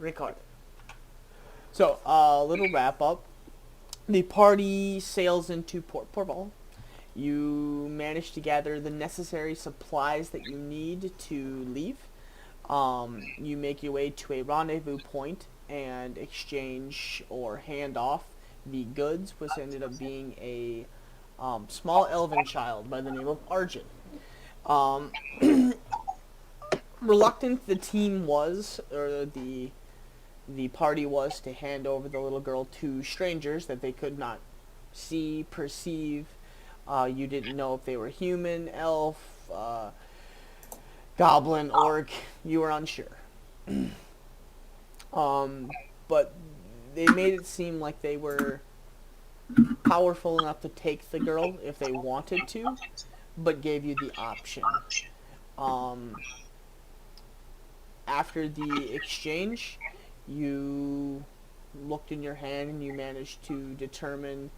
Record. So, a little wrap up. The party sails into Port Porval. You manage to gather the necessary supplies that you need to leave. You make your way to a rendezvous point and exchange or hand off the goods, which ended up being a small elven child by the name of Arjun. Um, Reluctant the team was, or the party was, to hand over the little girl to strangers that they could not see, perceive. You didn't know if they were human, elf, goblin, orc. You were unsure. But they made it seem like they were powerful enough to take the girl if they wanted to, but gave you the option. Um, After the exchange, you looked in your hand and you managed to determine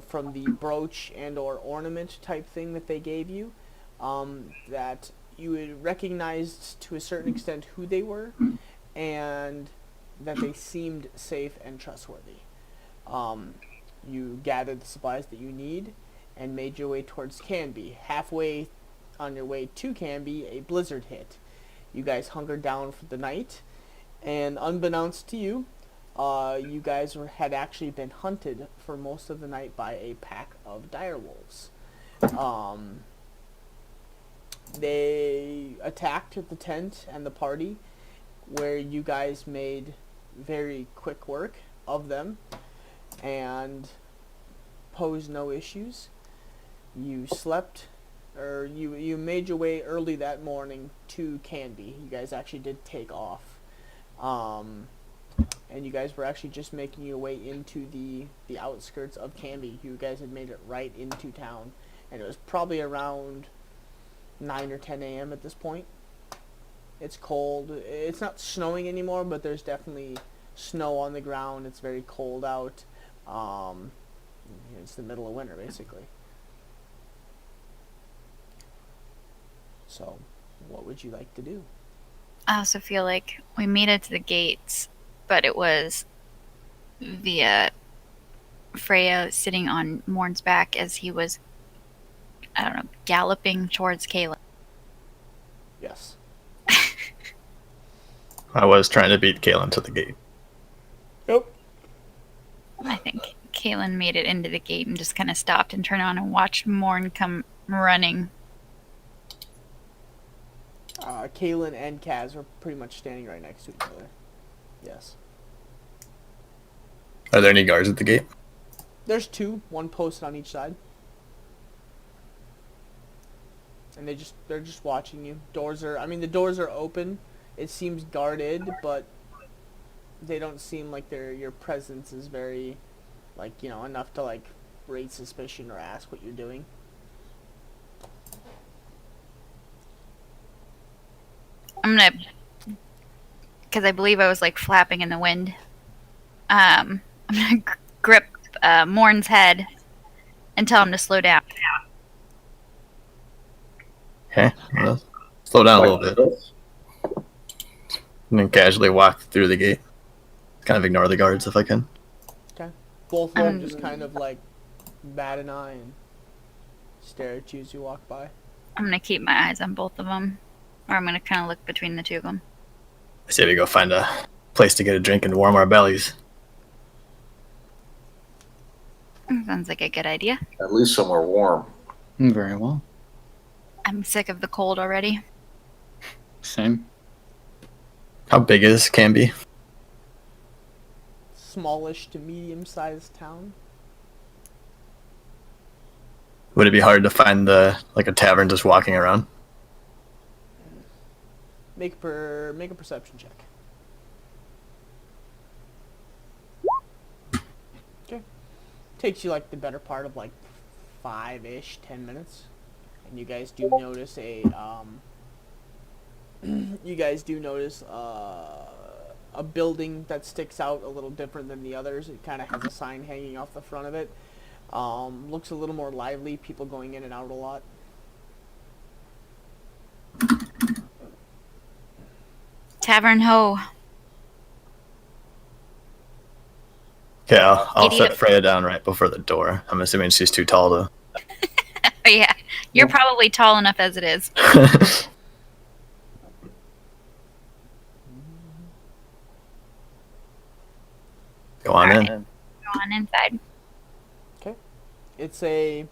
from the brooch and or ornament type thing that they gave you that you had recognized to a certain extent who they were and that they seemed safe and trustworthy. You gathered the supplies that you need and made your way towards Canby. Halfway on your way to Canby, a blizzard hit. You guys hunkered down for the night, and unbeknownst to you, you guys had actually been hunted for most of the night by a pack of direwolves. Um, they attacked the tent and the party, where you guys made very quick work of them and posed no issues. You slept, or you made your way early that morning to Canby. You guys actually did take off. And you guys were actually just making your way into the outskirts of Canby. You guys had made it right into town, and it was probably around 9 or 10 a.m. at this point. It's cold. It's not snowing anymore, but there's definitely snow on the ground. It's very cold out. It's the middle of winter, basically. So, what would you like to do? I also feel like we made it to the gates, but it was via Freya sitting on Morn's back as he was, I don't know, galloping towards Kayla. Yes. I was trying to beat Kalen to the gate. Yep. I think Kaylin made it into the gate and just kind of stopped and turned on and watched Morn come running. Kaylin and Kaz are pretty much standing right next to each other. Yes. Are there any guards at the gate? There's two, one posted on each side. And they're just watching you. The doors are open. It seems guarded, but they don't seem like your presence is very, enough to raise suspicion or ask what you're doing. I'm gonna, because I believe I was flapping in the wind. I'm gonna grip Morn's head and tell him to slow down. Okay, well, slow down a little bit. And then casually walk through the gate. Kind of ignore the guards if I can. Okay. Both of them just kind of bat an eye and stare at you as you walk by. I'm gonna keep my eyes on both of them, or I'm gonna kind of look between the two of them. I say we go find a place to get a drink and warm our bellies. Sounds like a good idea. At least somewhere warm. Very well. I'm sick of the cold already. Same. How big is Canby? Smallish to medium-sized town. Would it be hard to find a tavern just walking around? Make a perception check. Okay. Takes you the better part of 5-ish, 10 minutes. And you guys do notice a building that sticks out a little different than the others. It kind of has a sign hanging off the front of it. Looks a little more lively. People going in and out a lot. Tavern Ho. Okay, I'll set Idiot. Freya down right before the door. I'm assuming she's too tall to. Oh, yeah. You're probably tall enough as it is. Go on Alright. in. Go on inside. It's a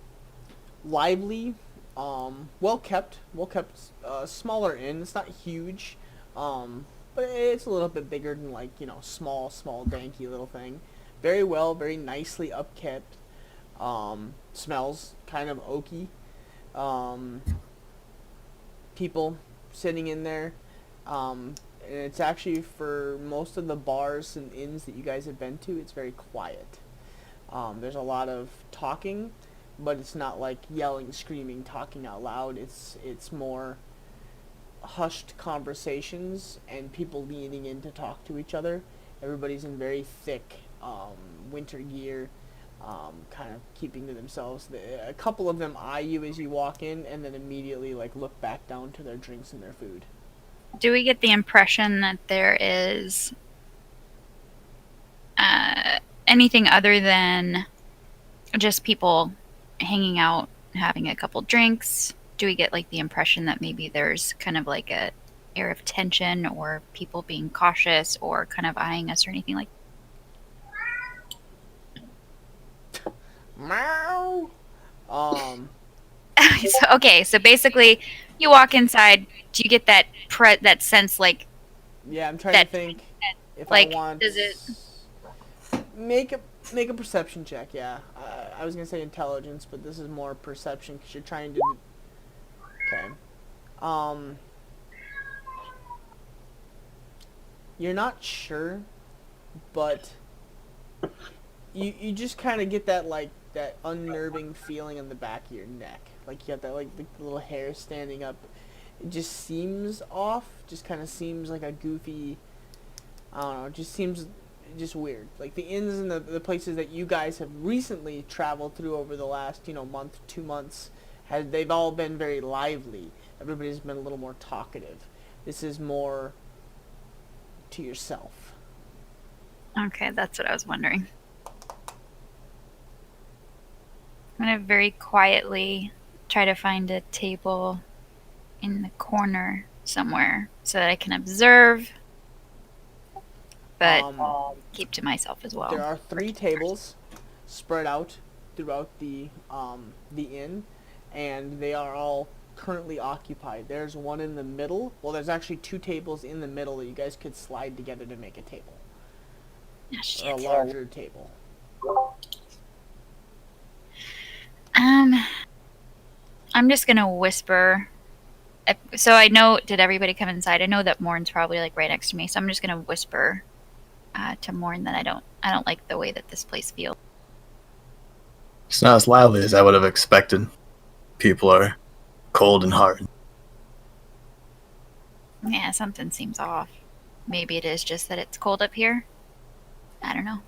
lively, well kept, smaller inn. It's not huge, but it's a little bit bigger than like small, danky little thing. Very nicely upkept. Smells kind of oaky. People sitting in there. And it's actually, for most of the bars and inns that you guys have been to, it's very quiet. There's a lot of talking, but it's not like yelling, screaming, talking out loud. It's more hushed conversations and people leaning in to talk to each other. Everybody's in very thick winter gear, kind of keeping to themselves. A couple of them eye you as you walk in, and then immediately like look back down to their drinks and their food. Do we get the impression that there is anything other than just people hanging out, having a couple drinks? Do we get like the impression that maybe there's kind of like a air of tension, or people being cautious, or kind of eyeing us, or anything like Meow. so basically you walk inside, do you get that that sense like Yeah, I'm trying that to think if like I want. does it Make a perception check? Yeah, I was gonna say intelligence, but this is more perception because you're trying to. Okay. You're not sure, but you just kind of get that like that unnerving feeling in the back of your neck, like you got that like the little hair standing up. It just seems off. Just kind of seems like a goofy. I don't know. It just seems just weird. Like the inns and the places that you guys have recently traveled through over the last month, 2 months, they've all been very lively. Everybody's been a little more talkative. This is more to yourself. Okay, that's what I was wondering. I'm gonna very quietly try to find a table in the corner somewhere so that I can observe, but keep to myself as well. There are 3 tables spread out throughout the inn, and they are all currently occupied. There's one in the middle. Well, there's actually 2 tables in the middle that you guys could slide together to make a table. Oh, Or a shit. larger table. I'm just gonna whisper. So I know. Did everybody come inside? I know that Morn's probably like right next to me, so I'm just gonna whisper to Morn that I don't like the way that this place feels. It's not as lively as I would have expected. People are cold and hard. Yeah, something seems off. Maybe it is just that it's cold up here. I don't know.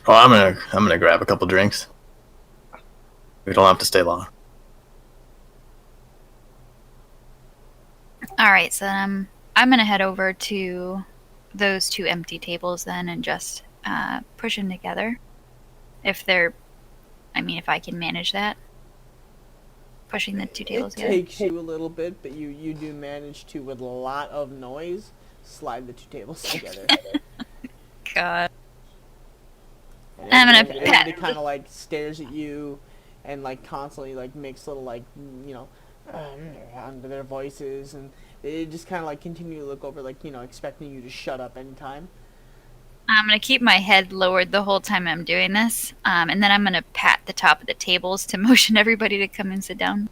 Oh, I'm gonna grab a couple drinks. We don't have to stay long. All right, so then I'm gonna head over to those 2 empty tables then and just push them together. If I can manage that. Pushing the 2 tables It together. takes you a little bit, but you do manage to, with a lot of noise, slide the 2 tables together. God. And I'm gonna everybody kind of like stares at you, and like constantly like makes little like under their voices, and they just kind of like continue to look over, like expecting you to shut up anytime. I'm gonna keep my head lowered the whole time I'm doing this, and then I'm gonna pat the top of the tables to motion everybody to come and sit down.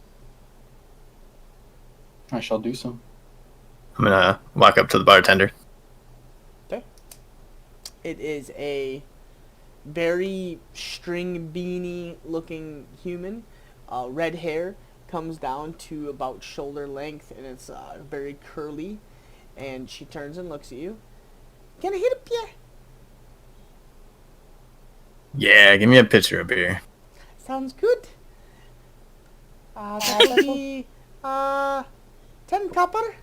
I shall do so. I'm gonna walk up to the bartender. Okay. It is a very string beanie looking human. Red hair comes down to about shoulder length, and it's very curly. And she turns and looks at you. Can I help you? Yeah, give me a pitcher of beer. Sounds good. That'll be 10 copper.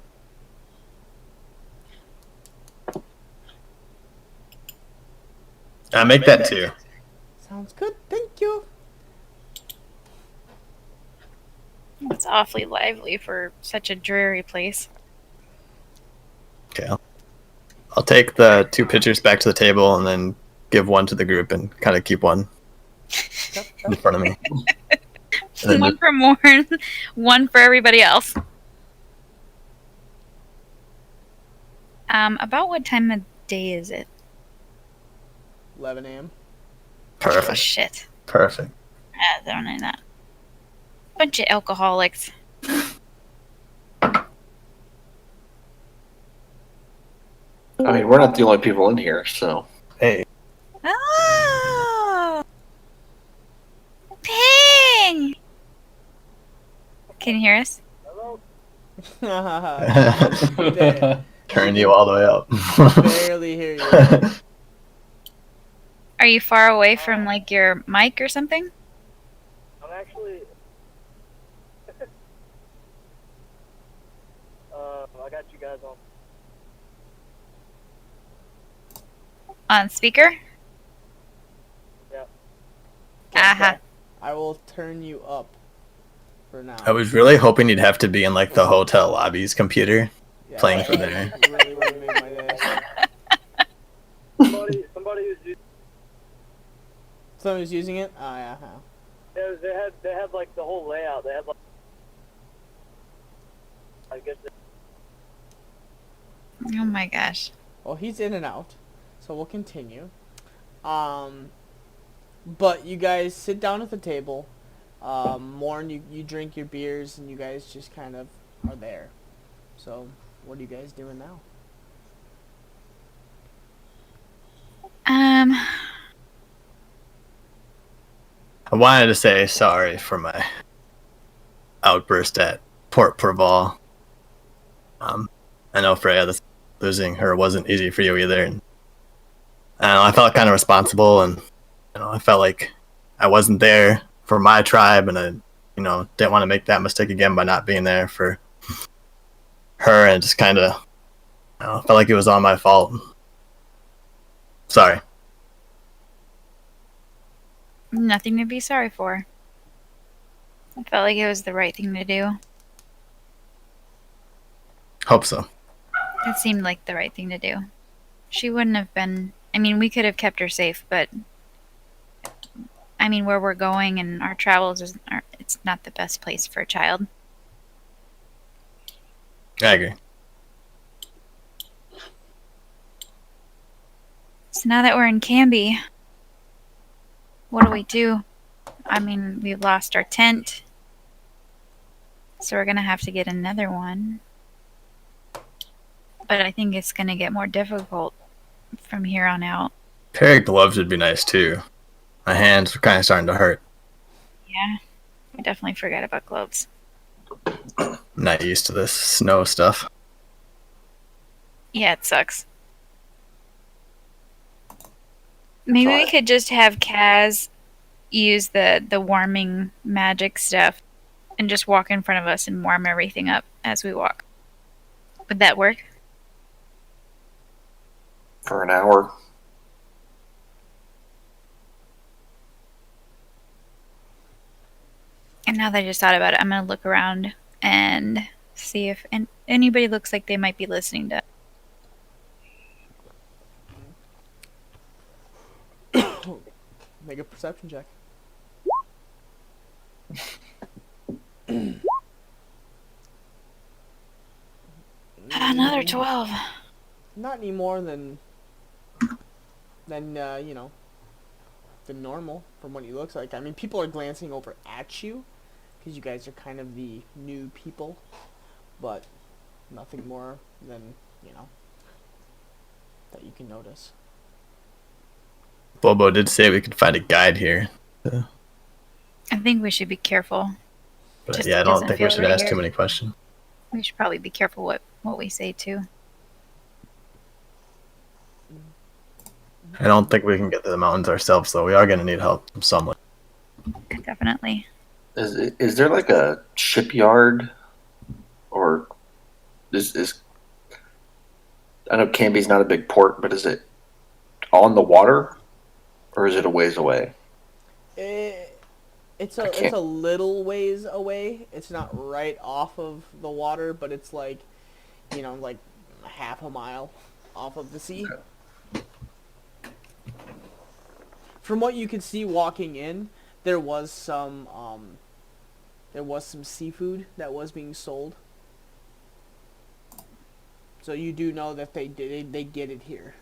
I make that too. Sounds good. Thank you. It's awfully lively for such a dreary place. Okay. I'll take the 2 pitchers back to the table and then give one to the group and kind of keep one in front of me. And then One for Morn, one for everybody else. About what time of day is it? 11 a.m. Oh perfect. shit. Perfect. Ah, don't know that. Bunch of alcoholics. I mean, we're not the only people in here, so. Hey. Oh! Ping! Can you hear us? Turn you all the way up. Barely hear you. Are you far away from like your mic or something? I'm actually. I got you guys on. On speaker? Yep. Aha. I will turn you up for now. I was really hoping you'd have to be in like the hotel lobby's computer Yeah, playing from there. you really would have made my day. Somebody who's using. Someone who's using it? Oh, yeah. They had like the whole layout. They had like. I guess. Oh my gosh. Well, he's in and out, so we'll continue. But you guys sit down at the table. Morn, you drink your beers, and you guys just kind of are there. So, what are you guys doing now? I wanted to say sorry for my outburst at Port Proval. I know Freya, losing her wasn't easy for you either. And I felt kind of responsible, and I felt like I wasn't there for my tribe, and I, didn't want to make that mistake again by not being there for her, and just kind of, felt like it was all my fault. Sorry. Nothing to be sorry for. I felt like it was the right thing to do. Hope so. It seemed like the right thing to do. She wouldn't have been. I mean, we could have kept her safe, but I mean, where we're going and our travels it's not the best place for a child. I agree. So now that we're in Canby, what do? I mean, we've lost our tent, so we're gonna have to get another one. But I think it's gonna get more difficult from here on out. A pair of gloves would be nice too. My hands were kind of starting to hurt. Yeah, I definitely forgot about gloves. I'm not used to this snow stuff. Yeah, it sucks. Maybe we could just have Kaz use the warming magic stuff and just walk in front of us and warm everything up as we walk. Would that work? For an hour. And now that I just thought about it, I'm going to look around and see if anybody looks like they might be listening to. Make a perception check. Another 12. Not any more than than normal from what he looks like. I mean, people are glancing over at you because you guys are kind of the new people, but nothing more than that you can notice. Bobo did say we could find a guide here. I think we should be careful. But Just yeah, I don't doesn't think we feel should right ask here. too many questions. We should probably be careful what we say too. I don't think we can get to the mountains ourselves, though. We are going to need help from someone. Definitely. Is there like a shipyard, or is I know Canby's not a big port, but is it on the water? or is it a ways away? It's I a can't. little ways away. It's not right off of the water, but it's like, like half a mile off of the sea. From what you could see walking in, there was some seafood that was being sold. So you do know that they get it here.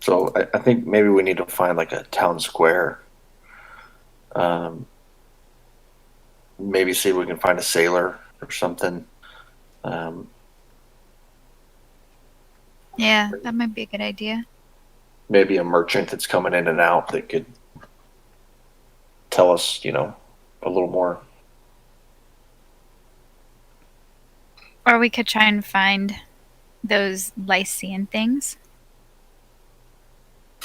So I think maybe we need to find like a town square. Maybe see if we can find a sailor or something. Yeah, that might be a good idea. Maybe a merchant that's coming in and out that could tell us, a little more. Or we could try and find those Lycian things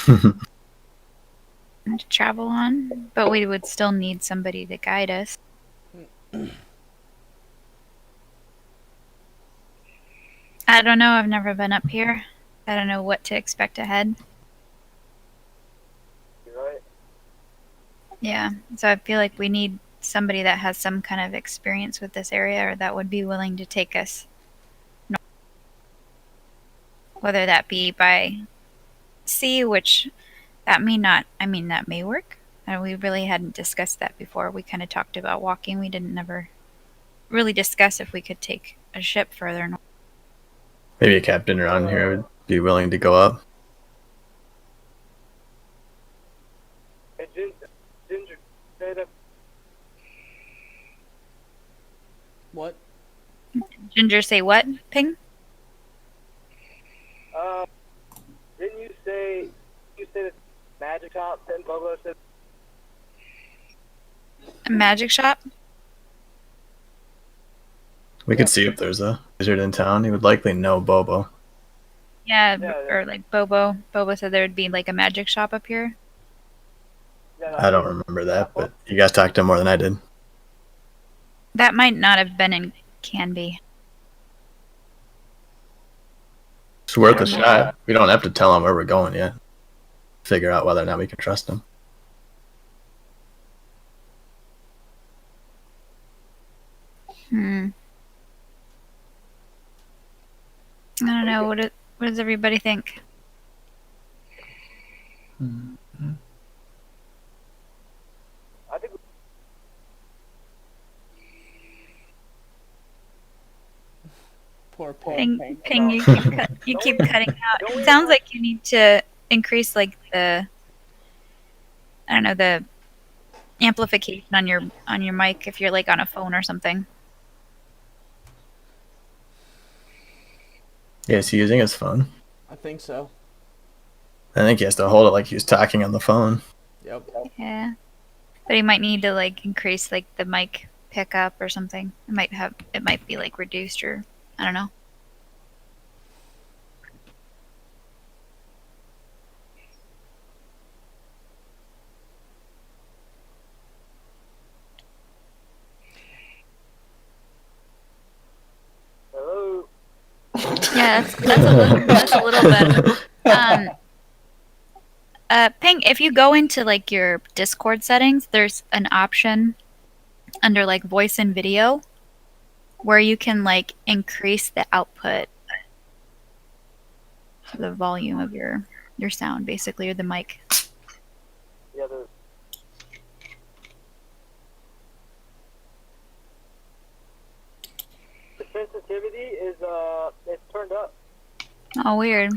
to travel on, but we would still need somebody to guide us. I don't know. I've never been up here. I don't know what to expect ahead. You're right. Yeah, so I feel like we need somebody that has some kind of experience with this area or that would be willing to take us north. Whether that be by sea, which that may work. We really hadn't discussed that before. We kind of talked about walking. We didn't never really discuss if we could take a ship further north. Maybe a captain around here would be willing to go up. Hey, Ginger, say that. What? Ginger, say what? Ping? Didn't you say that Magic Top and Bobo said? A magic shop? We could see if there's a wizard in town. He would likely know Bobo. Yeah, Yeah. or like Bobo. Bobo said there would be like a magic shop up here. Yeah, I don't remember that, but you guys talked to him more than I did. That might not have been in Canby. It's worth a shot. We don't have to tell him where we're going yet. Figure out whether or not we can trust him. I don't know. What does everybody think? I think. Poor Ping. Ping, you keep cutting out. It sounds like you need to increase like the amplification on your mic if you're like on a phone or something. Yeah, is he using his phone? I think so. I think he has to hold it like he was talking on the phone. Yep. Yeah. But he might need to like increase like the mic pickup or something. It might be like reduced or I don't know. Hello. Yeah, that's a little better. Ping, if you go into like your Discord settings, there's an option under like voice and video where you can like increase the output, the volume of your sound, basically, or the mic. Yeah, the sensitivity is it's turned up. Oh, weird.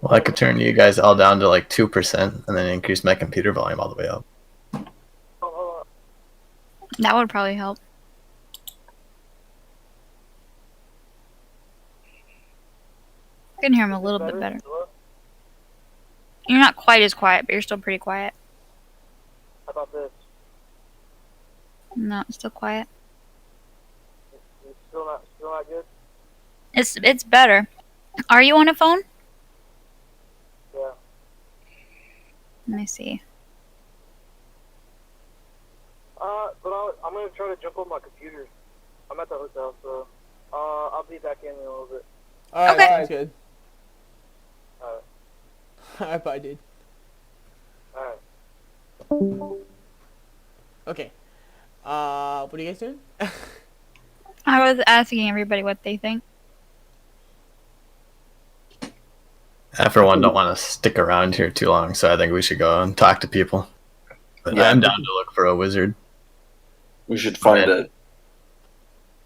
Well, I could turn you guys all down to like 2% and then increase my computer volume all the way up. Hold on. That would probably help. I can hear him a little bit better. Hello? You're not quite as quiet, but you're still pretty quiet. How about this? No, it's still quiet. It's still not good. It's better. Are you on a phone? Yeah. Let me see. But I'm gonna try to jump on my computer. I'm at the hotel, so I'll be back in a little bit. All right, Okay. sounds good. Alright. All right, bye, dude. Alright. Okay. What are you guys doing? I was asking everybody what they think. I, for one, don't want to stick around here too long, so I think we should go and talk to people. But Yeah. I'm down to look for a wizard. We should find a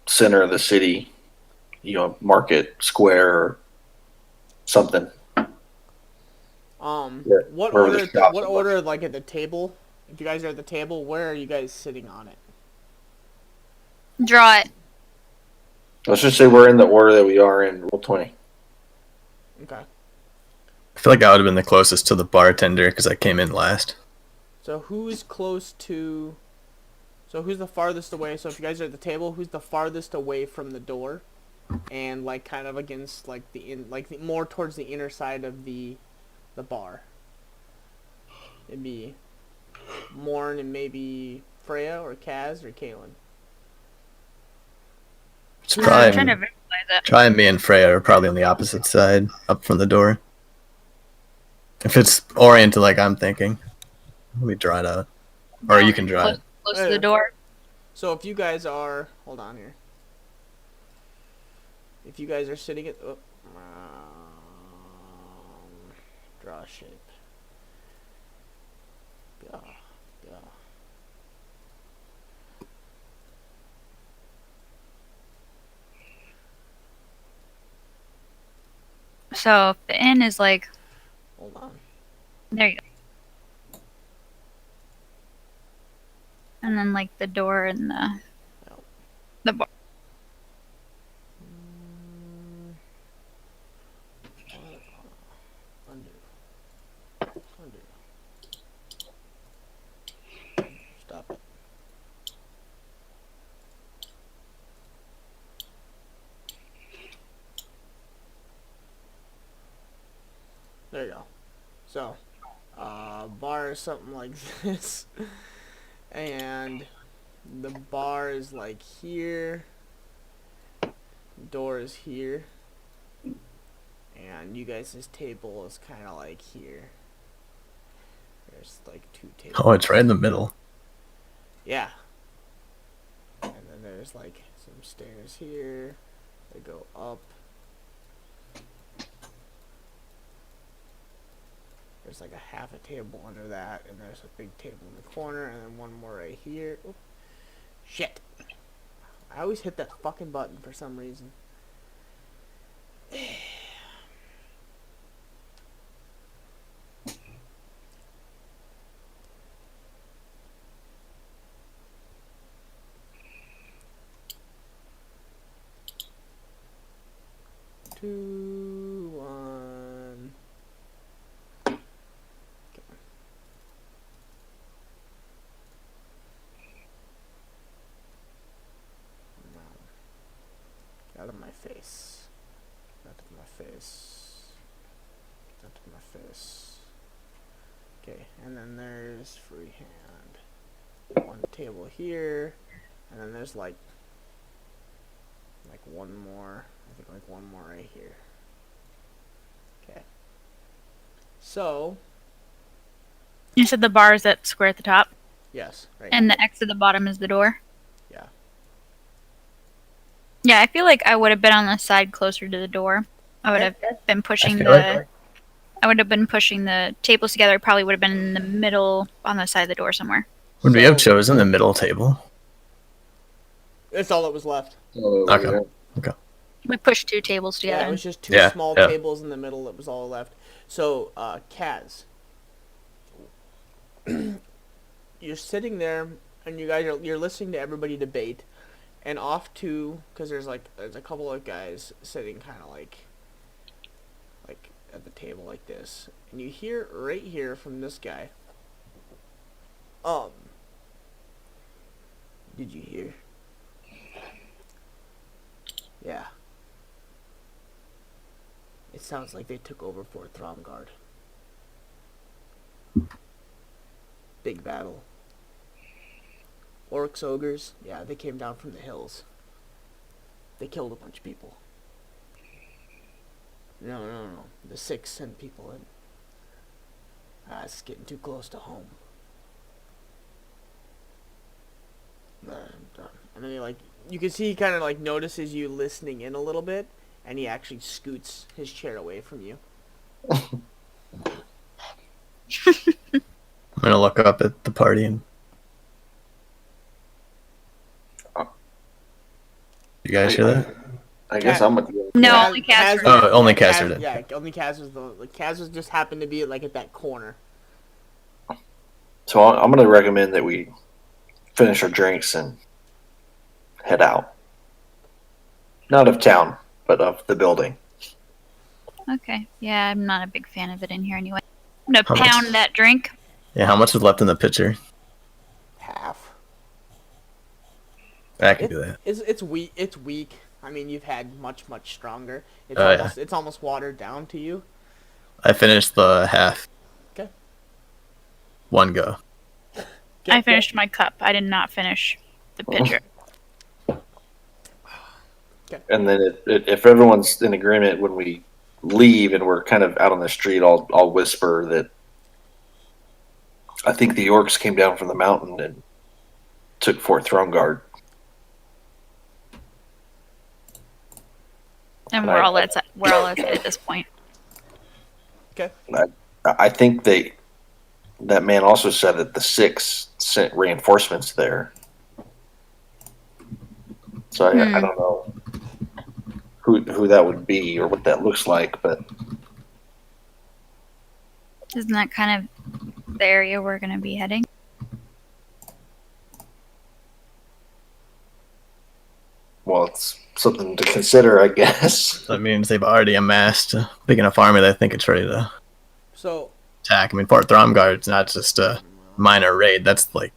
center of the city, market square or something. What where the order? shops What are. order? Like at the table? If you guys are at the table, where are you guys sitting on it? Draw it. Let's just say we're in the order that we are in Roll20. Okay. I feel like I would have been the closest to the bartender because I came in last. So who's close to? So who's the farthest away? So if you guys are at the table, who's the farthest away from the door, and like kind of against like more towards the inner side of the bar? It'd be Morn and maybe Freya or Kaz or Kaylin. It's I'm trying to probably, visualize it. try me and Freya are probably on the opposite side, up from the door. If it's oriented like I'm thinking, let me draw it out. Or you can draw it. Close to the door. So if you guys are, hold on here. If you guys are sitting at, draw a shape. Yeah. So if the inn is like, Hold on. there you go. And then like the door and the bar. Undo. Stop it. There you go. So, bar is something like this, and the bar is like here. Door is here, and you guys' table is kind of like here. There's like two tables. Oh, it's right in the middle. Yeah. And then there's like some stairs here. They go up. There's like a half a table under that, and there's a big table in the corner, and then one more right here. Oop. Shit. I always hit that fucking button for some reason. Two, one. Okay. Now, out of my face. Out of my face. Out of my face. Okay, and then there's freehand. One table here, and then there's like one more. I think like one more right here. Okay. So, You said the bar is that square at the top, yes, right. and the X at the bottom is the door. Yeah. Yeah, I feel like I would have been on the side closer to the door. I would have been pushing feel like- I would have been pushing the tables together. Probably would have been in the middle on the side of the door somewhere. Would we have So- chosen the middle table? That's all that was left. Okay. We pushed two tables Yeah, together. it was just two Yeah, small yeah. tables in the middle that was all left. So, Kaz, you're sitting there, and you're listening to everybody debate, and off to, because there's a couple of guys sitting kind of like at the table like this, and you hear right here from this guy. Did you hear? Yeah. It sounds like they took over Fort Thromgard. Big battle. Orcs, ogres, yeah, they came down from the hills. They killed a bunch of people. No. The 6 sent people in. It's getting too close to home. And then you can see he kind of like notices you listening in a little bit, and he actually scoots his chair away from you. I'm gonna look up at the party and. You guys hear that? I guess I'm with you. No, Kaz- only Kaz. Oh, only Kaz heard it. Yeah, only Kaz was Kaz was just happened to be like at that corner. So I'm going to recommend that we finish our drinks and head out. Not of town, but of the building. Okay. Yeah, I'm not a big fan of it in here anyway. I'm gonna How much? pound that drink. Yeah, how much is left in the pitcher? Half. I can do that. It's weak. It's weak. I mean, you've had much stronger. It's Oh, almost it's almost watered down to you. I finished the half. Okay. One go. I finished my cup. I did not finish the pitcher. And then if everyone's in agreement when we leave and we're kind of out on the street, I'll whisper that I think the orcs came down from the mountain and took Fort Thrumguard. And we're all outside at this point. Okay. I think that man also said that the 6 sent reinforcements there. So I don't know who that would be or what that looks like, but Isn't that kind of the area we're gonna be heading? well, it's something to consider, I guess. That means they've already amassed a big enough army that I think it's ready to So attack. I mean, Fort Thromguard's not just a minor raid. That's like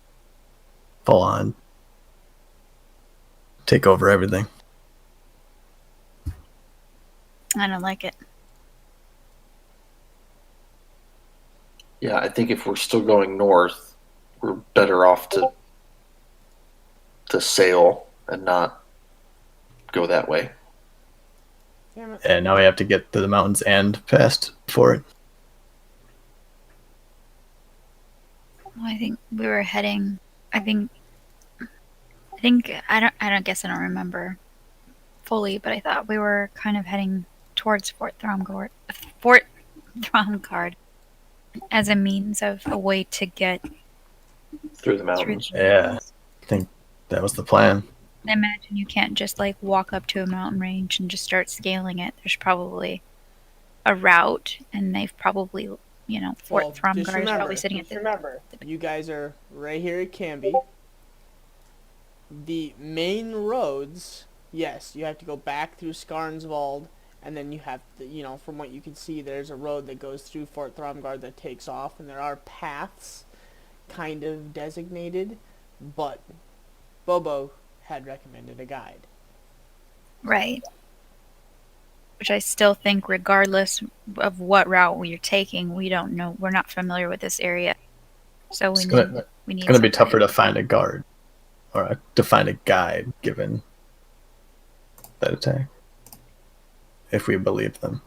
full on take over everything. I don't like it. Yeah, I think if we're still going north, we're better off to sail and not go that way. damn it. And now we have to get to the mountains and past Fort. Well, I think we were heading. I don't guess I don't remember fully, but I thought we were kind of heading towards Fort Thromguard as a means of a way to get Through the through. mountains. Yeah, I think that was the plan. I imagine you can't just like walk up to a mountain range and just start scaling it. There's probably a route, and they've probably, Fort Well, just Thromguard is remember- probably sitting at the. Remember, you guys are right here at Canby. The main roads, yes, you have to go back through Skarnswald, and then you have to, from what you can see, there's a road that goes through Fort Thromguard that takes off, and there are paths kind of designated, but Bobo had recommended a guide. Right. Which I still think, regardless of what route we're taking, we don't know. We're not familiar with this area, so we It's need. gonna, We need. it's gonna be somebody. tougher to find a guard or to find a guide given that attack. If we believe them.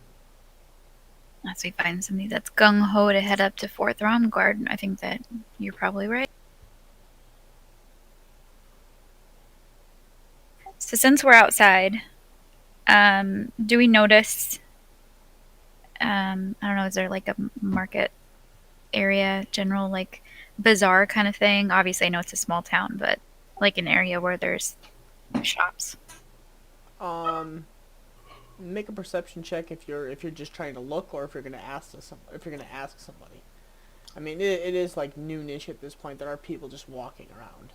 Unless we find somebody that's gung ho to head up to Fort Thromguard, I think that you're probably right. So since we're outside, do we notice? I don't know. Is there like a market area, general like bazaar kind of thing? Obviously, I know it's a small town, but like an area where there's shops. Make a perception check if you're just trying to look, or if you're gonna ask somebody. I mean, it is like noonish at this point. There are people just walking around.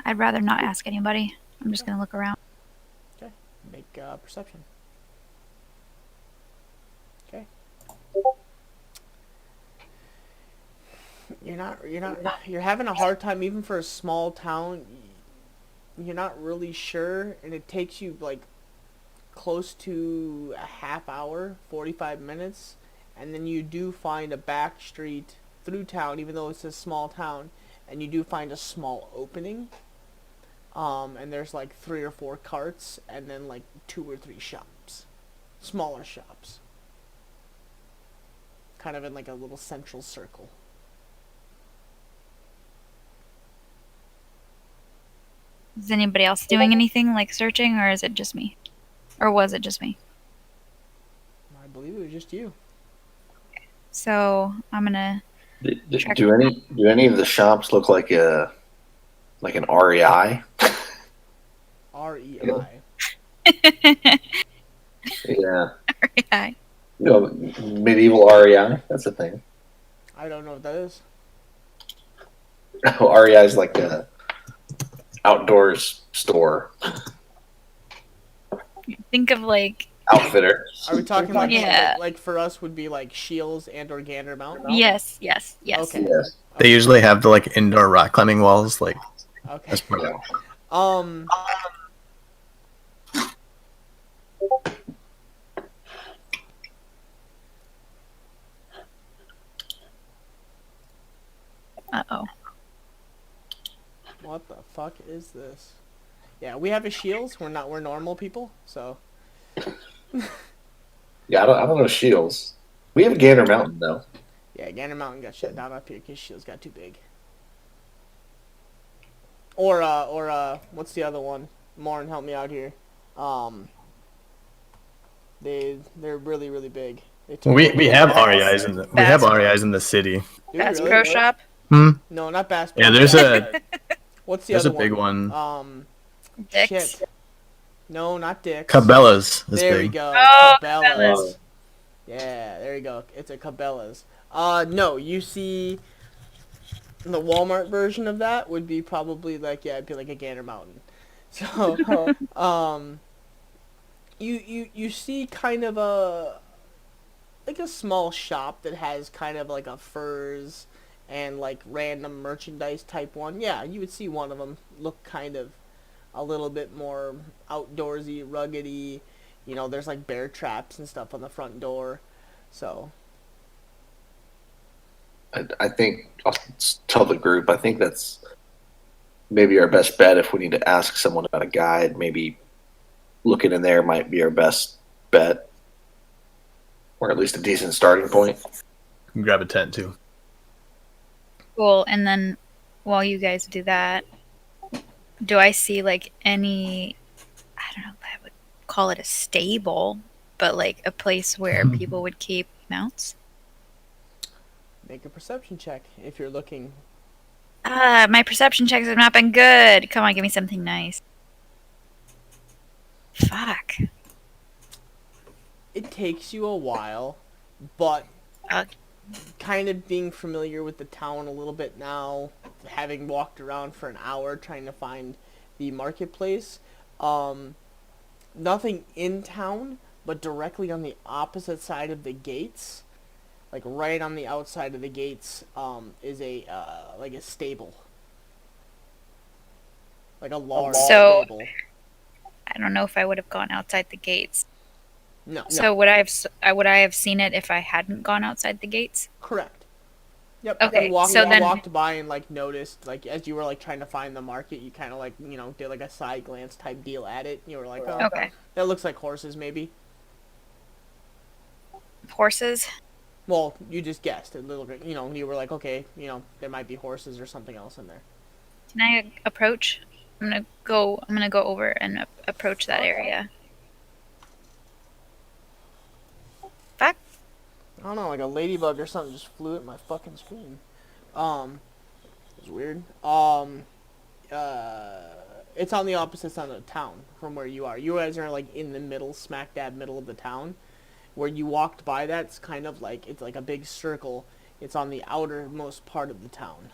I'd rather not ask anybody. I'm just gonna look around. Okay, make perception. Okay. You're having a hard time even for a small town. You're not really sure, and it takes you like close to a half hour, 45 minutes, and then you do find a back street through town, even though it's a small town, and you do find a small opening. And there's like 3 or 4 carts, and then like 2 or 3 shops, smaller shops, kind of in like a little central circle. Is anybody else doing anything like searching, or is it just me? Or was it just me? I believe it was just you. So I'm gonna. Do any of the shops look like an REI? REI. Yeah, REI. medieval REI. That's a thing. I don't know what that is. Oh, REI is like a outdoors store Think of like. outfitter. Are we talking like, Yeah. like for us would be like Shields and or Gander Mountain? Yes. Okay. Yes. They usually have the like indoor rock climbing walls, like Okay. as part of Uh-oh. What the fuck is this? Yeah, we have a Shields. We're normal people, so Yeah, I don't know Shields. We have Gander Mountain though. yeah, Gander Mountain got shut down up here because Shields got too big. Or what's the other one? Lauren, help me out here. They're really really big. They took we over- have REIs in the Bass- REIs in the city. Do we Bass really? Pro Shop. No, not Bass Pro Yeah, there's Shop. a What's the there's other a big one. Dick's. Shit. No, not Dick's. Cabela's is There we big. go. Oh, Cabela's. Yeah, there you go. It's a Cabela's. No, you see the Walmart version of that would be probably like, yeah, it'd be like a Gander Mountain. So, you see kind of a small shop that has kind of like a furs and like random merchandise type one. Yeah, you would see one of them look kind of a little bit more outdoorsy, ruggedy. You know, there's like bear traps and stuff on the front door. So, I think I'll tell the group. I think that's maybe our best bet if we need to ask someone about a guide. Maybe looking in there might be our best bet, or at least a decent starting point. You can grab a tent too. Cool. And then while you guys do that, do I see like any, I don't know if I would call it a stable, but like a place where people would keep mounts? make a perception check if you're looking. My perception checks have not been good. Come on, give me something nice. Fuck. It takes you a while, but Uh. kind of being familiar with the town a little bit now, having walked around for an hour trying to find the marketplace, nothing in town, but directly on the opposite side of the gates, like right on the outside of the gates, is a like a stable, like a large So- stable. I don't know if I would have gone outside the gates. No, So would I have seen it if I hadn't gone outside the gates? correct. Yep. Okay, You walked, so you then- walked by and like noticed, like as you were like trying to find the market, you kind of like did like a side glance type deal at it. You were like, oh, Okay. that looks like horses, maybe. Horses? Well, you just guessed a little bit. You were like, okay, there might be horses or something else in there. Can I approach? I'm gonna go over and approach that area. Fuck. I don't know, like a ladybug or something just flew at my fucking screen. It's weird. It's on the opposite side of the town from where you are. You guys are like in the middle, smack dab middle of the town. Where you walked by, that's kind of like, it's like a big circle. It's on the outermost part of the town.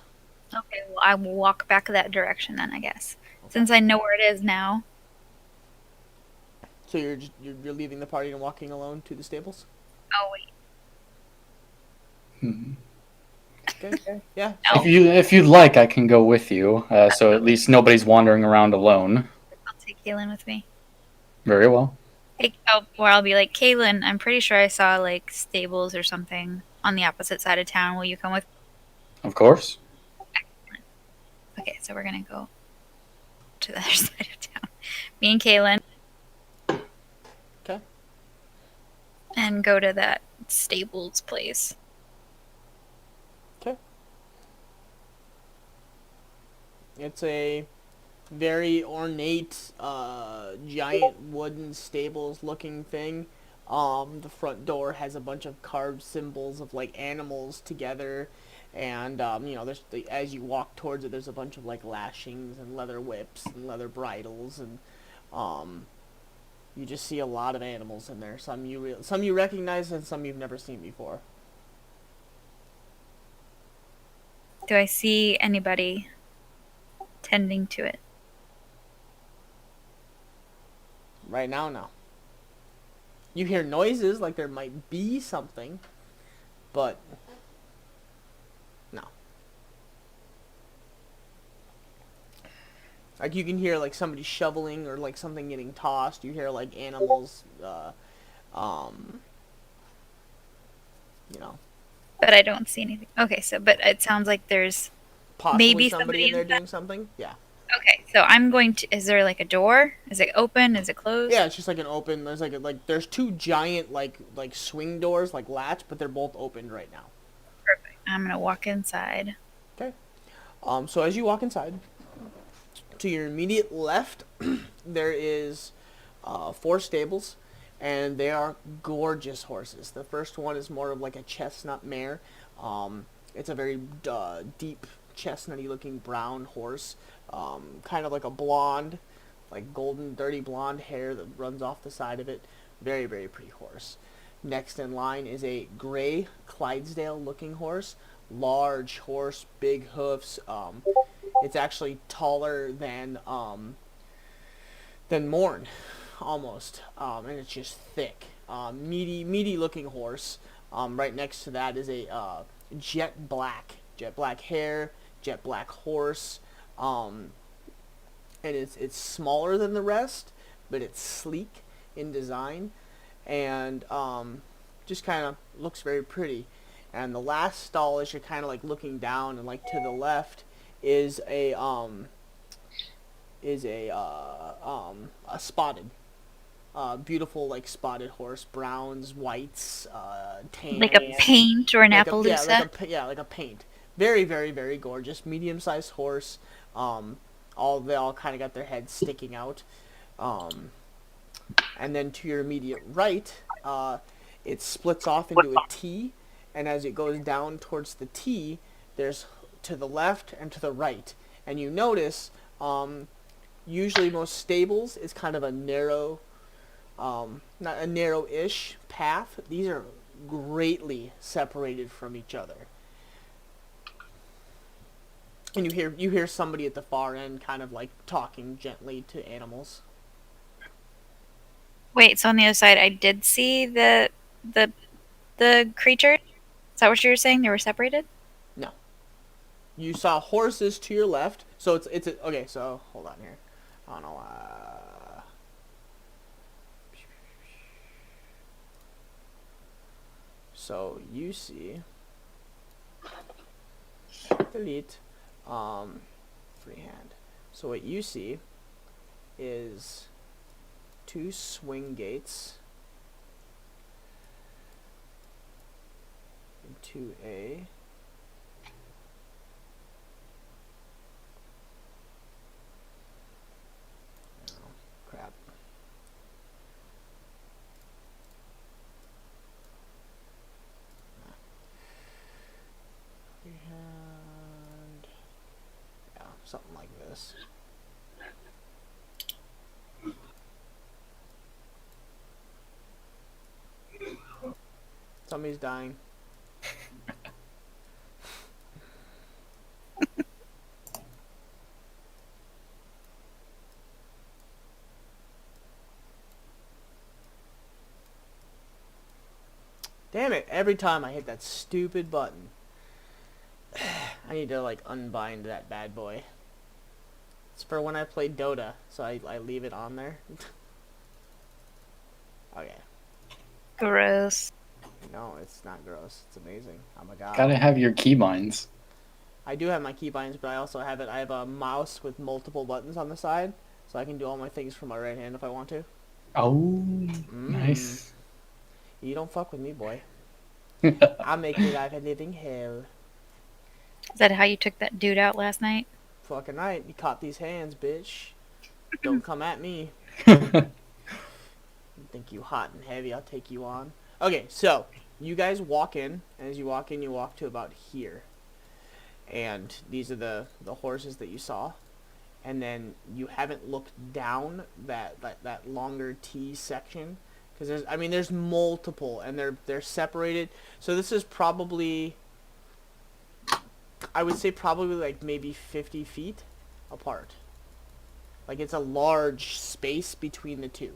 Okay, well I will walk back that direction then, I guess. Since I know where it is now. So you're leaving the party and walking alone to the stables? Oh wait. Okay. Yeah. No. If you'd like, I can go with you, so at least nobody's wandering around alone. I'll take Kaylin with me. Very well. Hey, or I'll be like, Kaylin, I'm pretty sure I saw like stables or something on the opposite side of town. Will you come with? Of course. Okay, so we're gonna go to the other side of town. Me and Kaylin. Okay. And go to that stables place. Okay. It's a very ornate, giant wooden stables looking thing. The front door has a bunch of carved symbols of like animals together, and there's as you walk towards it, there's a bunch of like lashings and leather whips and leather bridles, and you just see a lot of animals in there. Some you recognize and some you've never seen before. Do I see anybody tending to it? Right now, no. You hear noises like there might be something, but no. Like you can hear like somebody shoveling or like something getting tossed. You hear like animals, you know, But I don't see anything. Okay, but it sounds like there's possibly maybe somebody in there inside. doing something. Yeah. Okay, so I'm going to. Is there like a door? Is it open? Is it closed? Yeah, it's just like an open. There's there's two giant like swing doors like latch, but they're both opened right now. Perfect. I'm gonna walk inside. Okay. So as you walk inside, to your immediate left, there is 4 stables, and they are gorgeous horses. The first one is more of like a chestnut mare. It's a very deep, chestnutty looking brown horse, kind of like a blonde, like golden, dirty blonde hair that runs off the side of it. Very, very pretty horse. Next in line is a gray Clydesdale looking horse. Large horse, big hoofs. It's actually taller than Morn, almost, and it's just thick, meaty looking horse. Right next to that is a jet black hair, jet black horse, and it's smaller than the rest, but it's sleek in design, and just kind of looks very pretty. And the last stall, as you're kind of like looking down and like to the left, is a spotted, beautiful like spotted horse, browns, whites, tan, Like a paint or an Appaloosa? Like a paint. Very, very, very gorgeous, medium-sized horse. They all kind of got their heads sticking out. And then to your immediate right, it splits off into a T, and as it goes down towards the T, there's to the left and to the right. And you notice, usually most stables is kind of a narrow, not a narrow-ish path. These are greatly separated from each other. And you hear somebody at the far end kind of like talking gently to animals. Wait, so on the other side, I did see the creature. Is that what you were saying? They were separated? No. You saw horses to your left. So okay, so hold on here. I don't know. So you see delete freehand. So what you see is 2 swing gates into a crap. Freehand. Yeah, something like this. Somebody's dying. Damn it, every time I hit that stupid button. I need to like unbind that bad boy. It's for when I play Dota, so I leave it on there. Okay. Gross. No, it's not gross. It's amazing. I'm a god. Gotta have your keybinds. I do have my keybinds, but I also have it. I have a mouse with multiple buttons on the side, so I can do all my things from my right hand if I want to. Oh, nice. You don't fuck with me, boy. I'll make your life a living hell. Is that how you took that dude out last night? Fucking right. You caught these hands, bitch. Don't come at me. You think you hot and heavy, I'll take you on. Okay, so you guys walk in, and as you walk in, you walk to about here. And these are the horses that you saw. And then you haven't looked down that longer T section. Because there's multiple, and they're separated. So this is probably, I would say probably like maybe 50 feet apart. Like it's a large space between the two.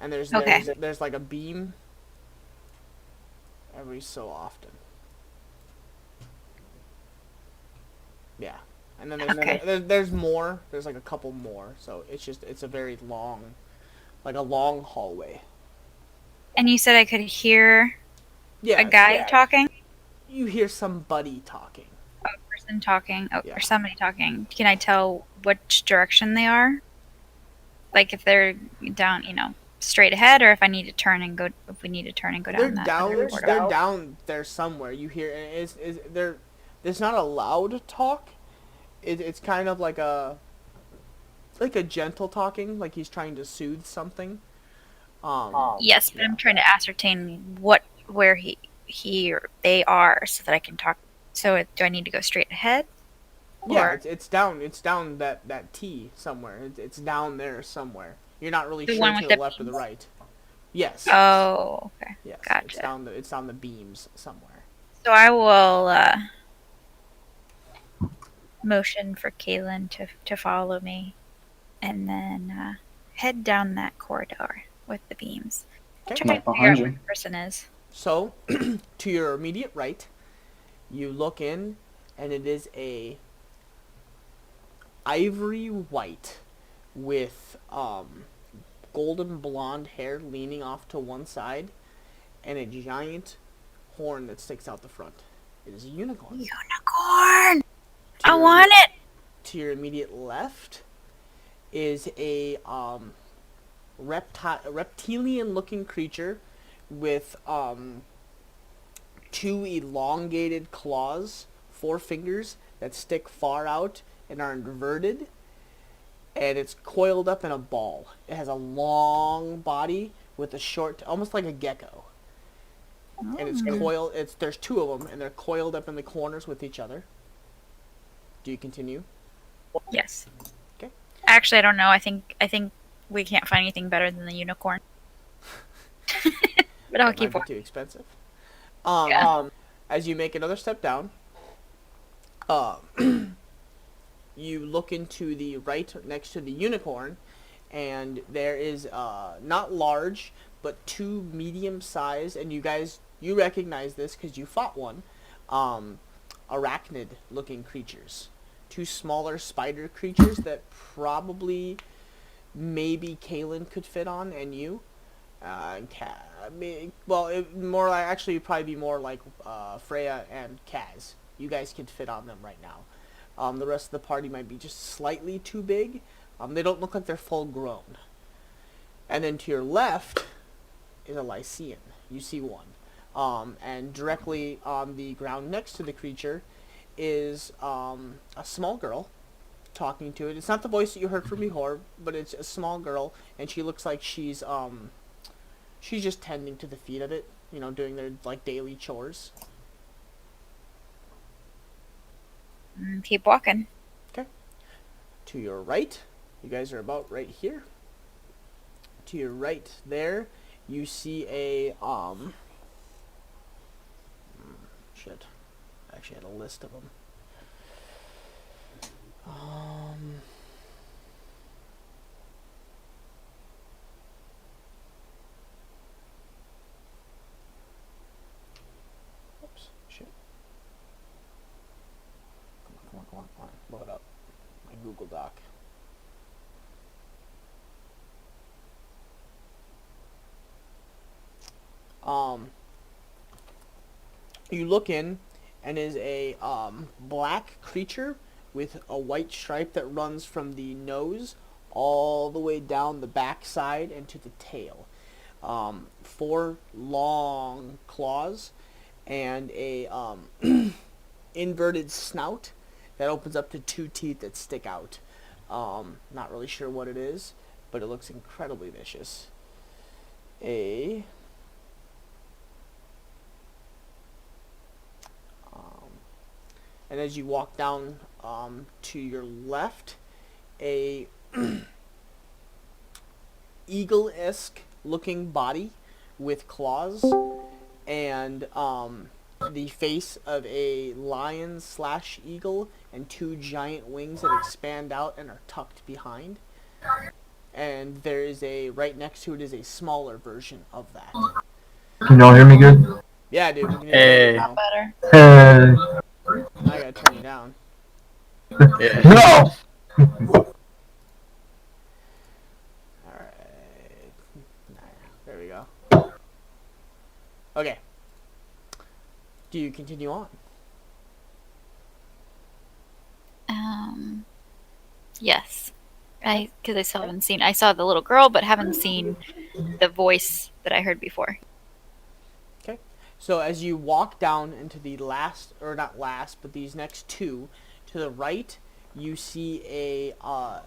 And there's like a beam every so often. Yeah. And then there's more. There's like a couple more. So it's a very long, like a long hallway. And you said I could hear Yeah. a guy talking? You hear somebody talking. A person talking? Oh, Yeah. or somebody talking. Can I tell which direction they are? Like if they're down, straight ahead, or if I need to turn and go. If we need to turn and go down that other corridor. They're down there somewhere. You hear it's not a loud talk. It's kind of like a gentle talking, like he's trying to soothe something. Yes, but I'm trying to ascertain where he or they are so that I can talk. So do I need to go straight ahead? Yeah, it's down that T somewhere. It's down there somewhere. You're not really sure to the left or the right. Yes. Oh, okay. Yes. Gotcha. It's down the beams somewhere. So I will motion for Kaylin to follow me, and then head down that corridor with the beams. Okay. Try to figure out where the person is. So, to your immediate right, you look in, and it is a ivory white with golden blonde hair leaning off to one side, and a giant horn that sticks out the front. It is a unicorn. Unicorn! I want it! To your immediate left is a reptilian-looking creature with two elongated claws, 4 fingers that stick far out and are inverted, and it's coiled up in a ball. It has a long body with a short, almost like a gecko. And it's coiled. There's 2 of them, and they're coiled up in the corners with each other. Do you continue? Yes. Okay. Actually, I don't know. I think we can't find anything better than the unicorn. But I'll keep walking. Too expensive. As you make another step down, you look into the right next to the unicorn, and there is not large, but 2 medium-sized, and you recognize this because you fought one, arachnid-looking creatures. 2 smaller spider creatures that probably maybe Kaylin could fit on, and you. Probably be more like Freya and Kaz. You guys could fit on them right now. The rest of the party might be just slightly too big. They don't look like they're full grown. And then to your left is a Lycian. You see one. And directly on the ground next to the creature is a small girl talking to it. It's not the voice that you heard from before, but it's a small girl, and she looks like she's just tending to the feet of it, doing their daily chores. Keep walking. Okay. To your right, you guys are about right here. To your right there, you see a shit. I actually had a list of them. Oops, shit. Come on. Load up my Google Doc. You look in, and is a black creature with a white stripe that runs from the nose all the way down the back side and to the tail. 4 long claws and a inverted snout that opens up to 2 teeth that stick out. Not really sure what it is, but it looks incredibly vicious. And as you walk down to your left, a eagle-esque looking body with claws and the face of a lion / eagle and 2 giant wings that expand out and are tucked behind. And there is right next to it is a smaller version of that. Can y'all hear me good? Yeah, dude. We can Hey. now. Better. Hey. I gotta turn you down. Yeah. No! Alright. There we go. Okay. Do you continue on? Yes. Because I still haven't seen. I saw the little girl, but haven't seen the voice that I heard before. Okay. So as you walk down into the last, or not last, but these next 2, to the right, you see a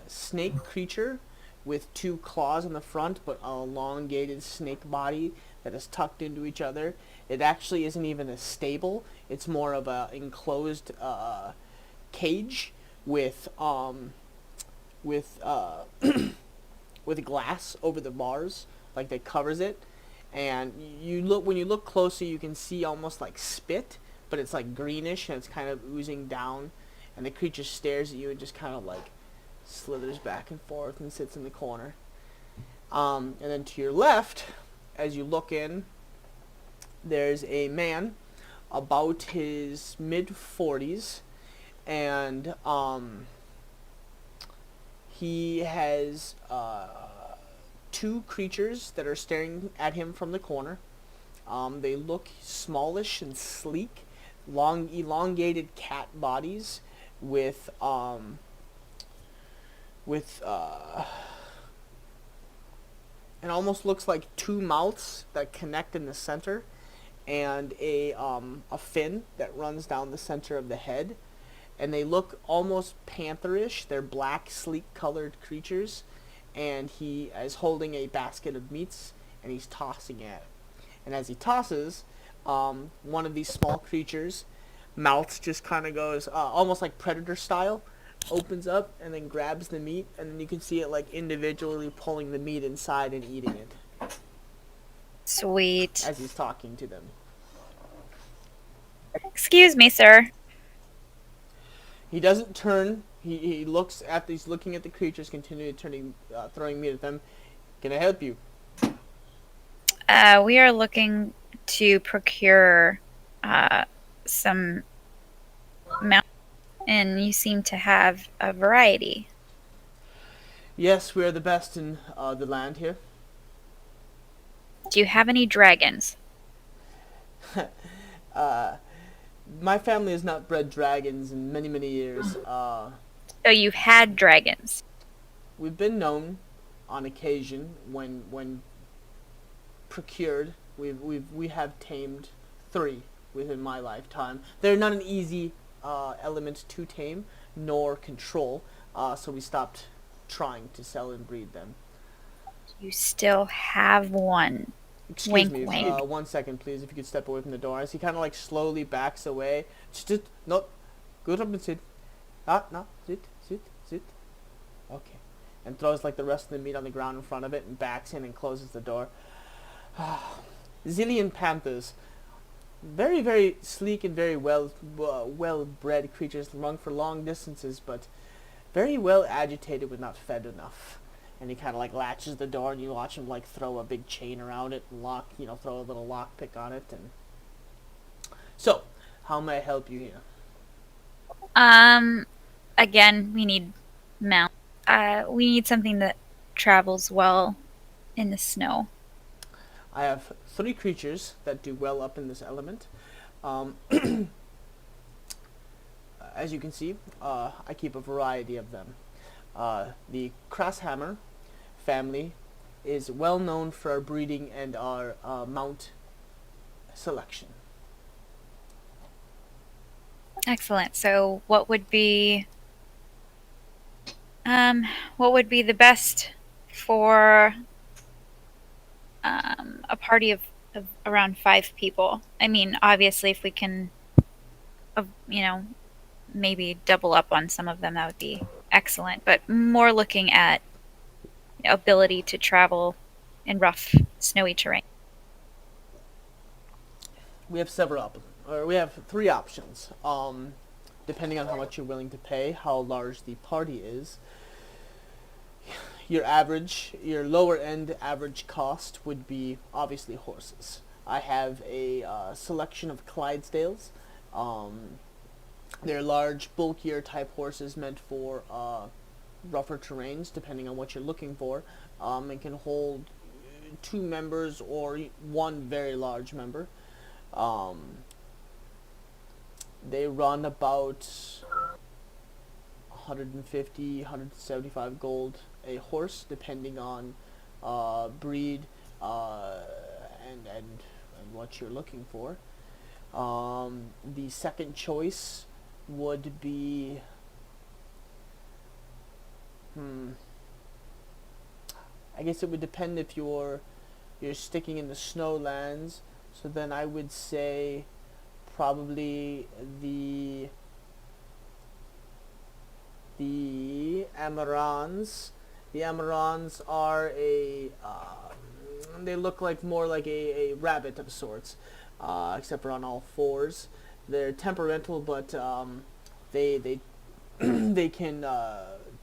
snake creature with 2 claws in the front, but an elongated snake body that is tucked into each other. It actually isn't even a stable. It's more of a enclosed cage with with glass over the bars, like that covers it. And when you look closer, you can see almost like spit, but it's like greenish and it's kind of oozing down. And the creature stares at you and just kind of like slithers back and forth and sits in the corner. And then to your left, as you look in, there's a man about his mid-40s, and he has 2 creatures that are staring at him from the corner. They look smallish and sleek, long, elongated cat bodies with it almost looks like 2 mouths that connect in the center, and a fin that runs down the center of the head. And they look almost pantherish. They're black, sleek-colored creatures, and he is holding a basket of meats, and he's tossing it. And as he tosses, one of these small creatures' mouth just kind of goes almost like predator style, opens up and then grabs the meat, and then you can see it like individually pulling the meat inside and eating it Sweet. as he's talking to them. Excuse me, sir. He doesn't turn. He looks at he's looking at the creatures, continuing throwing meat at them. Can I help you? We are looking to procure some mount, and you seem to have a variety. Yes, we are the best in the land here. Do you have any dragons? My family has not bred dragons in many, many years. Oh, you've had dragons. We've been known, on occasion, when procured. We have tamed 3 within my lifetime. They're not an easy element to tame nor control, so we stopped trying to sell and breed them. You still have one. Excuse Wink, me, wink. 1 second, please, if you could step away from the door. As he kind of like slowly backs away. No, go up and sit. No, sit. Okay. And throws like the rest of the meat on the ground in front of it and backs in and closes the door. Zillion panthers. Very, very sleek and very well-bred creatures, run for long distances, but very well agitated when not fed enough. And he kind of like latches the door, and you watch him like throw a big chain around it and throw a little lock pick on it. And so, how may I help you here? Again, we need mount. We need something that travels well in the snow. I have 3 creatures that do well up in this element. as you can see, I keep a variety of them. The Krasshammer family is well known for our breeding and our mount selection. Excellent. So, what would be the best for a party of around 5 people? I mean, obviously, if we can, maybe double up on some of them, that would be excellent. But more looking at ability to travel in rough, snowy terrain. We have we have 3 options. Depending on how much you're willing to pay, how large the party is. Your lower end average cost would be obviously horses. I have a selection of Clydesdales. They're large, bulkier type horses meant for rougher terrains, depending on what you're looking for, and can hold 2 members or 1 very large member. They run about 150, 175 gold a horse, depending on breed and what you're looking for. The second choice would be I guess it would depend if you're sticking in the snowlands. So then I would say probably the Amarans. The Amarans are they look like more like a rabbit of sorts, except for on all 4s. They're temperamental, but they they can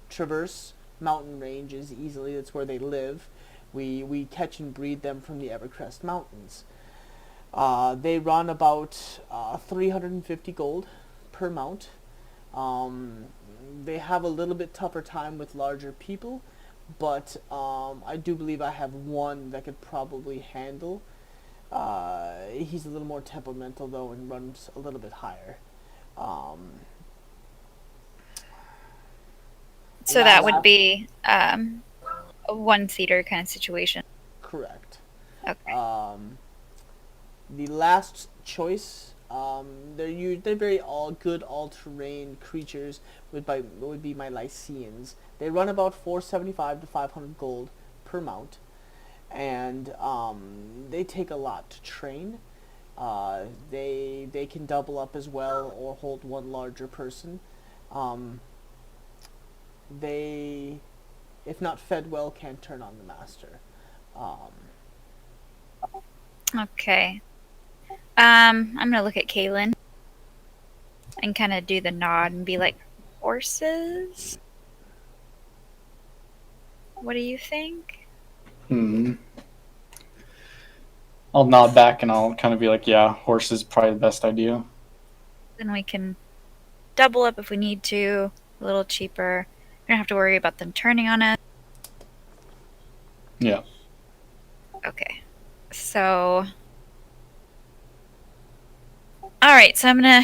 traverse mountain ranges easily. That's where they live. We catch and breed them from the Evercrest Mountains. They run about 350 gold per mount. They have a little bit tougher time with larger people, but I do believe I have one that could probably handle. He's a little more temperamental though and runs a little bit higher. So that would be a 1-seater kind of situation. Correct. Okay. The last choice, they're very good all-terrain creatures. Would be my Lycians. They run about 475 to 500 gold per mount, and they take a lot to train. They can double up as well or hold 1 larger person. They, if not fed well, can't turn on the master. Okay. I'm gonna look at Kaylin and kind of do the nod and be like, horses? What do you think? I'll nod back and I'll kind of be like, yeah, horse is probably the best idea. Then we can double up if we need to, a little cheaper. We don't have to worry about them turning on us. Yeah. Okay. So, all right. So I'm gonna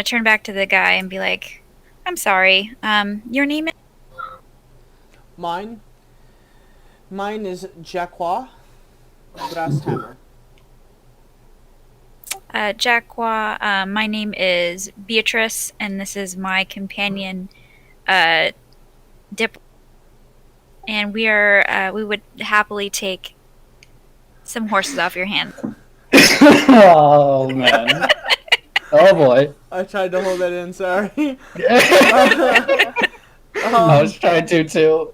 turn back to the guy and be like, "I'm sorry. Your name is?" Mine is Jacqua Grasshammer. Jacqua. My name is Beatrice, and this is my companion, Dip. And we would happily take some horses off your hands. Oh, man. Oh, boy. I tried to hold that in, sorry. I was trying to, too.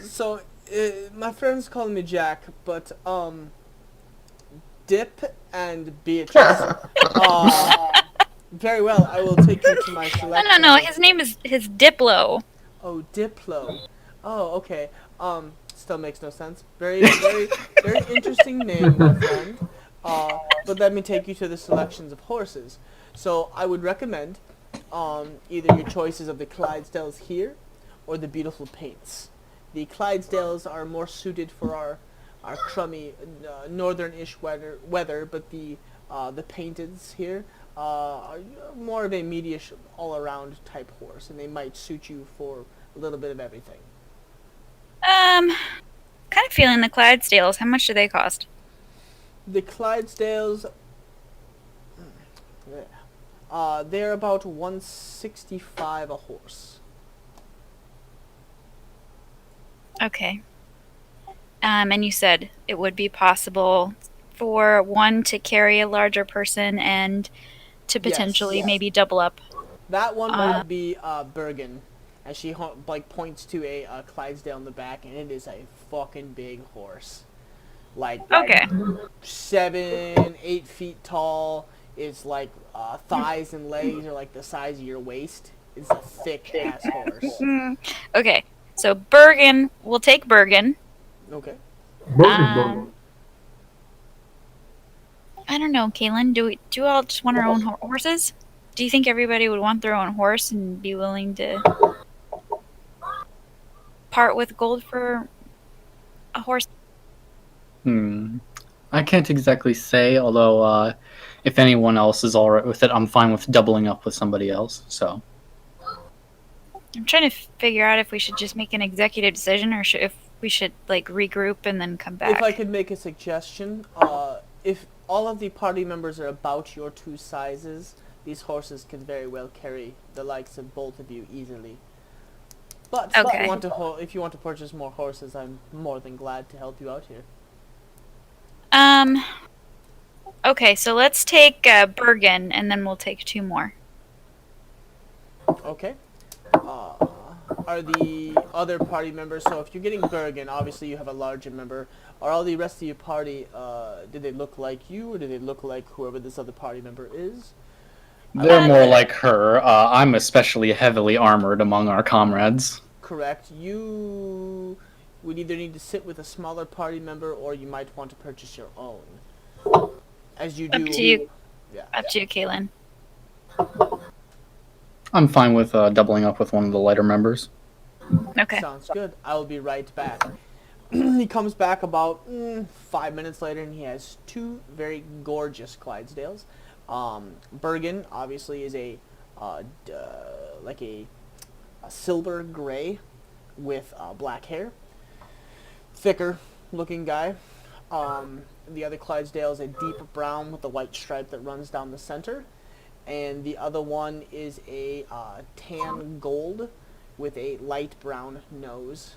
So, my friends call me Jack, but, Dip and Beatrice. Very well, I will take you to my selection. No. His name is Diplo. Oh, Diplo. Oh, okay. Still makes no sense. Very, very, very interesting name, my friend. But let me take you to the selections of horses. So I would recommend either your choices of the Clydesdales here or the beautiful paints. The Clydesdales are more suited for our crummy northern-ish weather, but the painteds here are more of a mediish all-around type horse, and they might suit you for a little bit of everything. Kind of feeling the Clydesdales. How much do they cost? The Clydesdales, they're about 165 a horse. Okay. And you said it would be possible for one to carry a larger person and to potentially Yes. maybe double up. That one might be Bergen, as she points to a Clydesdale in the back, and it is a fucking big horse. Like Okay. 7-8 feet tall. It's like thighs and legs are like the size of your waist. It's a thick ass horse. Okay. So Bergen, we'll take Bergen. Okay. I don't know, Kaylin. Do we all just want our own horses? Do you think everybody would want their own horse and be willing to part with gold for a horse? I can't exactly say, although if anyone else is alright with it, I'm fine with doubling up with somebody else. So I'm trying to figure out if we should just make an executive decision or if we should like regroup and then come back. If I could make a suggestion, if all of the party members are about your two sizes, these horses can very well carry the likes of both of you easily. But Okay. if you want to purchase more horses, I'm more than glad to help you out here. Okay, so let's take Bergen and then we'll take 2 more. Okay. Are the other party members, so if you're getting Bergen, obviously you have a larger member. Are all the rest of your party, do they look like you, or do they look like whoever this other party member is? they're more like her. I'm especially heavily armored among our comrades. Correct. You would either need to sit with a smaller party member, or you might want to purchase your own. As you do. Up to you. Yeah. Up to you, Kaylin. I'm fine with doubling up with one of the lighter members. Okay. Sounds good. I will be right back. He comes back about 5 minutes later, and he has 2 very gorgeous Clydesdales. Bergen obviously is a silver gray with black hair, thicker looking guy. The other Clydesdale is a deep brown with a white stripe that runs down the center, and the other one is a tan gold with a light brown nose.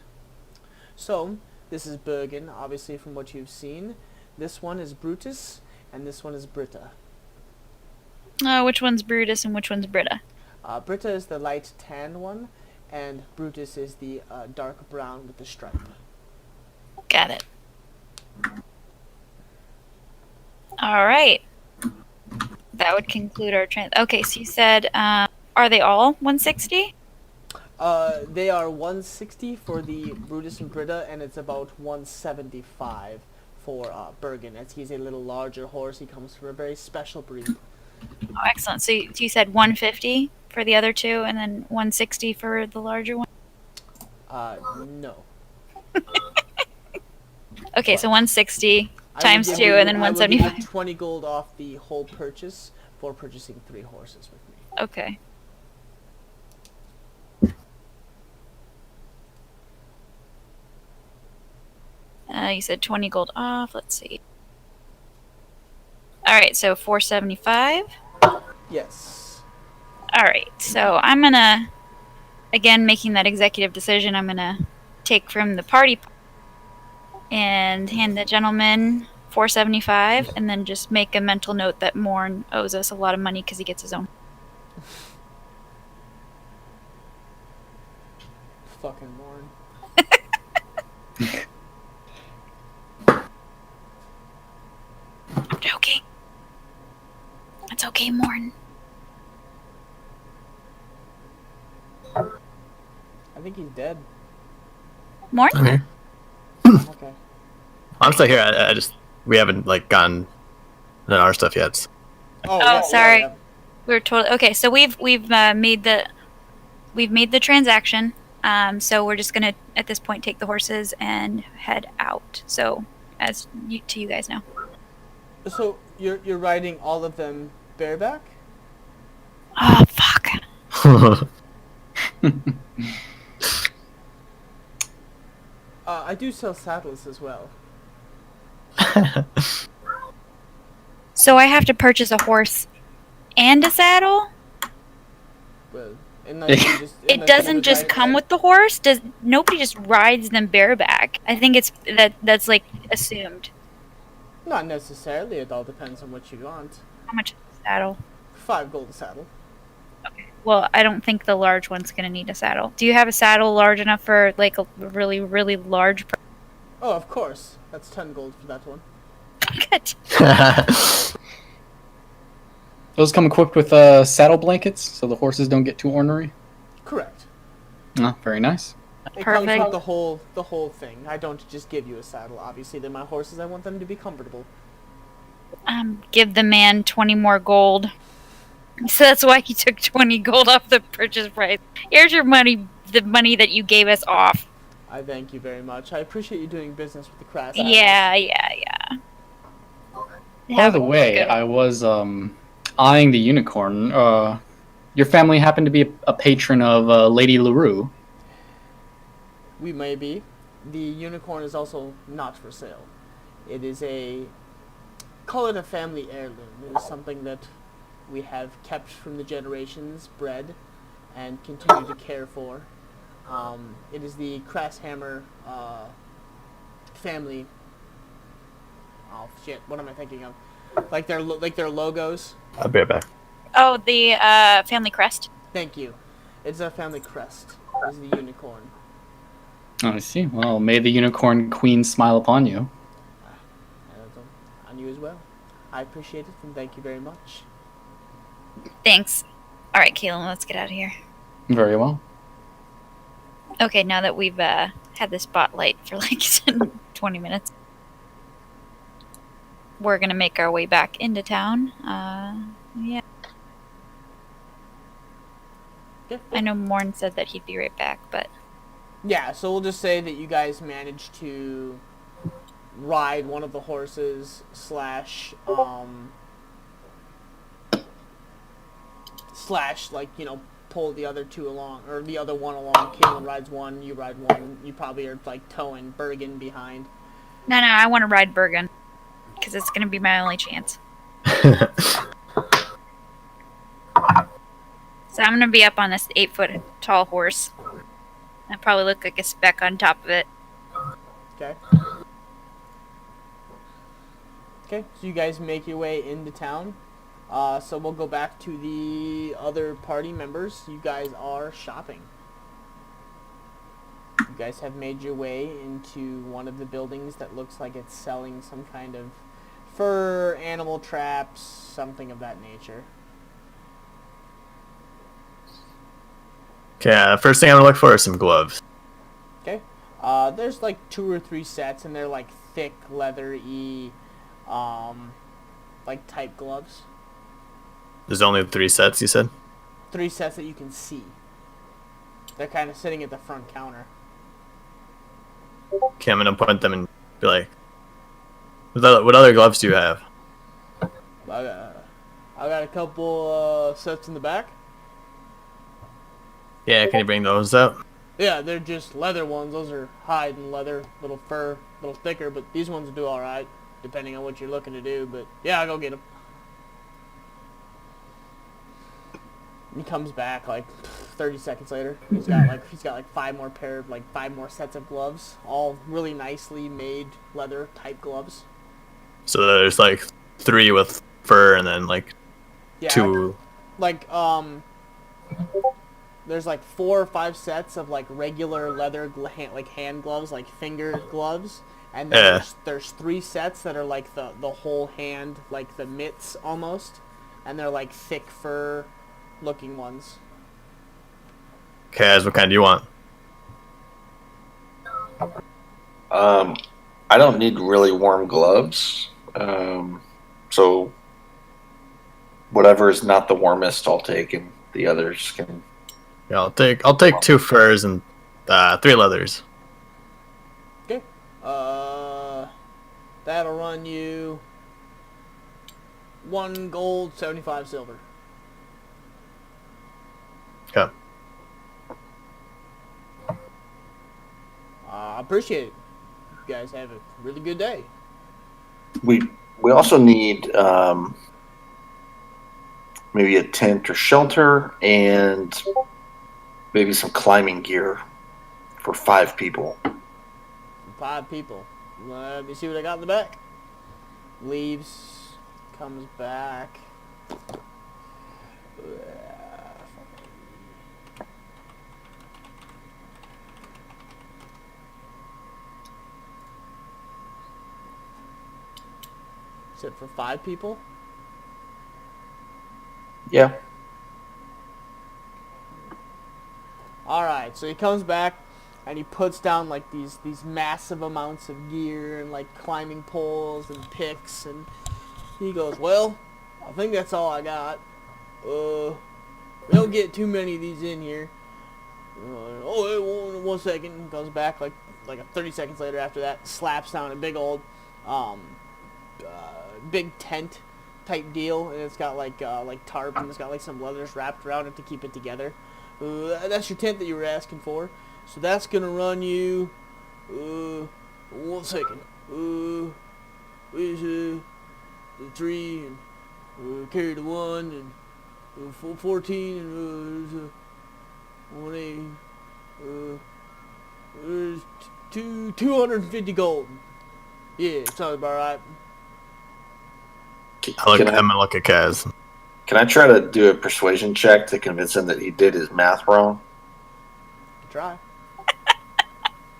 So this is Bergen, obviously, from what you've seen. This one is Brutus, and this one is Britta. Which one's Brutus and which one's Britta? Britta is the light tan one, and Brutus is the dark brown with the stripe. Got it. All right. That would conclude our Okay, so you said, are they all 160? They are 160 for the Brutus and Britta, and it's about 175 for Bergen, as he's a little larger horse. He comes from a very special breed. Oh, excellent. So you said 150 for the other 2, and then 160 for the larger one? No. Okay, so 160 times 2, I and then will give you 175. 20 gold off the whole purchase for purchasing 3 horses with me. Okay. You said 20 gold off. Let's see. All right, so 475. Yes. All right, so I'm gonna, again, making that executive decision. I'm gonna take from the party and hand the gentleman 475, and then just make a mental note that Morn owes us a lot of money because he gets his own. Fucking Morn. I'm joking. It's okay, Morn. I think he's dead. Morn? I'm here. Okay. I'm still here. I just we haven't gotten done our stuff yet. Oh, sorry. Yeah. We're totally okay. So we've made the transaction. So we're just gonna at this point take the horses and head out. So to you guys now. So you're riding all of them bareback? Oh fuck. I do sell saddles as well. So I have to purchase a horse and a saddle? Well, unless you just, It doesn't just come with the horse. Nobody just rides them bareback? I think it's that's like assumed. Not necessarily. It all depends on what you want. How much is the saddle? 5 gold a saddle. Well, I don't think the large one's gonna need a saddle. Do you have a saddle large enough for like a really, really large Oh, of course. That's 10 gold for that one. Good. Those come equipped with saddle blankets, so the horses don't get too ornery. Correct. Very nice. It comes Perfect. with the whole thing. I don't just give you a saddle. Obviously, they're my horses. I want them to be comfortable. Give the man 20 more gold. So that's why he took 20 gold off the purchase price. Here's your money, the money that you gave us off. I thank you very much. I appreciate you doing business with the Crass. Yeah. By the way, I was eyeing the unicorn. Your family happened to be a patron of Lady LaRue. We may be. The unicorn is also not for sale. It is call it a family heirloom. It is something that we have kept from the generations, bred, and continue to care for. It is the Krasshammer family. Oh shit! What am I thinking of? Like their logos. I'll be right back. Oh, the family crest. Thank you. It's a family crest. It's the unicorn. Oh, I see. Well, may the unicorn queen smile upon you. And on you as well. I appreciate it and thank you very much. Thanks. All right, Kaylin, let's get out of here. Very well. Okay, now that we've had the spotlight for like 20 minutes, we're gonna make our way back into town. Yeah. Yeah. I know Morn said that he'd be right back, but Yeah, so we'll just say that you guys managed to ride one of the horses slash like, you know, pull the other two along, or the other one along. Kaylin rides one, you ride one. You probably are like towing Bergen behind. no, I want to ride Bergen because it's gonna be my only chance. So I'm gonna be up on this 8-foot tall horse. I probably look like a speck on top of it. Okay. Okay, so you guys make your way into town. So we'll go back to the other party members. You guys are shopping. You guys have made your way into one of the buildings that looks like it's selling some kind of fur, animal traps, something of that nature. Okay, first thing I'm gonna look for is some gloves. Okay. There's like 2 or 3 sets, and they're like thick, leather-y, like type gloves. There's only 3 sets, you said? 3 sets that you can see. They're kind of sitting at the front counter. Okay, I'm gonna point them and be like, what other gloves do you have? I got a couple sets in the back. Yeah, can you bring those up? Yeah, they're just leather ones. Those are hide and leather, little fur, a little thicker, but these ones will do alright, depending on what you're looking to do, but yeah, I'll go get them. He comes back like 30 seconds later. He's got like 5 more sets of gloves, all really nicely made leather type gloves. So there's like 3 with fur and then like Yeah, 2. like there's like 4 or 5 sets of like regular leather hand gloves, like finger gloves, and then there's 3 sets that are like the whole hand, like the mitts almost, and they're like thick fur looking ones. Okay, guys, what kind do you want? I don't need really warm gloves. So whatever is not the warmest, I'll take, and the others can. Yeah, I'll take 2 furs and 3 leathers. Okay. That'll run you 1 gold, 75 silver. Okay. I appreciate it. You guys have a really good day. We also need maybe a tent or shelter and maybe some climbing gear for 5 people. 5 people. Let me see what I got in the back. Leaves, comes back. Is it for 5 people? Yeah. Alright, so he comes back and he puts down like these massive amounts of gear and like climbing poles and picks, and he goes, well, I think that's all I got. We don't get too many of these in here. One second. Goes back like 30 seconds later after that, slaps down a big old big tent type deal, and it's got like tarp, and it's got like some leathers wrapped around it to keep it together. That's your tent that you were asking for. So that's gonna run you. 1 second. Where's the 3 and carry the 1 and 14 and there's 1 there's 250 gold. Yeah, sounds about right. I'm gonna look at Kaz. Can I try to do a persuasion check to convince him that he did his math wrong? Try.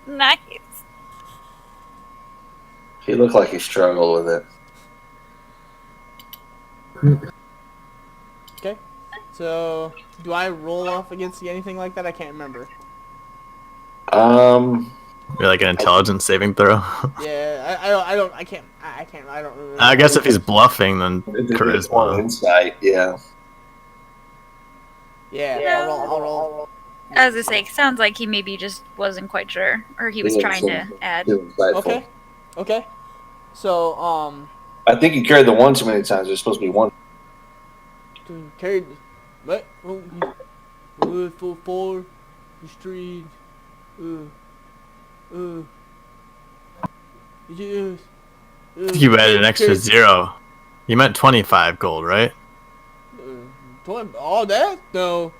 Nice. He looked like he struggled with it. Okay. So, do I roll off against anything like that? I can't remember. You're like an intelligence saving throw. Yeah, I don't remember. I guess if he's bluffing, then One charisma. insight, yeah. Yeah, I'll roll. As I say, sounds like he maybe just wasn't quite sure, or he was Yeah, trying to add. Too insightful. Okay. So, I think you carried the 1 too many times. There's supposed to be 1. carried what? Full 4, the street. Yes. You added an extra 0. You meant 25 gold, right? 20, all that? No.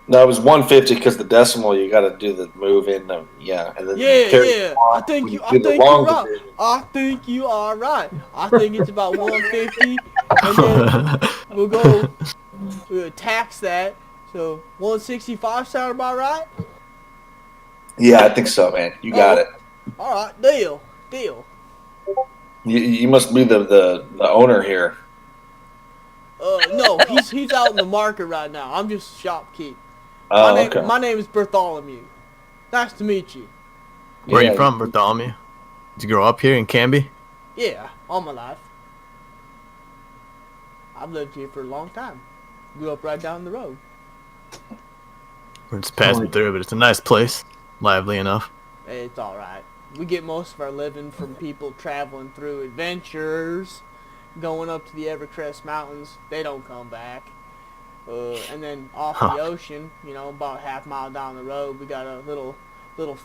No, it was 150 because the decimal you got to do the move in. Yeah, and then Yeah. I think you're right. division. I think you are right. I think it's about 150, and then we'll go tax that. So 165 sound about right? Yeah, I think so, man. You got it. All right, deal. You must be the owner here. No, he's out in the market right now. I'm just shopkeep. Oh, okay. My name is Bartholomew. Nice to meet you. Where are Yeah. you from, Bartholomew? Did you grow up here in Canby? Yeah, all my life. I've lived here for a long time. Grew up right down the road. We're just passing through, but it's a nice place. Lively enough. It's all right. We get most of our living from people traveling through adventures, going up to the Evercrest Mountains. They don't come back. And then off the ocean, about half mile down the road, we got a little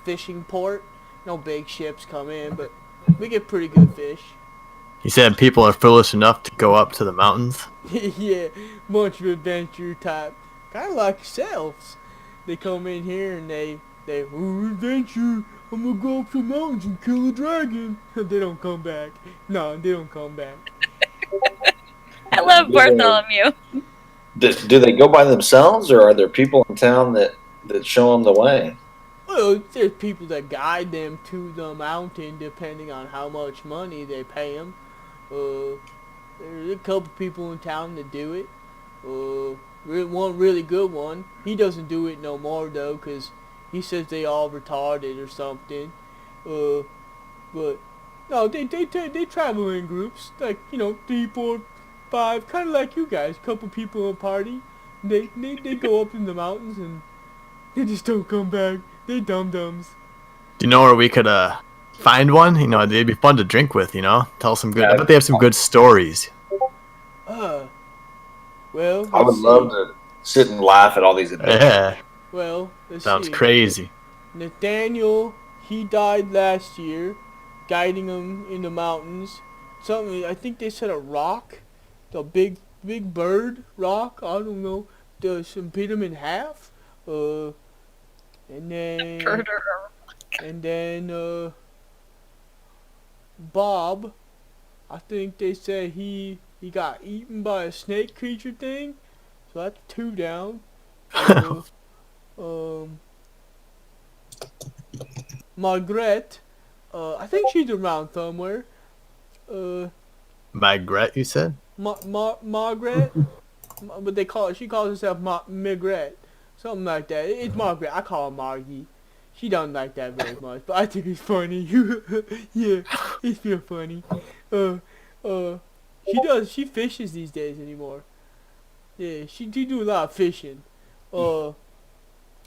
fishing port. No big ships come in, but we get pretty good fish. You said people are foolish enough to go up to the mountains? Yeah, bunch of adventure type, kind of like yourselves. They come in here and they adventure. I'm gonna go up to the mountains and kill a dragon. They don't come back. No, they don't come back. I love Bartholomew. Do they go by themselves, or are there people in town that show them the way? Well, there's people that guide them to the mountain depending on how much money they pay them. There's a couple people in town that do it. One really good one. He doesn't do it no more though, 'cause he says they all retarded or something. But no, they travel in groups, like 3, 4, 5, kind of like you guys. Couple people in a party. They go up in the mountains and they just don't come back. They dum-dums. Do you know where we could find one, you know, they'd be fun to drink with, you know? Tell some good. Yeah. I bet they have some good stories. Well, I would let's love see. to sit and laugh at all these adventures. Yeah, Well, let's sounds see. crazy. Nathaniel, he died last year, guiding him in the mountains. Something, I think they said a rock, the big bird rock. I don't know. Some beat him in half. And then Bob, I think they said he got eaten by a snake creature thing. So that's 2 down. Margaret, I think she's around somewhere. Magret, you said? Margaret, but she calls herself Margaret, something like that. It's Margaret. I call her Margie. She doesn't like that very much, but I think it's funny. Yeah, it's real funny. She fishes these days anymore. Yeah, she do a lot of fishing. And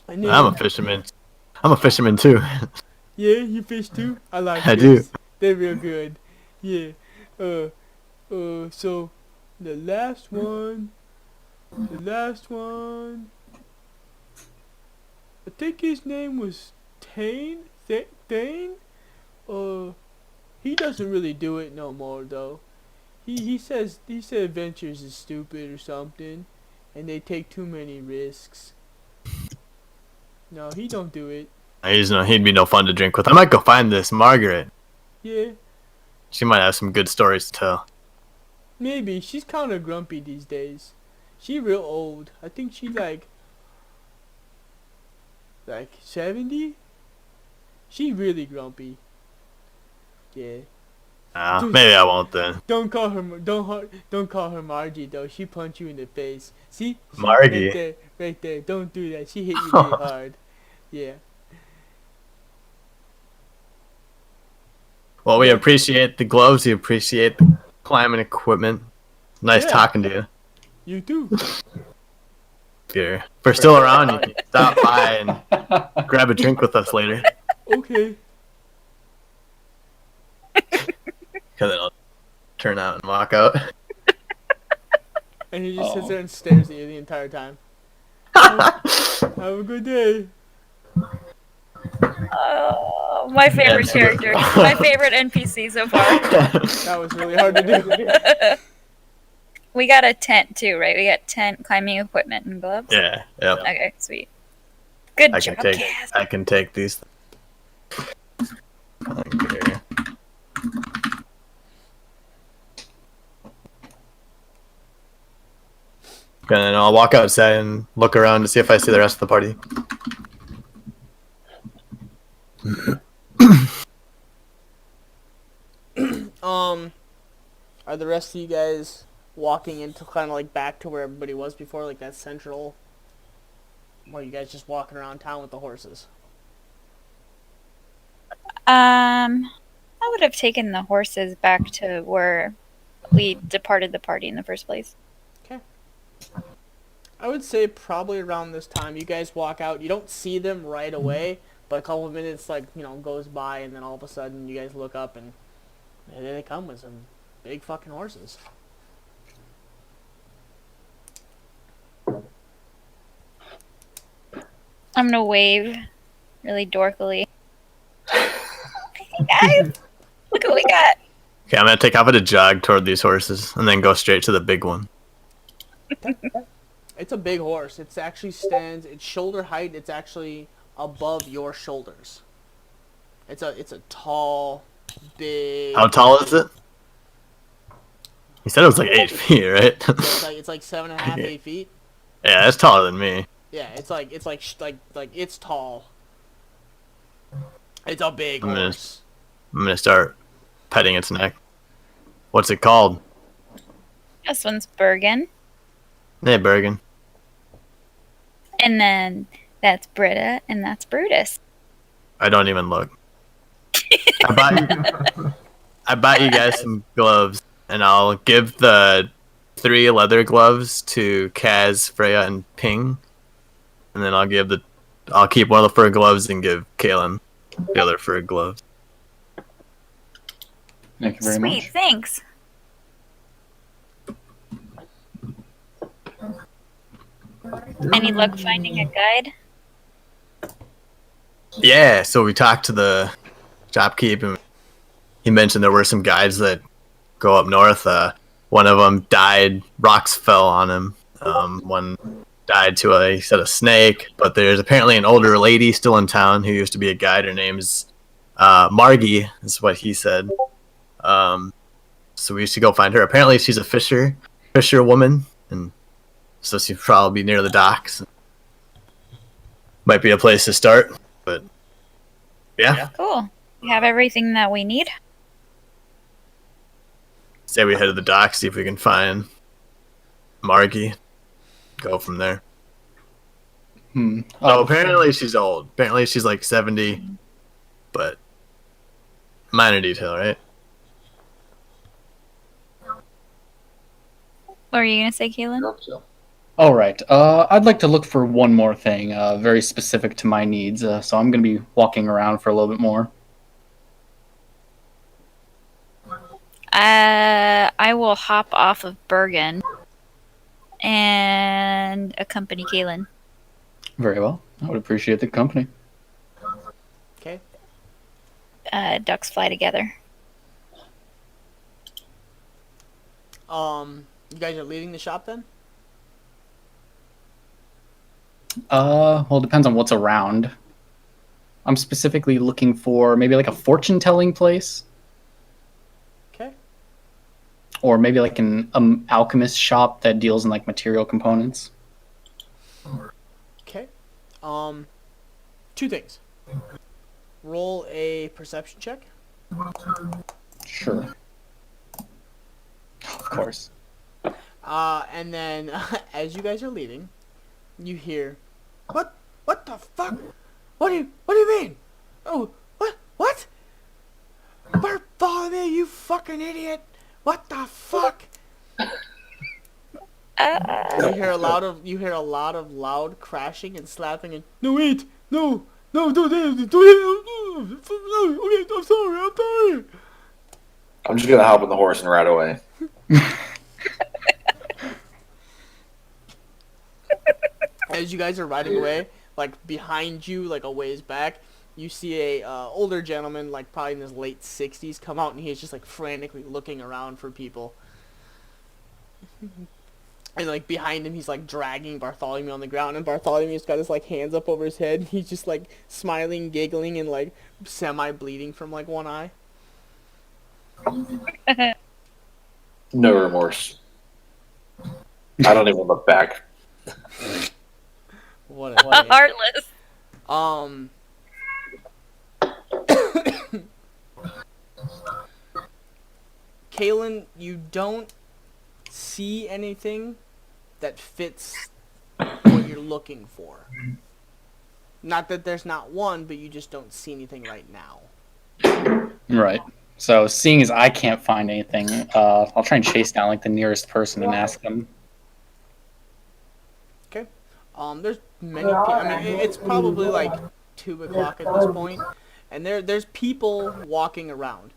then, I'm a fisherman. I'm a fisherman too. yeah, you fish too? I like I fish. do. They're real good. Yeah. So the last one, I think his name was Thane. Thane. He doesn't really do it no more though. He said adventures is stupid or something, and they take too many risks. No, he don't do it. He'd be no fun to drink with. I might go find this Margaret. Yeah, She might have some good stories to tell. maybe. She's kind of grumpy these days. She real old. I think she like 70. She really grumpy. Yeah. Maybe I won't then. Don't call her Margie though. She punch you in the face. See? Margie. Right there. Don't do that. She hit you really hard. Yeah. Well, we appreciate the gloves. We appreciate the climbing equipment. Nice Yeah. talking to you. You too. If we're still around, you can stop by and grab a drink with us later. Okay. Because then I'll turn out and walk out. And he just sits there and stares at you the entire time. Have a good day. Oh, my favorite character. My favorite NPC so far. That was really hard to do. We got a tent too, right? We got tent, climbing equipment, and gloves. Yeah. Yep. Okay, sweet. Good I job, can take. Kaz. I can take these. Okay. And then I'll walk outside and look around to see if I see the rest of the party. Are the rest of you guys walking into kind of like back to where everybody was before, like that central? Or are you guys just walking around town with the horses? I would have taken the horses back to where we departed the party in the first place. Okay. I would say probably around this time you guys walk out. You don't see them right away, but a couple of minutes goes by, and then all of a sudden you guys look up and there they come with some big fucking horses. I'm gonna wave really dorkily. Hey guys, look what we got. Okay, I'm gonna take off at a jog toward these horses and then go straight to the big one. It's a big horse. It actually stands. Its shoulder height. It's actually above your shoulders. It's a tall, big. How tall is it? He said it was like 8 feet, right? It's like 7.5, 8 feet. Yeah, that's taller than me. Yeah, it's tall. It's a big I'm horse. gonna start petting its neck. What's it called? This one's Bergen, Hey, Bergen. and then that's Britta, and that's Brutus. I don't even look. I bought you guys some gloves, and I'll give the 3 leather gloves to Kaz, Freya, and Ping, and then I'll keep one of the fur gloves and give Kalen the other fur gloves. Thank you very Sweet, much. thanks. Any luck finding a guide? Yeah, so we talked to the shopkeep, and he mentioned there were some guides that go up north. One of them died. Rocks fell on him. One died to he said a snake. But there's apparently an older lady still in town who used to be a guide. Her name's Margie, is what he said. So we used to go find her. Apparently she's a fisher woman, and so she'd probably be near the docks. Might be a place to start, but yeah. Cool. We have everything that we need. Say we head to the docks, see if we can find Margie. Go from there. Oh, apparently she's old. Apparently she's like 70, but minor detail, right? What were you gonna say, Kaylin? So. All right. I'd like to look for one more thing, very specific to my needs. So I'm going to be walking around for a little bit more. I will hop off of Bergen and accompany Kaylin. Very well. I would appreciate the company. Okay. Ducks fly together. You guys are leaving the shop then? Well, it depends on what's around. I'm specifically looking for maybe like a fortune-telling place, Okay. or maybe like an alchemist shop that deals in like material components. Okay. Two things. Roll a perception check. Sure. Of course. And then as you guys are leaving, you hear, What the fuck? What do you mean? Oh, what? Bartholomew, you fucking idiot! What the fuck? You hear a lot of loud crashing and slapping and no wait, no, don't, okay, I'm sorry. I'm just gonna hop on the horse and ride away. As you guys are riding away, like behind you, like a ways back, you see a older gentleman, like probably in his late 60s, come out, and he's just like frantically looking around for people. And like behind him, he's like dragging Bartholomew on the ground, and Bartholomew's got his like hands up over his head. And he's just like smiling, giggling, and like semi-bleeding from like one eye. No remorse. I don't even look back. What a Heartless. Kaylin, you don't see anything that fits what you're looking for. Not that there's not one, but you just don't see anything right now. Right. So seeing as I can't find anything, I'll try and chase down like the nearest person and ask them. Okay. There's many people. I mean, it's probably like 2 o'clock at this point, and there's people walking around.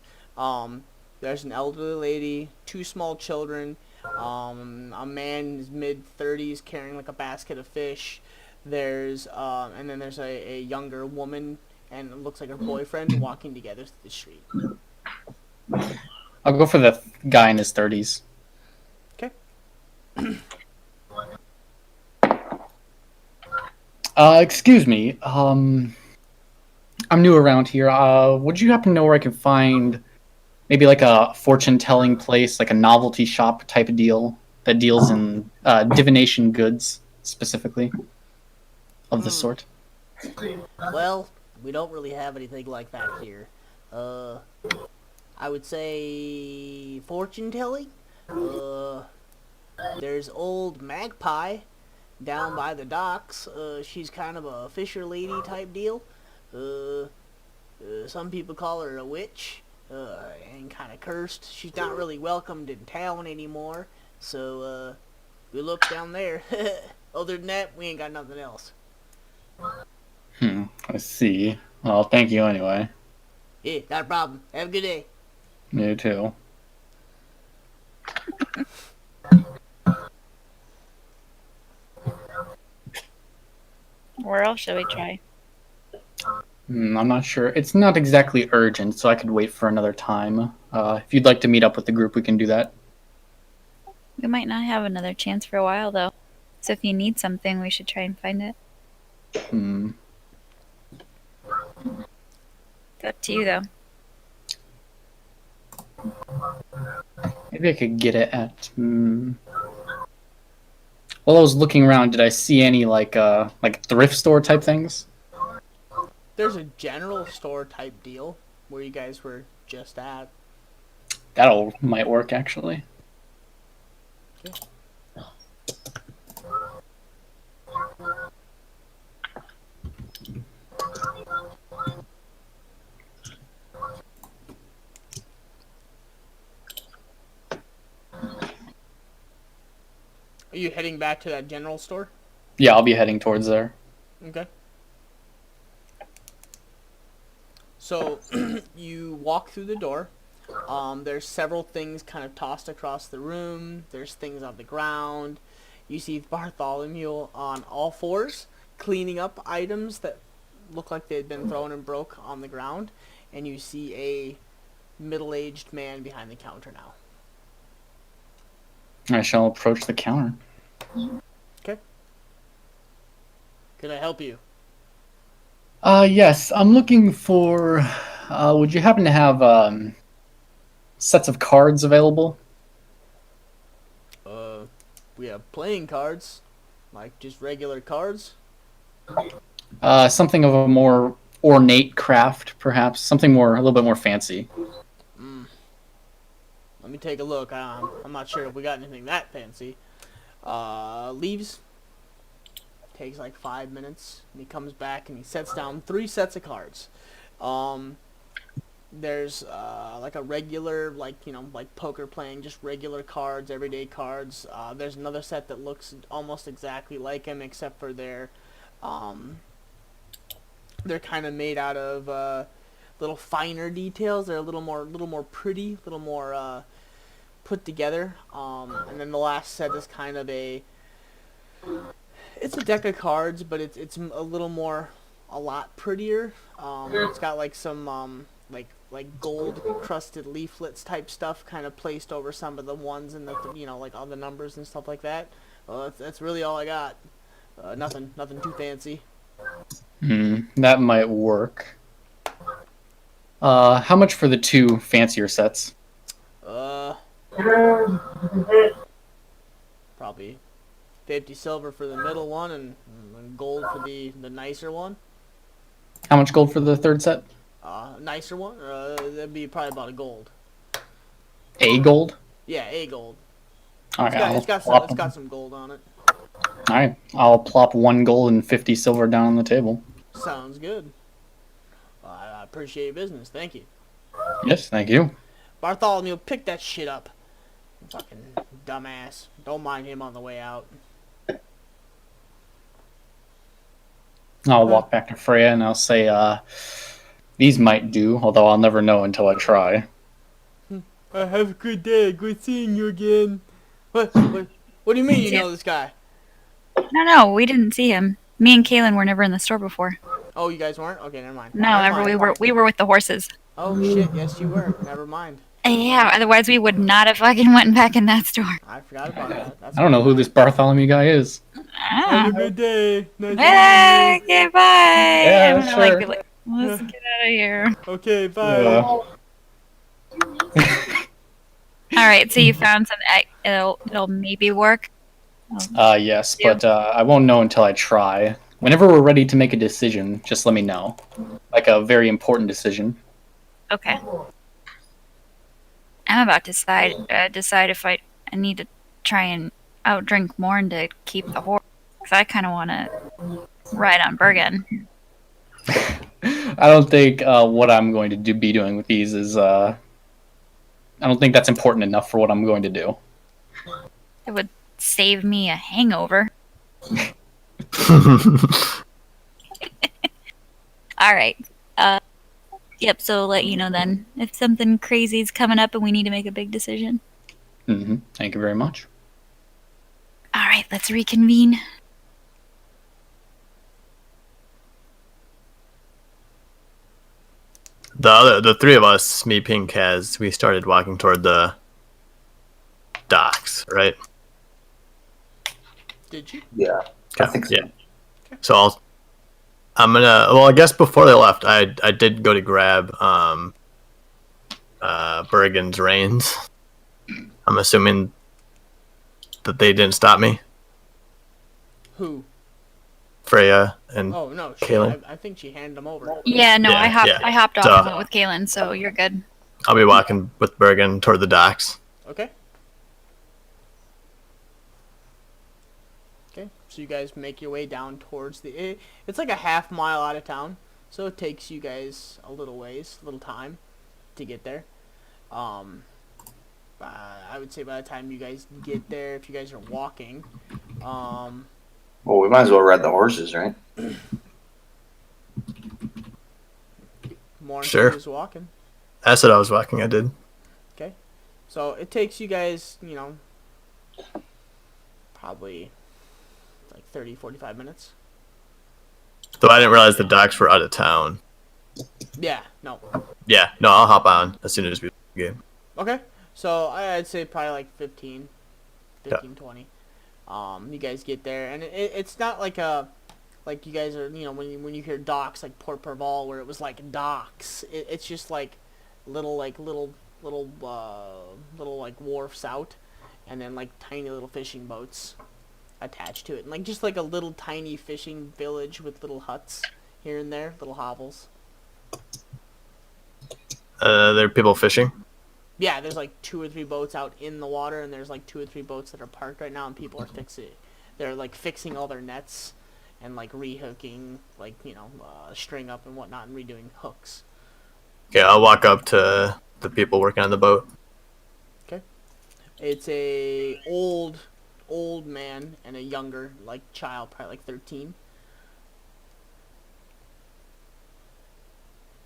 There's an elderly lady, 2 small children, a man in his mid-30s carrying like a basket of fish. There's and then there's a younger woman and it looks like her boyfriend walking together through the street. I'll go for the guy in his 30s. Okay. Excuse me. I'm new around here. Would you happen to know where I can find maybe like a fortune-telling place, like a novelty shop type of deal that deals in divination goods specifically of this sort? Well, we don't really have anything like that here. I would say fortune telling. There's old Magpie down by the docks. She's kind of a fisher lady type deal. Some people call her a witch. And kind of cursed. She's not really welcomed in town anymore. So, we look down there. Other than that, we ain't got nothing else. I see. Well, thank you anyway. Yeah, not a problem. Have a good day. Me too. Where else should we try? I'm not sure. It's not exactly urgent, so I could wait for another time. If you'd like to meet up with the group, we can do that. We might not have another chance for a while, though. So if you need something, we should try and find it. Hmm. It's up to you, though. Maybe I could get it at. While I was looking around, did I see any like thrift store type things? There's a general store type deal where you guys were just at. That'll might work actually. Are you heading back to that general store? Yeah, I'll be heading towards there. Okay. So you walk through the door. There's several things kind of tossed across the room. There's things on the ground. You see Bartholomew on all fours cleaning up items that look like they'd been thrown and broke on the ground. And you see a middle-aged man behind the counter now. I shall approach the counter. Okay. Can I help you? Yes, I'm looking for. Would you happen to have sets of cards available? We have playing cards, like just regular cards. Something of a more ornate craft, perhaps. Something a little bit more fancy. Let me take a look. I'm not sure if we got anything that fancy. Leaves. Takes like 5 minutes, and he comes back and he sets down 3 sets of cards. There's like a regular, like poker playing, just regular cards, everyday cards. There's another set that looks almost exactly like him, except for they're kind of made out of little finer details. They're a little more pretty, a little more put together. And then the last set is kind of it's a deck of cards, but it's a lot prettier. It's got like some like gold crusted leaflets type stuff kind of placed over some of the ones and like all the numbers and stuff like that. That's really all I got. Nothing too fancy. That might work. How much for the 2 fancier sets? Probably 50 silver for the middle one and gold for the nicer one. How much gold for the 3rd set? Nicer one? That'd be probably about a gold. A gold? Yeah, a gold. Alright, It's got some gold on it. Alright, I'll plop 1 gold and 50 silver down on the table. Sounds good. I appreciate your business. Thank you. Yes, thank you. Bartholomew, pick that shit up. Fucking dumbass. Don't mind him on the way out. I'll walk back to Freya and I'll say, these might do, although I'll never know until I try. Have a good day. Good seeing you again. What do you mean you know this guy? No, we didn't see him. Me and Kaylin were never in the store before. Oh, you guys weren't? Okay, never mind. No, we were with the horses. Oh shit, yes you were. Never mind. Yeah, otherwise we would not have fucking went back in that store. I forgot about that. That's I don't know who this Bartholomew guy is. Have a good day. Nice Hey, okay, bye. Yeah, I'm gonna, sure. let's get out of here. Okay, bye. All right, so you found something. It'll maybe work. Yes, but I won't know until I try. Whenever we're ready to make a decision, just let me know. Like a very important decision. Okay. I'm about to decide if I need to try and outdrink Morn to keep the horse. Because I kind of want to ride on Bergen. I don't think what I'm going to be doing with these is... I don't think that's important enough for what I'm going to do. It would save me a hangover. All right. Yep, so I'll let you know then if something crazy is coming up and we need to make a big decision. Thank you very much. All right, let's reconvene. The three of us, me, Pink, Kaz, we started walking toward the docks, right? Did you? Yeah, I think so. Yeah. So I'm gonna. Well, I guess before they left, I did go to grab Bergen's reins. I'm assuming that they didn't stop me. Who? Freya and Oh no, Kaylin. I think she handed them over. Yeah, no, Yeah, I hopped off So- and went with Kaylin, so you're good. I'll be walking with Bergen toward the docks. Okay. Okay, so you guys make your way down towards it's like a half mile out of town, so it takes you guys a little time to get there. I would say by the time you guys get there, if you guys are walking, Well, we might as well ride the horses, right? more Sure. is walking. I said I was walking. I did. So it takes you guys, probably like 30, 45 minutes. Though I didn't realize the docks were out of town. Yeah, no. Yeah, no, I'll hop on as soon as we get. Okay, so I'd say probably like 15, 20. You guys get there, and it's not like you guys are, when you hear docks like Port Perval where it was like docks, it's just like little wharfs out, and then like tiny little fishing boats attached to it, and like just like a little tiny fishing village with little huts here and there, little hovels. There are people fishing. Yeah, there's like 2 or 3 boats out in the water, and there's like 2 or 3 boats that are parked right now, and people are fixing all their nets and like rehooking, like string up and whatnot, and redoing hooks. Okay, I'll walk up to the people working on the boat. It's a old man and a younger like child, probably like 13.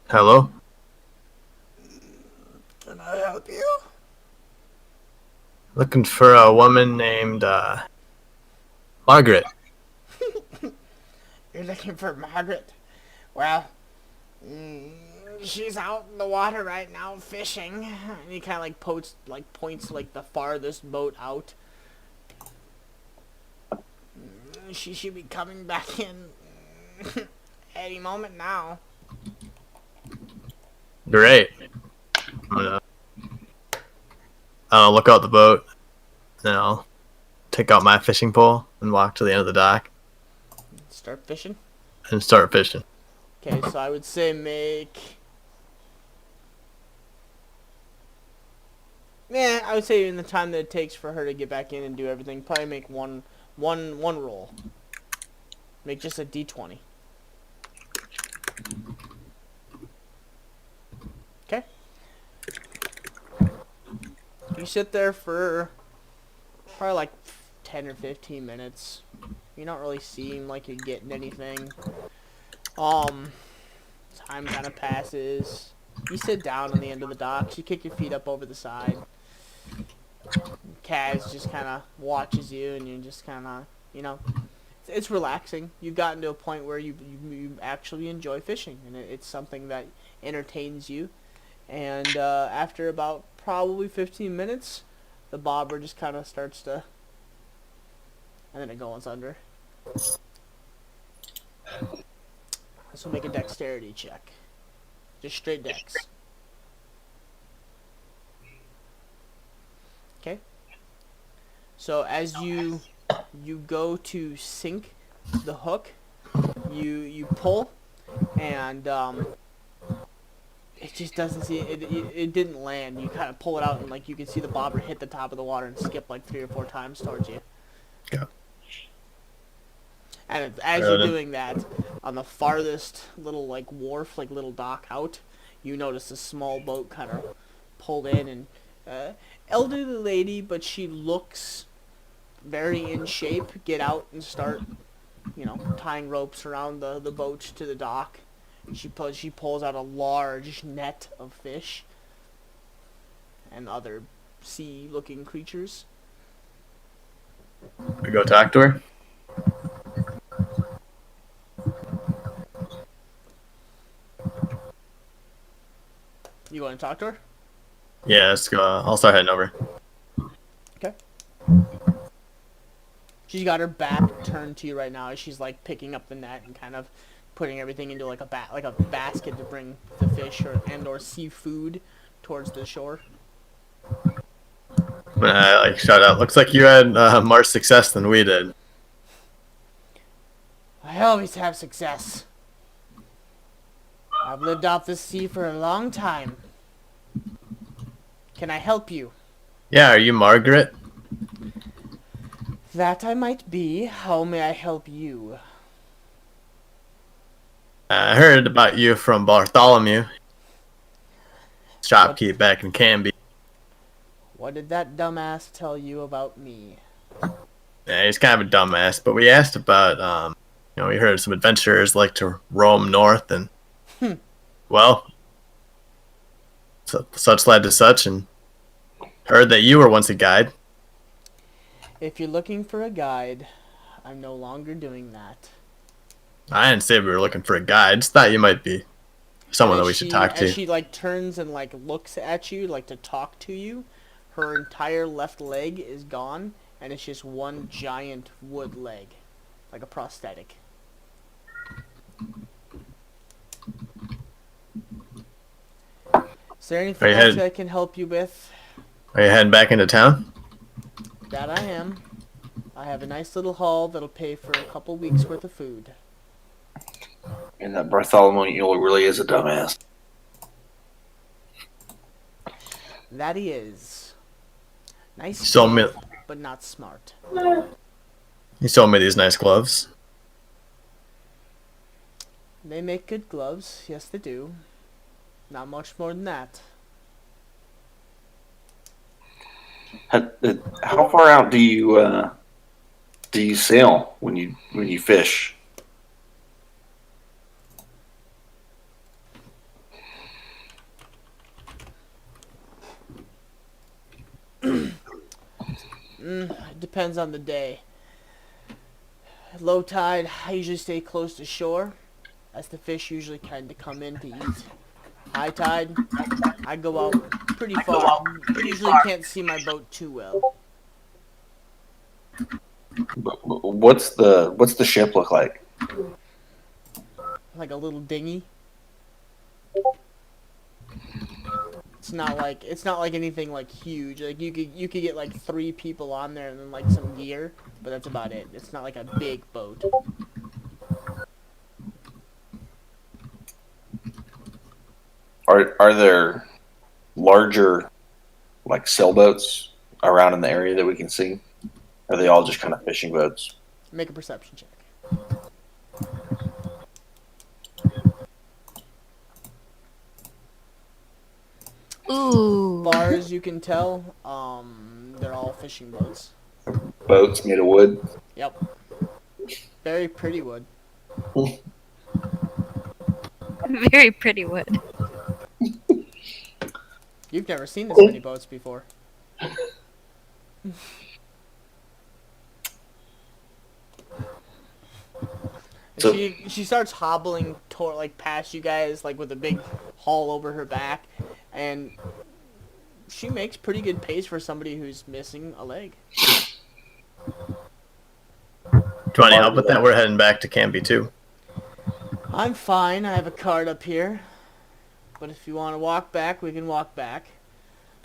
Hello. Can I help you? Looking for a woman named Margaret. You're looking for Margaret? Well, she's out in the water right now fishing. And he kind of like points to like the farthest boat out. She should be coming back in any moment now. Great. I'll look out the boat, then I'll take out my fishing pole and walk to the end of the dock Start fishing. and start fishing. Okay, so I would say make. Yeah, I would say in the time that it takes for her to get back in and do everything, probably make one roll. Make just a d20. Okay. You sit there for probably like 10 or 15 minutes. You're not really seem like you're getting anything. Time kind of passes. You sit down on the end of the docks. You kick your feet up over the side. Kaz just kind of watches you, and you're just kind of, it's relaxing. You've gotten to a point where you actually enjoy fishing, and it's something that entertains you. And after about probably 15 minutes, the bobber just kind of starts to, and then it goes under. So make a dexterity check. Just straight dex. Okay. So as you go to sink the hook, you pull, and it just doesn't see it didn't land. You kind of pull it out, and like you can see the bobber hit the top of the water and skip like 3 or 4 times towards you. Yeah. And as you're doing that, on the farthest little like wharf, like little dock out, you notice a small boat kind of pulled in, and elderly lady, but she looks very in shape, get out and start, tying ropes around the boat to the dock. She pulls out a large net of fish and other sea-looking creatures. We go talk to her. You going to talk to her? Yeah, let's go. I'll start heading over. Okay. She's got her back turned to you right now as she's like picking up the net and kind of putting everything into like a basket to bring the fish or seafood towards the shore. Like shout out. Looks like you had more success than we did. I always have success. I've lived off the sea for a long time. Can I help you? Yeah, are you Margaret? That I might be. How may I help you? I heard about you from Bartholomew, shopkeep back in Canby. What did that dumbass tell you about me? Yeah, he's kind of a dumbass, but we asked about, we heard some adventurers like to roam north, and, well, such led to such, and heard that you were once a guide. If you're looking for a guide, I'm no longer doing that. I didn't say we were looking for a guide. Just thought you might be someone And that we should talk to. As she like turns and like looks at you like to talk to you, her entire left leg is gone, and it's just one giant wood leg, like a prosthetic. Is there anything else I can help you with? Are you heading back into town? That I am. I have a nice little haul that'll pay for a couple weeks worth of food. And that Bartholomew really is a dumbass. That he is. Nice, So but not smart. He sold me these nice gloves. They make good gloves. Yes, they do. Not much more than that. How far out do you sail when you fish? It depends on the day. Low tide, I usually stay close to shore, as the fish usually kind of come in to eat. High tide, I go out pretty far. Usually can't see my boat too well. What's the ship look like? Like a little dinghy. It's not like anything like huge. Like you could get like 3 people on there and then like some gear, but that's about it. It's not like a big boat. Are there larger like sailboats around in the area that we can see? Are they all just kind of fishing boats? Make a perception check. Ooh. As far as you can tell, they're all fishing boats. Boats made of wood. Yep. Very pretty wood. Very pretty wood. You've never seen this many boats before. So- she starts hobbling toward like past you guys like with a big haul over her back, and she makes pretty good pace for somebody who's missing a leg. Do you want any help with that? We're heading back to Canby too. I'm fine. I have a cart up here, but if you want to walk back, we can walk back.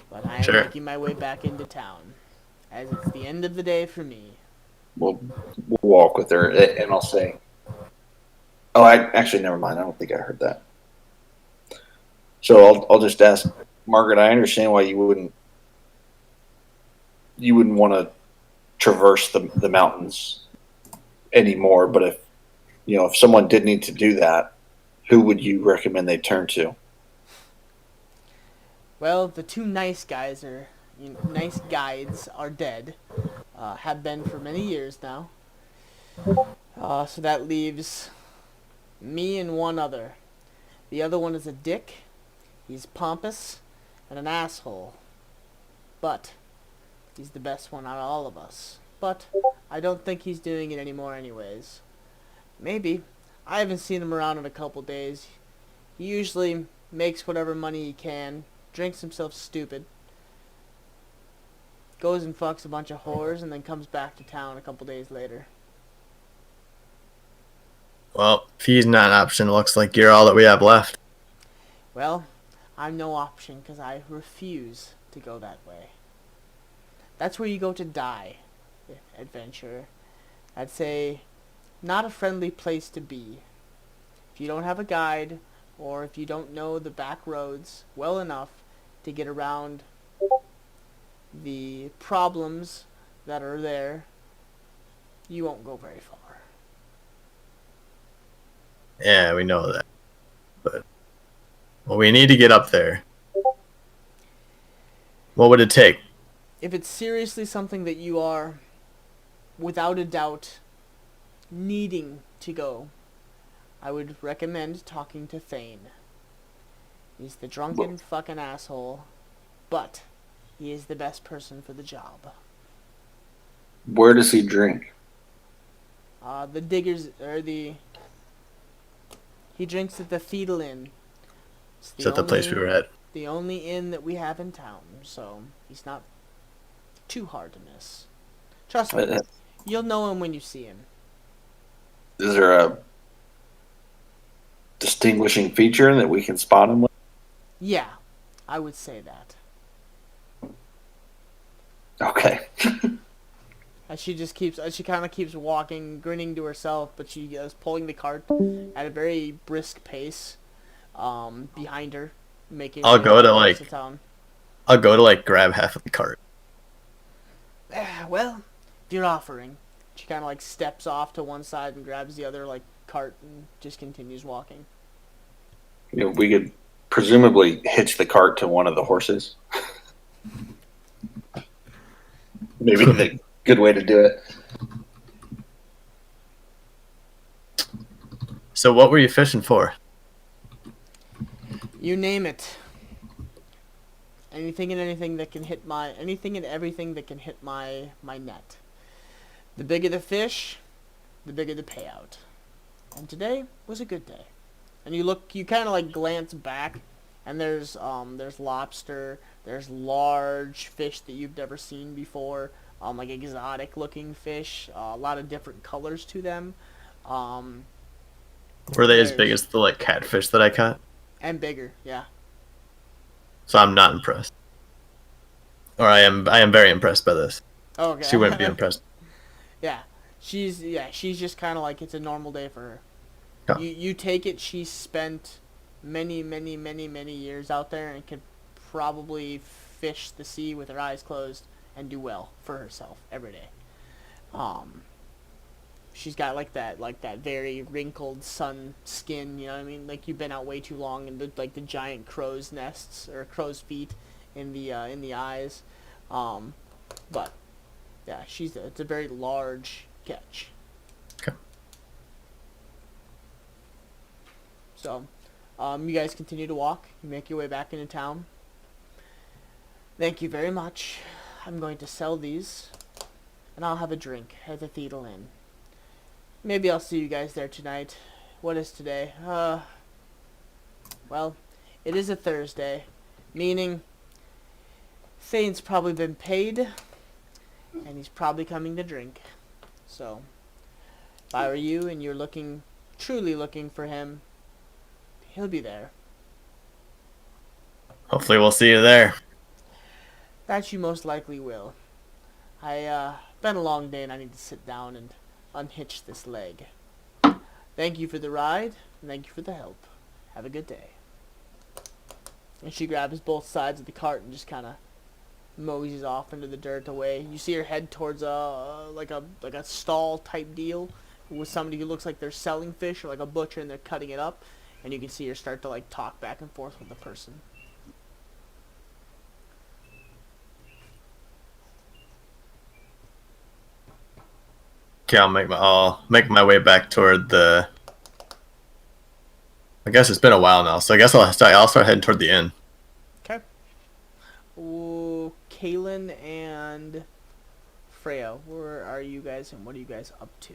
But I am Sure. making my way back into town, as it's the end of the day for me. We'll walk with her, and I'll say, "Oh, I actually never mind. I don't think I heard that." So I'll just ask Margaret. I understand why you wouldn't want to traverse the mountains anymore, but if someone did need to do that, who would you recommend they turn to? Well, the 2 nice guys nice guides are dead. Have been for many years now. So that leaves me and one other. The other one is a dick. He's pompous and an asshole. But he's the best one out of all of us. But I don't think he's doing it anymore anyways. Maybe. I haven't seen him around in a couple days. He usually makes whatever money he can, drinks himself stupid, goes and fucks a bunch of whores, and then comes back to town a couple days later. Well, if he's not an option, it looks like you're all that we have left. Well, I'm no option because I refuse to go that way. That's where you go to die, adventurer. I'd say not a friendly place to be. If you don't have a guide, or if you don't know the back roads well enough to get around the problems that are there, you won't go very far. Yeah, we know that. But well, we need to get up there. What would it take? If it's seriously something that you are, without a doubt, needing to go, I would recommend talking to Thane. He's the drunken fucking asshole, but he is the best person for the job. Where does he drink? The diggers, or the... He drinks at the Fetal Inn. It's Is that the place we were at? the only inn that we have in town, so he's not too hard to miss. Trust me, you'll know him when you see him. Is there a distinguishing feature that we can spot him with? Yeah, I would say that. Okay. As she kind of keeps walking, grinning to herself, but she is pulling the cart at a very brisk pace behind her, making. I'll go to like. To town. I'll go to like grab half of the cart. Well, if you're offering, she kind of like steps off to one side and grabs the other like cart and just continues walking. You know, we could presumably hitch the cart to one of the horses. Maybe the good way to do it. So what were you fishing for? You name it. Anything and everything that can hit my net. The bigger the fish, the bigger the payout. And today was a good day. And you kind of like glance back, and there's lobster, there's large fish that you've never seen before, like exotic looking fish, a lot of different colors to them. Were they as big as the like catfish that I caught? And bigger, yeah. So I'm not impressed. Or I am very impressed by this. Okay. She wouldn't be impressed. Yeah. She's just kind of like it's a normal day for her. Yeah. You take it she's spent many years out there and could probably fish the sea with her eyes closed and do well for herself every day. She's got like that very wrinkled sun skin, you know what I mean? Like you've been out way too long, and the giant crow's nests or crow's feet in the eyes. But yeah, it's a very large catch. Okay. So, you guys continue to walk. You make your way back into town. Thank you very much. I'm going to sell these, and I'll have a drink at the Fetal Inn. Maybe I'll see you guys there tonight. What is today? Well, it is a Thursday, meaning Thane's probably been paid, and he's probably coming to drink. So, if I were you and you're truly looking for him, he'll be there. Hopefully we'll see you there. That you most likely will. Been a long day and I need to sit down and unhitch this leg. Thank you for the ride, and thank you for the help. Have a good day. And she grabs both sides of the cart and just kind of moseys off into the dirt away. You see her head towards like a stall type deal with somebody who looks like they're selling fish, or like a butcher and they're cutting it up, and you can see her start to like talk back and forth with the person. Okay, I'll make my way back toward the I guess it's been a while now, so I guess I'll start heading toward the inn. Okay. Ooh, Kaylin and Freya, where are you guys and what are you guys up to?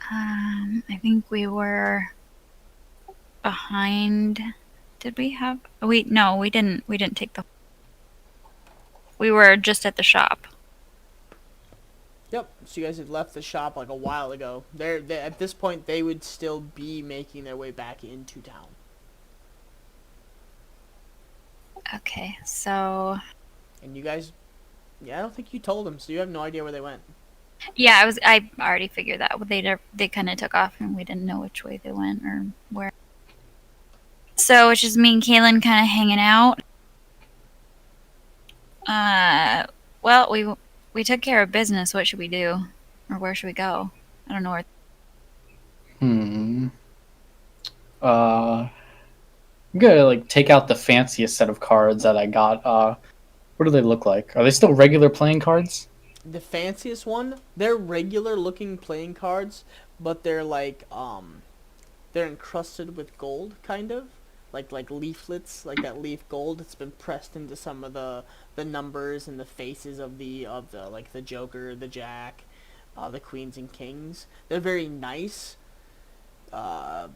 I think we were behind. Did we have? No, we didn't. We didn't take the. We were just at the shop. Yep. So you guys had left the shop like a while ago. They at this point they would still be making their way back into town. Okay, so And you guys, yeah, I don't think you told them, so you have no idea where they went. yeah, I already figured that they kind of took off and we didn't know which way they went or where. So it's just me and Kaylin kind of hanging out. Well, we took care of business. What should we do, or where should we go? I don't know where. I'm gonna like take out the fanciest set of cards that I got. What do they look like? Are they still regular playing cards? The fanciest one, they're regular looking playing cards, but they're like they're encrusted with gold, kind of like leaflets, like that leaf gold. It's been pressed into some of the numbers and the faces of the like the Joker, the Jack, the Queens and Kings. They're very nice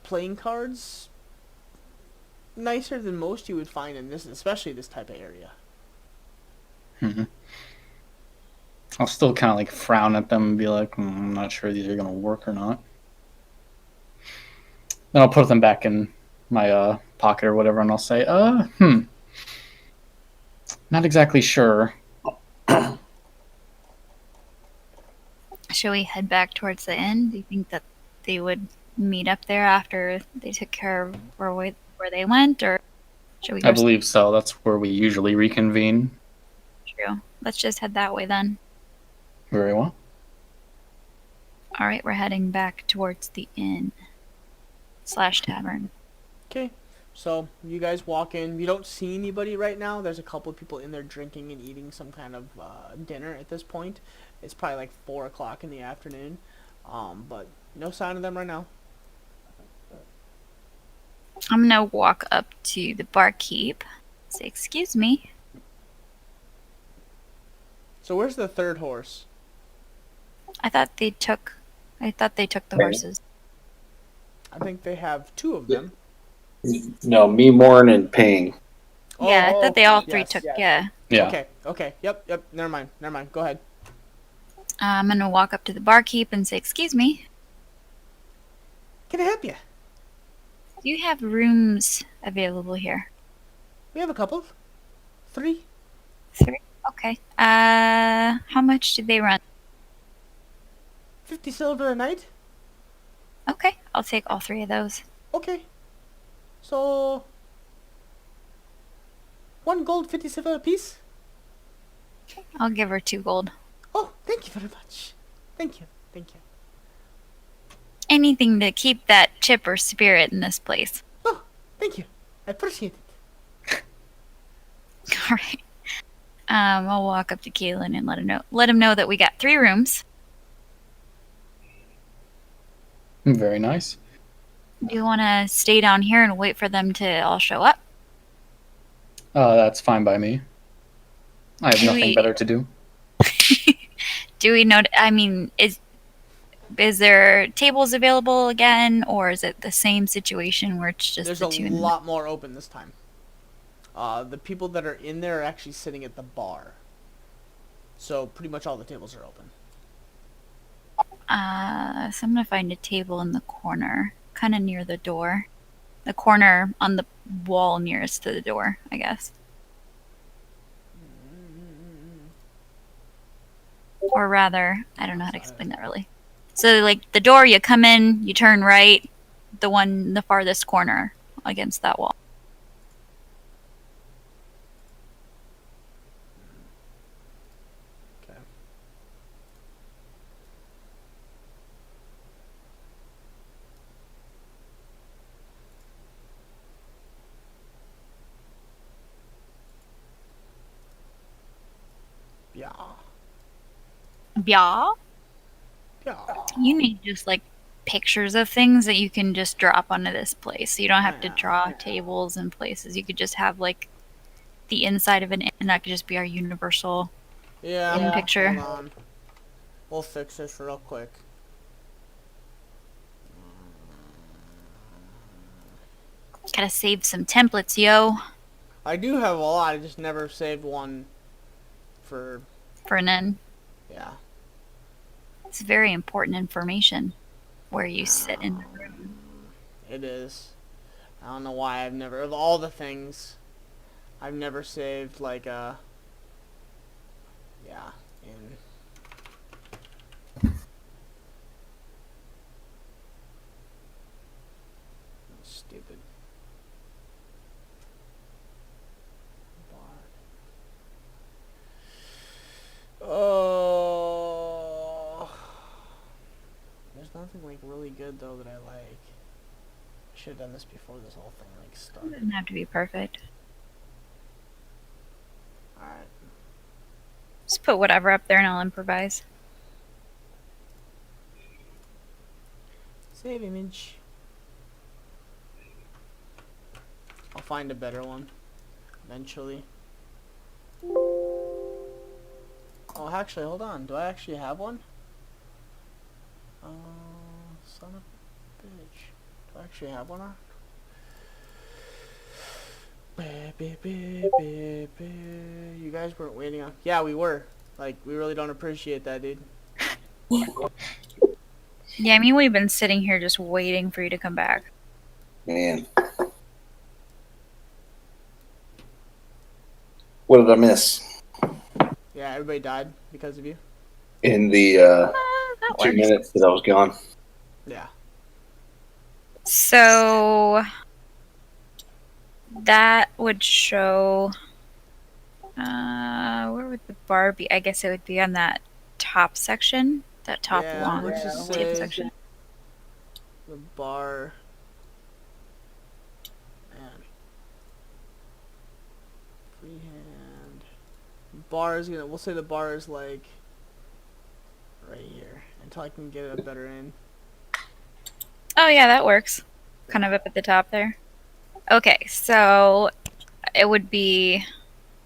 playing cards, nicer than most you would find in this, especially this type of area. Mm-hmm. I'll still kind of like frown at them and be like, I'm not sure these are gonna work or not. Then I'll put them back in my pocket or whatever, and I'll say, not exactly sure. Should we head back towards the inn? Do you think that they would meet up there after they took care of where they went, or should we go? I believe so. That's where we usually reconvene. True. Let's just head that way then. Very well. All right, we're heading back towards the inn / tavern. Okay, so you guys walk in. You don't see anybody right now. There's a couple of people in there drinking and eating some kind of dinner at this point. It's probably like 4 o'clock in the afternoon, but no sign of them right now. I'm gonna walk up to the barkeep, say, "Excuse me." So where's the third horse? I thought they took the horses. I think they have 2 of them. No, me, Morn, and Ping. Yeah, I thought they all three yes. took. Yes. Yeah. Okay. Yep. Never mind. Go ahead. I'm gonna walk up to the barkeep and say, "Excuse me, Can I help you? do you have rooms available here?" We have a couple. 3. 3. Okay. How much do they run? 50 silver a night. Okay, I'll take all 3 of those. Okay. So 1 gold, 50 silver a piece. I'll give her 2 gold. Oh, thank you very much. Thank you. Anything to keep that chipper spirit in this place. Oh, thank you. I appreciate it. All right. I'll walk up to Kaylin and let him know that we got 3 rooms. Very nice. Do you want to stay down here and wait for them to all show up? That's fine by me. I have nothing better to do. Do we know? I mean, is there tables available again, or is it the same situation where it's just There's the a 2? lot more open this time. The people that are in there are actually sitting at the bar. So pretty much all the tables are open. So I'm gonna find a table in the corner, kind of near the door. The corner on the wall nearest to the door, I guess. Or rather, I don't know how to explain that really. So, like, the door, you come in, you turn right, the one in the farthest corner against that wall. Okay. Yeah. Yeah? Yeah. You need just, like, pictures of things that you can just drop onto this place. So you don't have to Yeah. draw tables and places. You could just have like the inside of an inn, and that could just be our universal Yeah. inn picture. Hold on. We'll fix this real quick. Gotta save some templates, yo, I do have a lot. I just never saved one for, for an inn. yeah. It's very important information where you sit in the room. It is. I don't know why I've never, of all the things, I've never saved like a, yeah, in. Stupid. Oh. There's nothing like really good though that I like. I should have done this before this whole thing like It started. doesn't have to be perfect. Alright. Just put whatever up there and I'll improvise. Save image. I'll find a better one eventually. Oh, actually, hold on. Do I actually have one? Son of a bitch. Do I actually have one? You guys weren't waiting on. Yeah, we were. Like, we really don't appreciate that, dude. Yeah, I mean, we've been sitting here just waiting for you to come back. Man. What did I miss? Yeah, everybody died because of you. In the That 2 works. minutes that I was gone. Yeah. So that would show. Where would the bar be? I guess it would be on that top section, that top Yeah, long let's just table say section. the bar. Man. Freehand. Bar is gonna. We'll say the bar is like right here until I can get a better in. Oh yeah, that works. Kind of up at the top there. Okay, so it would be.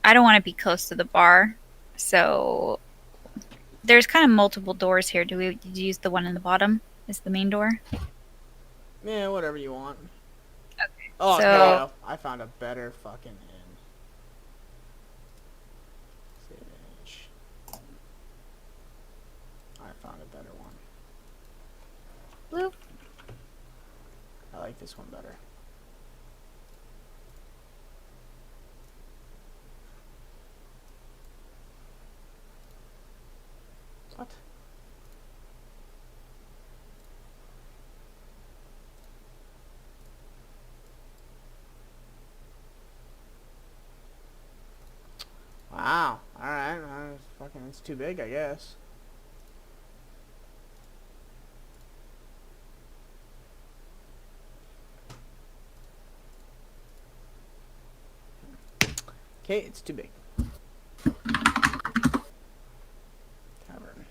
I don't want to be close to the bar, so there's kind of multiple doors here. Do we use the one in the bottom? Is the main door? Yeah, whatever you want. Okay. Oh, So- here we go. I found a better fucking in. Save image. I found a better one. Bloop. I like this one better. What? Wow. Alright. Fucking, it's too big, I guess. Okay, it's too big. Tavern.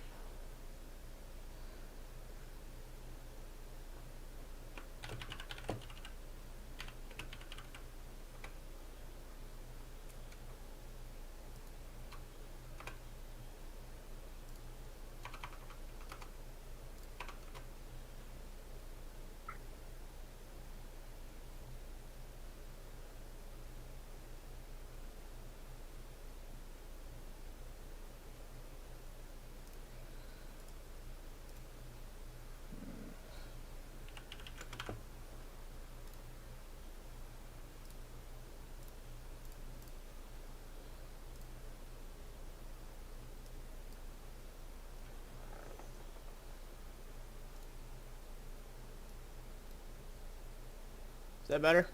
Is that better?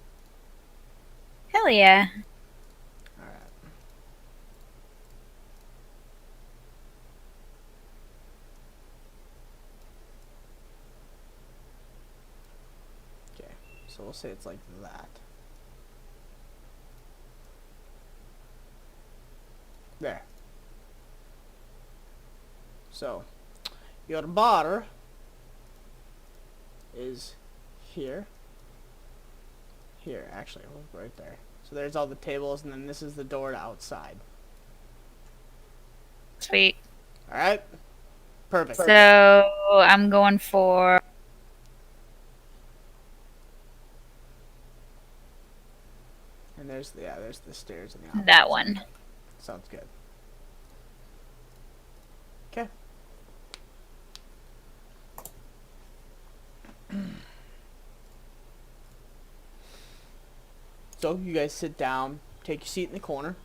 Hell yeah. Alright. Okay, so we'll say it's like that. There. So, your bar is here. Here, actually, right there. So there's all the tables, and then this is the door to outside. Sweet. All right. Perfect. So I'm going for And there's the stairs in the opposite that side. one. Sounds good. Okay. So you guys sit down, take your seat in the corner.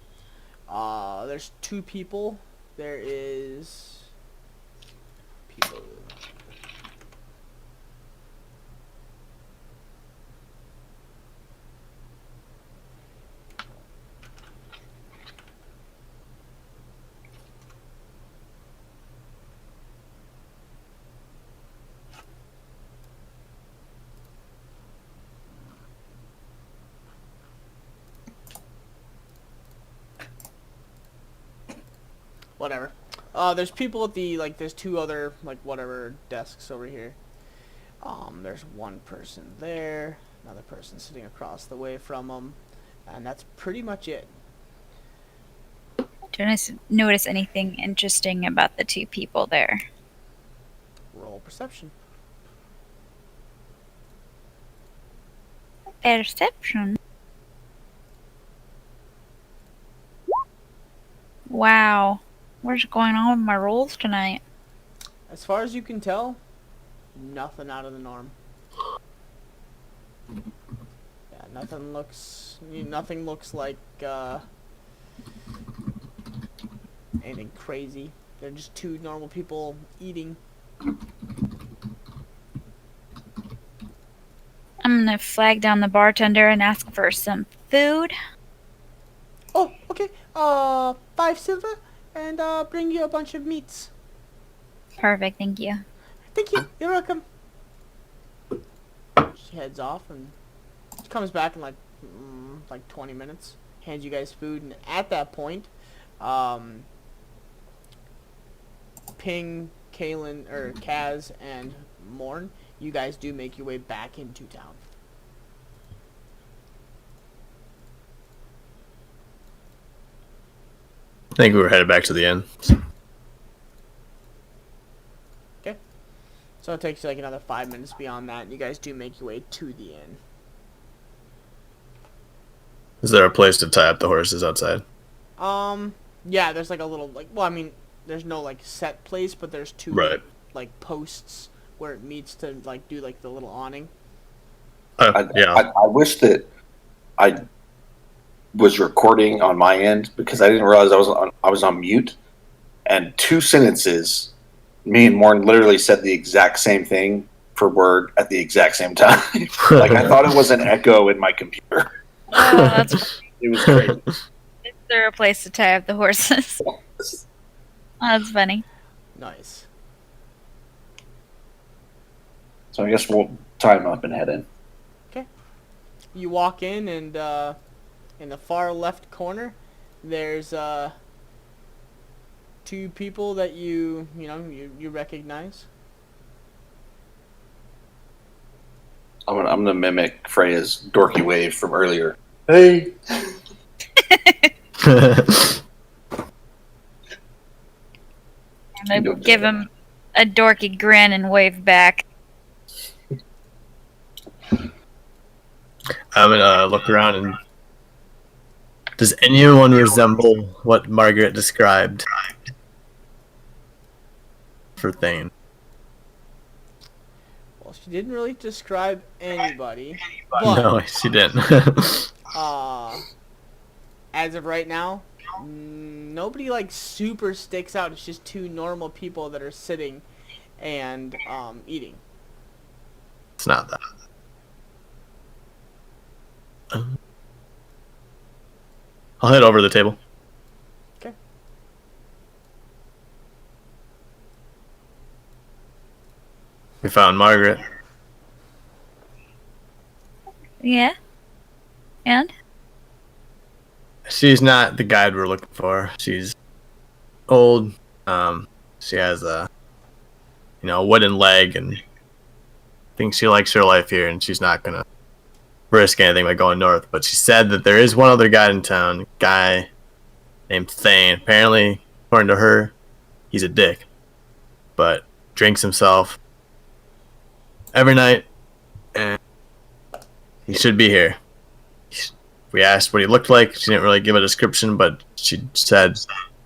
There's two people. There is people. Whatever. There's people at the, there's two other, whatever desks over here. There's one person there, another person sitting across the way from them, and that's pretty much it. Do I notice anything interesting about the two people there? Roll perception. Perception. Wow. What's going on with my rolls tonight? As far as you can tell, nothing out of the norm. Yeah, nothing looks like anything crazy. They're just two normal people eating. I'm gonna flag down the bartender and ask for some food. Oh, okay. 5 silver, and bring you a bunch of meats. Perfect, thank you. Thank you. You're welcome. She heads off and comes back in like 20 minutes. Hands you guys food, and at that point, Ping, Kalen, or Kaz, and Morn, you guys do make your way back into town. I think we were headed back to the inn. Okay. So it takes you like another 5 minutes beyond that, and you guys do make your way to the inn. Is there a place to tie up the horses outside? Yeah, there's like a little, there's no like set place, but there's two Right. like posts where it meets to do the little awning. Yeah. I wish that I was recording on my end because I didn't realize I was on mute, and 2 sentences, me and Morn literally said the exact same thing per word at the exact same time. Like I thought it was an echo in my computer. Oh, that's It was crazy. Is there a place to tie up the horses? Oh, that's funny. Nice. So I guess we'll tie him up and head in. You walk in, and in the far left corner, there's 2 people that you recognize. I'm gonna mimic Freya's dorky wave from earlier. Hey. I'm gonna give him a dorky grin and wave back. I'm gonna look around and does anyone resemble what Margaret described for Thane? Well, she didn't really describe anybody, but No, she didn't. as of right now, nobody super sticks out. It's just 2 normal people that are sitting and eating. It's not that. I'll head over to the table. Okay. We found Margaret. Yeah? And? She's not the guide we're looking for. She's old. She has a wooden leg and thinks she likes her life here, and she's not gonna risk anything by going north. But she said that there is one other guy in town, a guy named Thane. Apparently, according to her, he's a dick, but drinks himself every night, and he should be here. We asked what he looked like. She didn't really give a description, but she said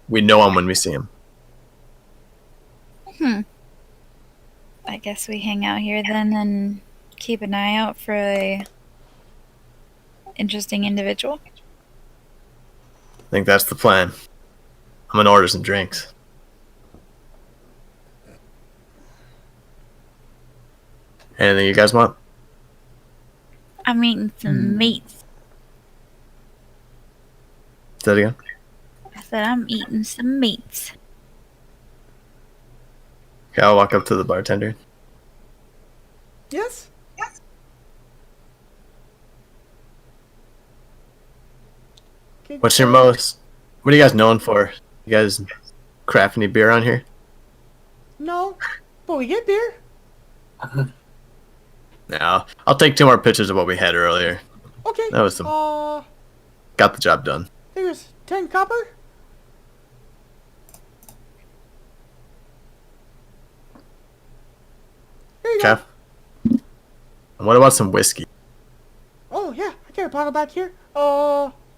we know him when we see him. I guess we hang out here then and keep an eye out for a interesting individual. I think that's the plan. I'm gonna order some drinks. Anything you guys want? I'm eating some meats. Say that again. I said I'm eating some meats. Okay, I'll walk up to the bartender. Yes? Okay, What are you guys known for? You guys craft any beer on here? No, but we get beer. No. I'll take 2 more pictures of what we had earlier. Okay. That was got the job done. I think it was 10 copper. There you Okay. go. And what about some whiskey? Oh yeah, I got a bottle back here.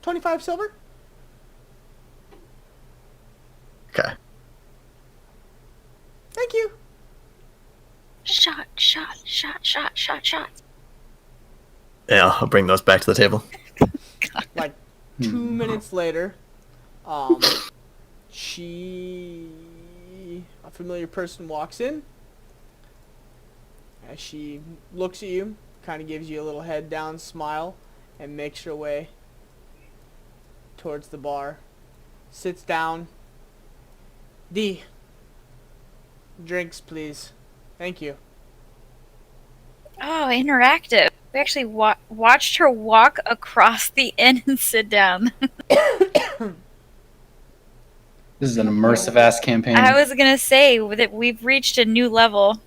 25 silver. Okay. Thank you. Shot. Yeah, I'll bring those back to the table. Like 2 minutes later, a familiar person walks in. As she looks at you, kind of gives you a little head down smile, and makes her way towards the bar. Sits down. D. Drinks, please. Thank you. Oh, interactive. We actually watched her walk across the inn and sit down. This is an immersive ass campaign. I was gonna say that we've reached a new level.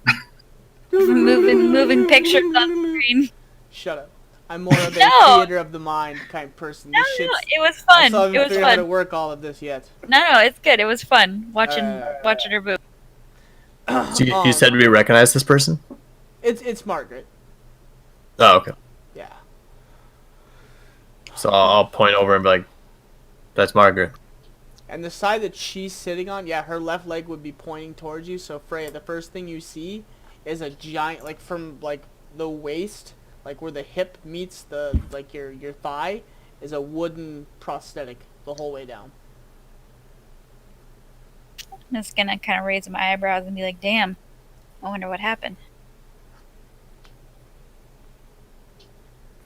moving pictures on the screen. Shut up. I'm more of a No. theater of the mind kind of person. No, This shit's, it was I fun. still haven't It was figured out how to fun. work all of this yet. No, it's good. It was fun watching her boob. So you said we recognize this person? It's Margaret. Oh, okay. Yeah. So I'll point over and be like, that's Margaret. And the side that she's sitting on, yeah, her left leg would be pointing towards you. So Freya, the first thing you see is a giant, like from like the waist, like where the hip meets the like your thigh, is a wooden prosthetic the whole way down. I'm just gonna kind of raise my eyebrows and be like, "Damn, I wonder what happened."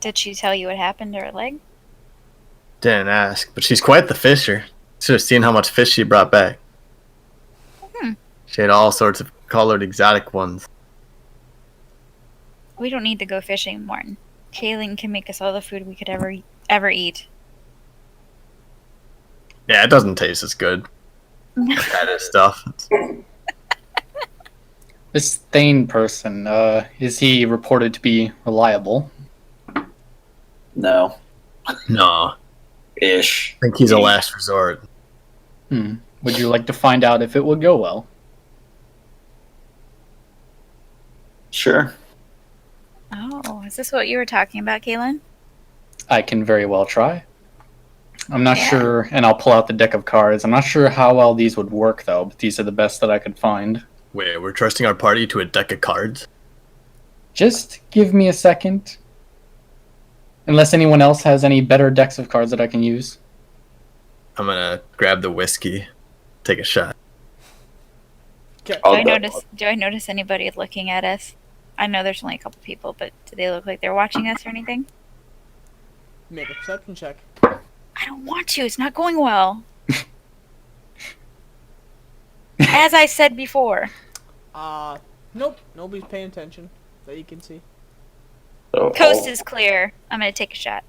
Did she tell you what happened to her leg? Didn't ask, but she's quite the fisher. Should have seen how much fish she brought back. She had all sorts of colored exotic ones. We don't need to go fishing, Martin. Kaylin can make us all the food we could ever eat. Yeah, it doesn't taste as good. That is stuff. This Thane person, is he reported to be reliable? No. No. Ish. I think he's a last resort. Would you like to find out if it would go well? Sure. Oh, is this what you were talking about, Kaylin? I can very well try. I'm not Yeah. sure, and I'll pull out the deck of cards. I'm not sure how well these would work, though, but these are the best that I could find. Wait, we're trusting our party to a deck of cards? Just give me a second. Unless anyone else has any better decks of cards that I can use. I'm gonna grab the whiskey, take a shot. Okay. I'll Do I notice anybody looking at us? I know there's only a couple people, but do they look like they're watching us or anything? Make a perception check. I don't want to. It's not going well. As I said before. Nope. Nobody's paying attention that you can see. So Coast is clear. I'm going to take a shot.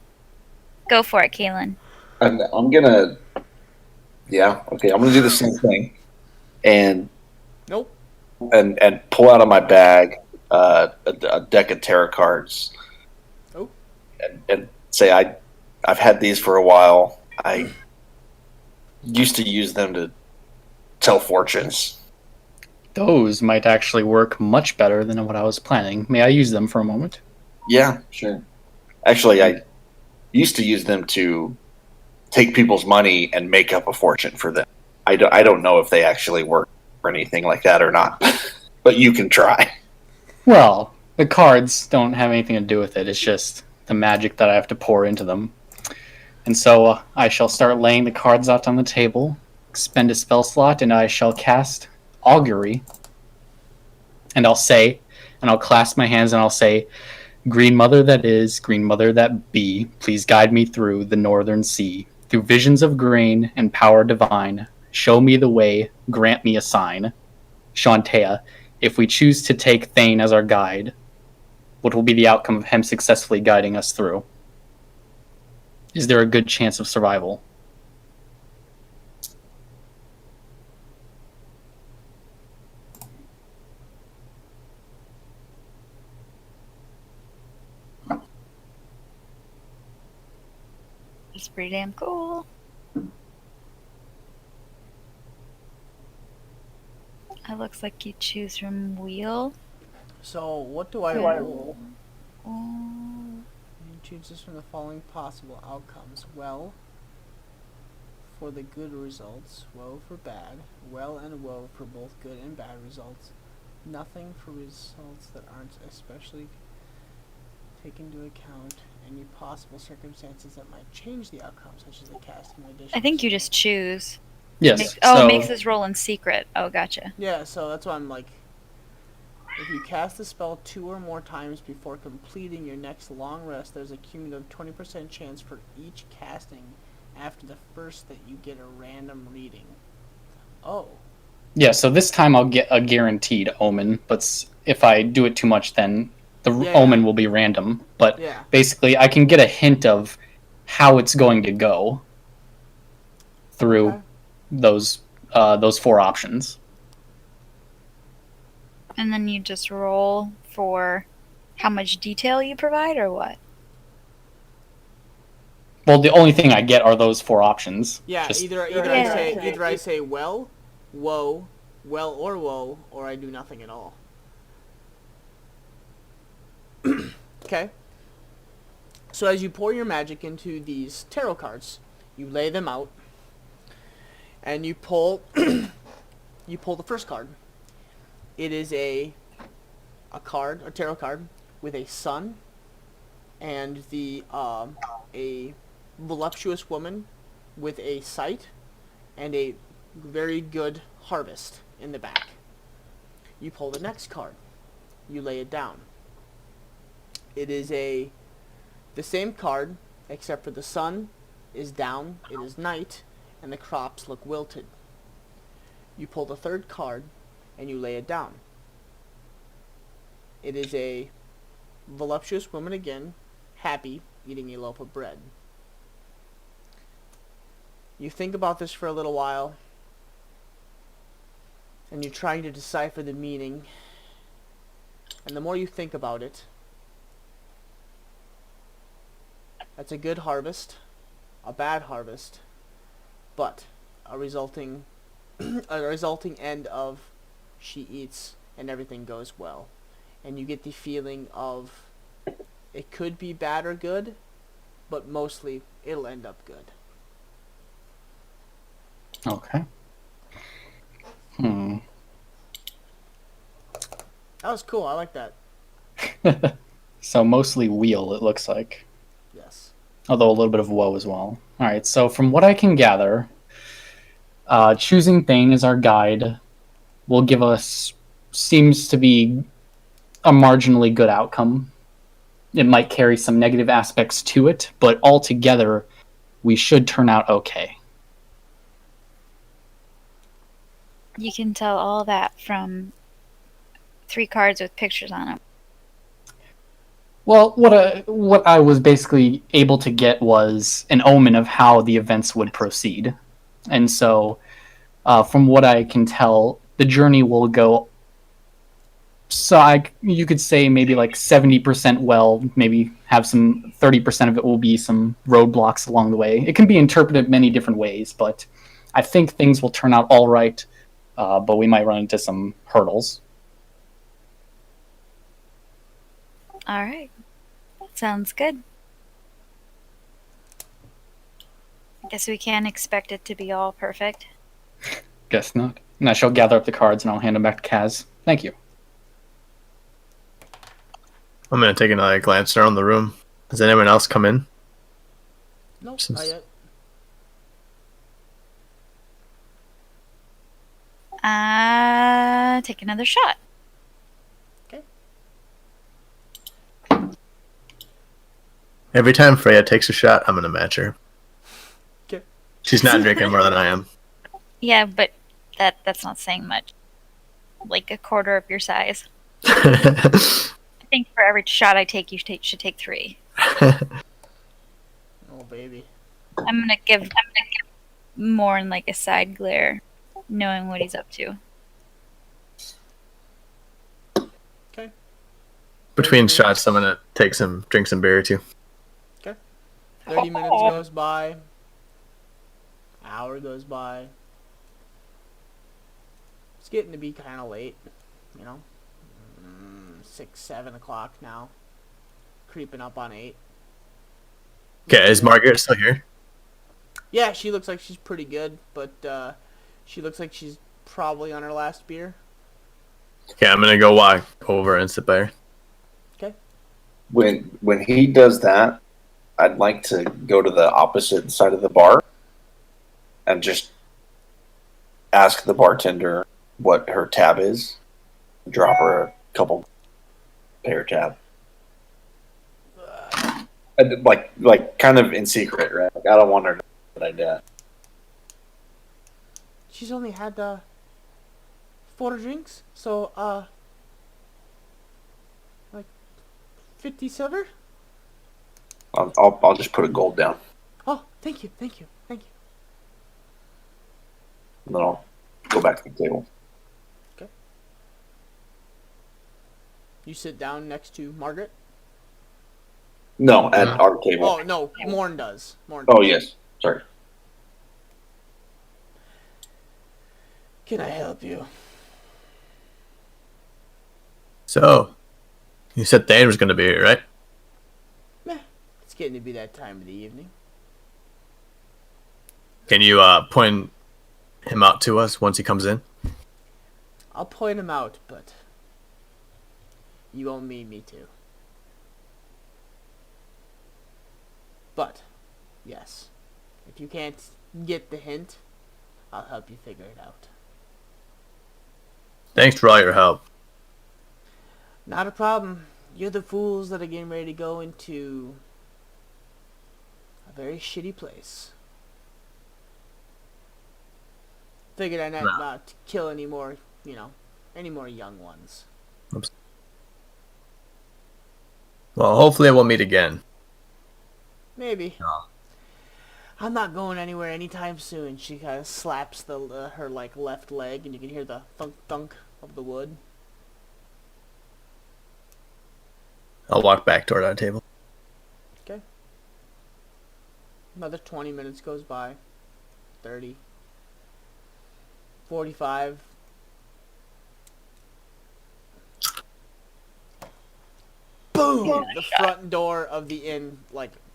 Go for it, Kaylin. I'm gonna. Yeah. Okay. I'm gonna do the same thing, and Nope. and pull out of my bag a deck of tarot cards, Oh. and say I've had these for a while. I used to use them to tell fortunes. Those might actually work much better than what I was planning. May I use them for a moment? Yeah, sure. Actually, I used to use them to take people's money and make up a fortune for them. I don't know if they actually work or anything like that or not, but you can try. Well, the cards don't have anything to do with it. It's just the magic that I have to pour into them. And so I shall start laying the cards out on the table, expend a spell slot, and I shall cast Augury. And I'll clasp my hands and I'll say, Green Mother that is, Green Mother that be, please guide me through the northern sea. Through visions of grain and power divine, show me the way, grant me a sign. Shantea, if we choose to take Thane as our guide, what will be the outcome of him successfully guiding us through? Is there a good chance of survival? It's pretty damn cool. It looks like you choose from wheel. So what do I roll? Oh, You choose this from the following possible outcomes. Well, for the good results, woe for bad, well and woe for both good and bad results, nothing for results that aren't especially taken into account, any possible circumstances that might change the outcome, such as the casting addition. I think you just choose. Yes. It makes us roll in secret. Oh, gotcha. Yeah, so that's why I'm like, if you cast the spell 2 or more times before completing your next long rest, there's a cumulative 20% chance for each casting after the first that you get a random reading. Oh. Yeah, so this time I'll get a guaranteed omen, but if I do it too much, then the omen will be random. But basically, I can get a hint of how it's going to go through those 4 options. And then you just roll for how much detail you provide, or what? Well, the only thing I get are those 4 options. Yeah, Just, either I say well, woe, well or woe, or I do nothing at all. Okay. So as you pour your magic into these tarot cards, you lay them out, and you pull the first card. It is a tarot card with a sun and a voluptuous woman with a sight and a very good harvest in the back. You pull the next card. You lay it down. It is the same card, except for the sun is down, it is night, and the crops look wilted. You pull the third card, and you lay it down. It is a voluptuous woman again, happy, eating a loaf of bread. You think about this for a little while, and you're trying to decipher the meaning, and the more you think about it, that's a good harvest, a bad harvest, but a resulting end of she eats and everything goes well. And you get the feeling of it could be bad or good, but mostly it'll end up good. Okay. That was cool. I like that. So mostly wheel, it looks like. Yes. Although a little bit of woe as well. Alright, so from what I can gather, choosing Thane as our guide will give us, seems to be a marginally good outcome. It might carry some negative aspects to it, but altogether, we should turn out okay. You can tell all that from 3 cards with pictures on them. Well, what I was basically able to get was an omen of how the events would proceed. And so, from what I can tell, the journey will go So you could say maybe like 70% well, maybe have some 30% of it will be some roadblocks along the way. It can be interpreted many different ways, but I think things will turn out all right. But we might run into some hurdles. All right. Sounds good. I guess we can't expect it to be all perfect. Guess not. And I shall gather up the cards and I'll hand them back to Kaz. Thank you. I'm gonna take another glance around the room. Has anyone else come in? Nope, Since- not yet. Take another shot. Every time Freya takes a shot, I'm gonna match her. Okay. She's not drinking more than I am. Yeah, but that's not saying much. Like a quarter of your size. I think for every shot I take, should take 3. Oh, baby. I'm gonna give more in like a side glare, knowing what he's up to. Okay. Between shots, I'm gonna drink some beer too. 30 minutes goes by. Hour goes by. It's getting to be kind of late, you know. 6, 7 o'clock now. Creeping up on 8. Okay, is Margaret still here? Yeah, she looks like she's pretty good, but she looks like she's probably on her last beer. Okay, I'm gonna go walk over and sit by her. When he does that, I'd like to go to the opposite side of the bar and just ask the bartender what her tab is. Drop her a couple, pay her tab. Like kind of in secret, right? Like, I don't want her to know that I did. She's only had 4 drinks, so like 50 silver. I'll just put a gold down, Oh, thank you. and then I'll go back to the table. You sit down next to Margaret. No, at our table. Oh no, Morn does. Oh yes, sorry. Can I help you? So, you said Thane was gonna be here, right? It's getting to be that time of the evening. Can you point him out to us once he comes in? I'll point him out, but you won't need me to. But, yes, if you can't get the hint, I'll help you figure it out. Thanks for all your help. Not a problem. You're the fools that are getting ready to go into a very shitty place. Figured I'd not kill any more, any more young ones. Well, hopefully we'll meet again. Maybe. No. I'm not going anywhere anytime soon. She kind of slaps her left leg, and you can hear the thunk thunk of the wood. I'll walk back toward our table. Okay. Another 20 minutes goes by. 30. 45. Boom! The front door of the inn,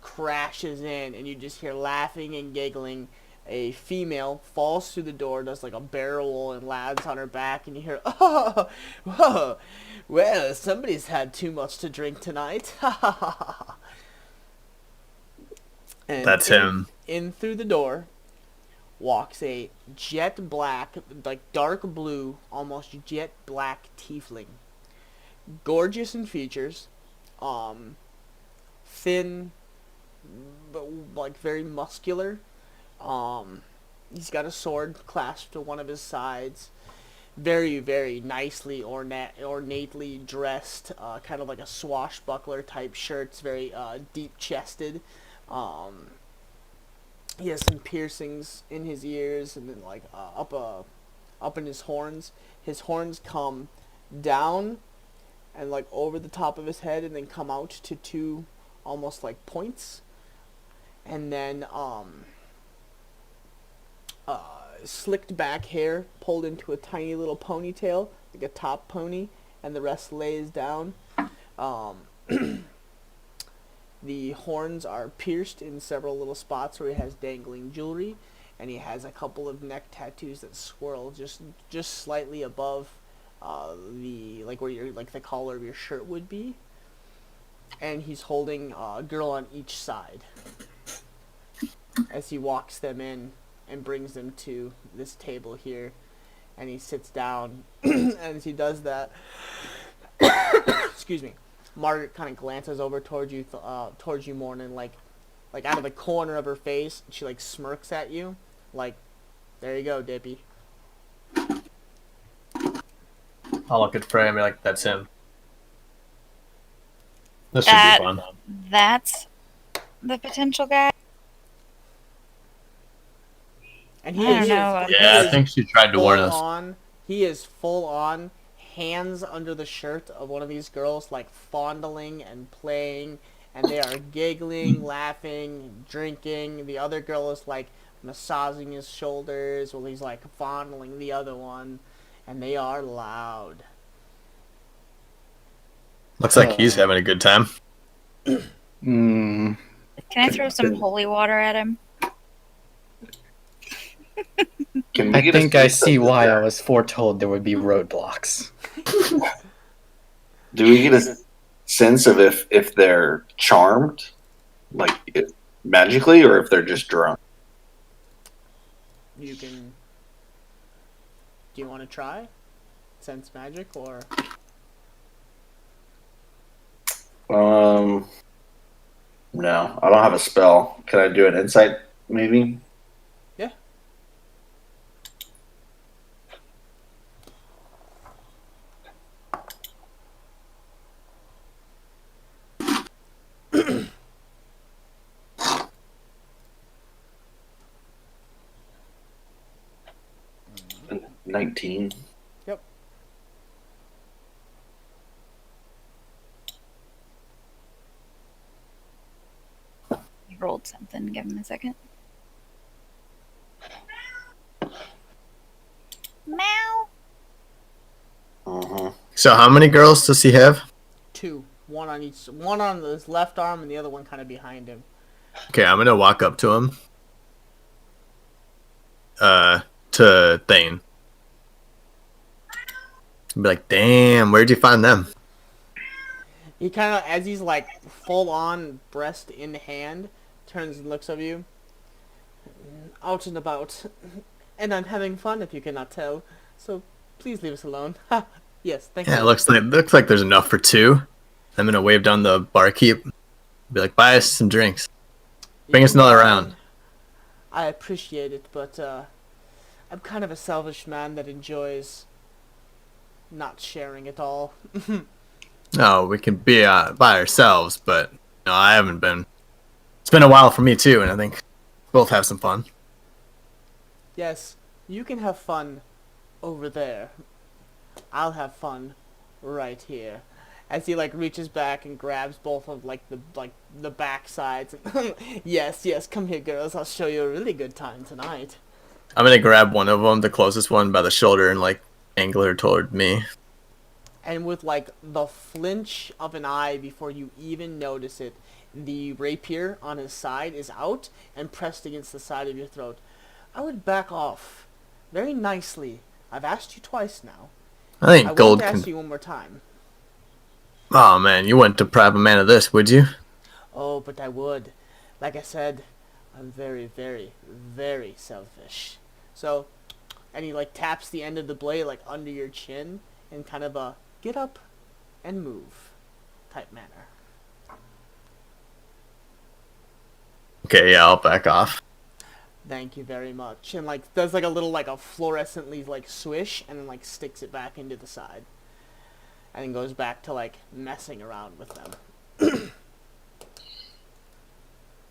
crashes in, and you just hear laughing and giggling. A female falls through the door, does a barrel roll, and lands on her back, and you hear, "Oh, whoa, well, somebody's had too much to drink tonight." And That's him. In through the door walks a jet black, dark blue, almost jet black tiefling. Gorgeous in features, thin, but very muscular. He's got a sword clasped to one of his sides. Very, very nicely ornately dressed, kind of like a swashbuckler type shirt. It's very deep chested. He has some piercings in his ears, and then up in his horns. His horns come down and like over the top of his head, and then come out to two almost like points, and then slicked back hair pulled into a tiny little ponytail, like a top pony, and the rest lays down. The horns are pierced in several little spots where he has dangling jewelry, and he has a couple of neck tattoos that swirl just slightly above the like where your like the collar of your shirt would be. And he's holding a girl on each side as he walks them in and brings them to this table here, and he sits down. And as he does that, excuse me, Margaret kind of glances over towards you, Morn, and like out of the corner of her face, she like smirks at you, like, there you go, Dippy. I'll look at Freya and be like, that's him. This should be fun. That's the potential guy. And I don't know. Yeah, I think she tried to warn us. He is full on, hands under the shirt of one of these girls, like fondling and playing, and they are giggling, laughing, drinking. The other girl is like massaging his shoulders while he's like fondling the other one, and they are loud. Looks like he's having a good time. Can I throw some holy water at him? I think I see why I was foretold there would be roadblocks. Do we get a sense of if they're charmed, like magically, or if they're just drunk? You can. Do you want to try? Sense magic or? No, I don't have a spell. Can I do an insight, maybe? Yeah. And 19. Yep. He rolled something. Give him a second. Meow. So how many girls does he have? Two. One on his left arm and the other one kind of behind him. Okay, I'm gonna walk up to him. To Thane. Be like, damn, where'd you find them? He kind of, as he's like full on breast in hand, turns and looks at you. Out and about. And I'm having fun, if you cannot tell. So please leave us alone. Ha! Yes, thank you. Yeah, it looks like there's enough for two. I'm gonna wave down the barkeep. Be like, buy us some drinks. Bring us another round. I appreciate it, but I'm kind of a selfish man that enjoys not sharing at all. No, we can be by ourselves, but no, I haven't been. It's been a while for me too, and I think we'll both have some fun. Yes, you can have fun over there. I'll have fun right here. As he like reaches back and grabs both of like the back sides. Yes, come here, girls. I'll show you a really good time tonight. I'm gonna grab one of them, the closest one, by the shoulder, and like angle her toward me. And with like the flinch of an eye before you even notice it, the rapier on his side is out and pressed against the side of your throat. I would back off very nicely. I've asked you twice now. I think gold won't can. ask you one more time. Oh man, you wouldn't deprive a man of this, would you? Oh, but I would. Like I said, I'm very, very, very selfish. So, and he like taps the end of the blade like under your chin in kind of a get up and move type manner. Okay, yeah, I'll back off. Thank you very much. And like does like a little like a fluorescently like swish and then like sticks it back into the side. And then goes back to like messing around with them.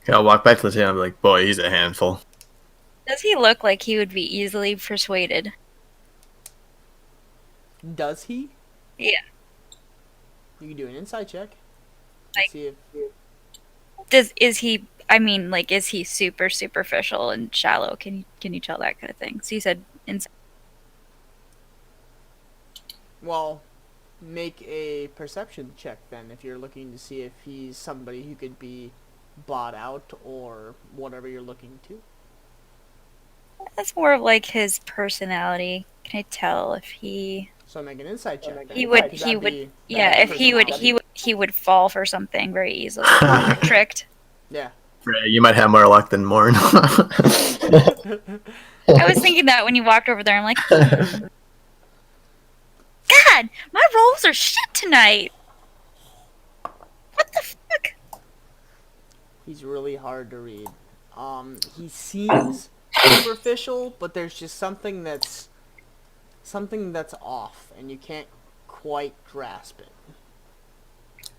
Okay, I'll walk back to the table and be like, boy, he's a handful. Does he look like he would be easily persuaded? Does he? Yeah. You can do an insight check. Like- See if Is he? I mean, like, is he super superficial and shallow? Can you tell that kind of thing? So you said inside. well, make a perception check then if you're looking to see if he's somebody who could be bought out or whatever you're looking to. That's more of like his personality. Can I tell if he? So make an insight check. Then, He would. 'cause He that'd would. be- Yeah. that'd If be he would. personality. He would fall for something very easily. Or tricked. Yeah. Freya, you might have more luck than Morn. I was thinking that when you walked over there. I'm like, God, my rolls are shit tonight. What the fuck? He's really hard to read. He seems superficial, but there's just something that's off, and you can't quite grasp it.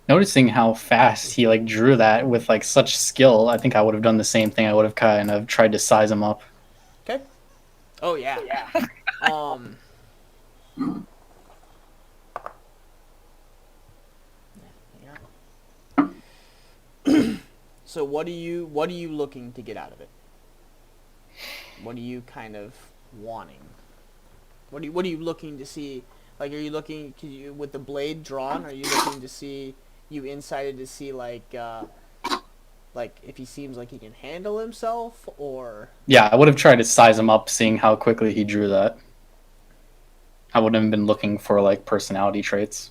Noticing how fast he like drew that with like such skill, I think I would have done the same thing. I would have kind of tried to size him up. Okay. Oh yeah. Yeah. So what are you looking to get out of it? What are you kind of wanting? What are you looking to see? Like, are you looking with the blade drawn? Are you looking to see you incited to see like if he seems like he can handle himself, or Yeah, I would have tried to size him up, seeing how quickly he drew that. I wouldn't have been looking for like personality traits.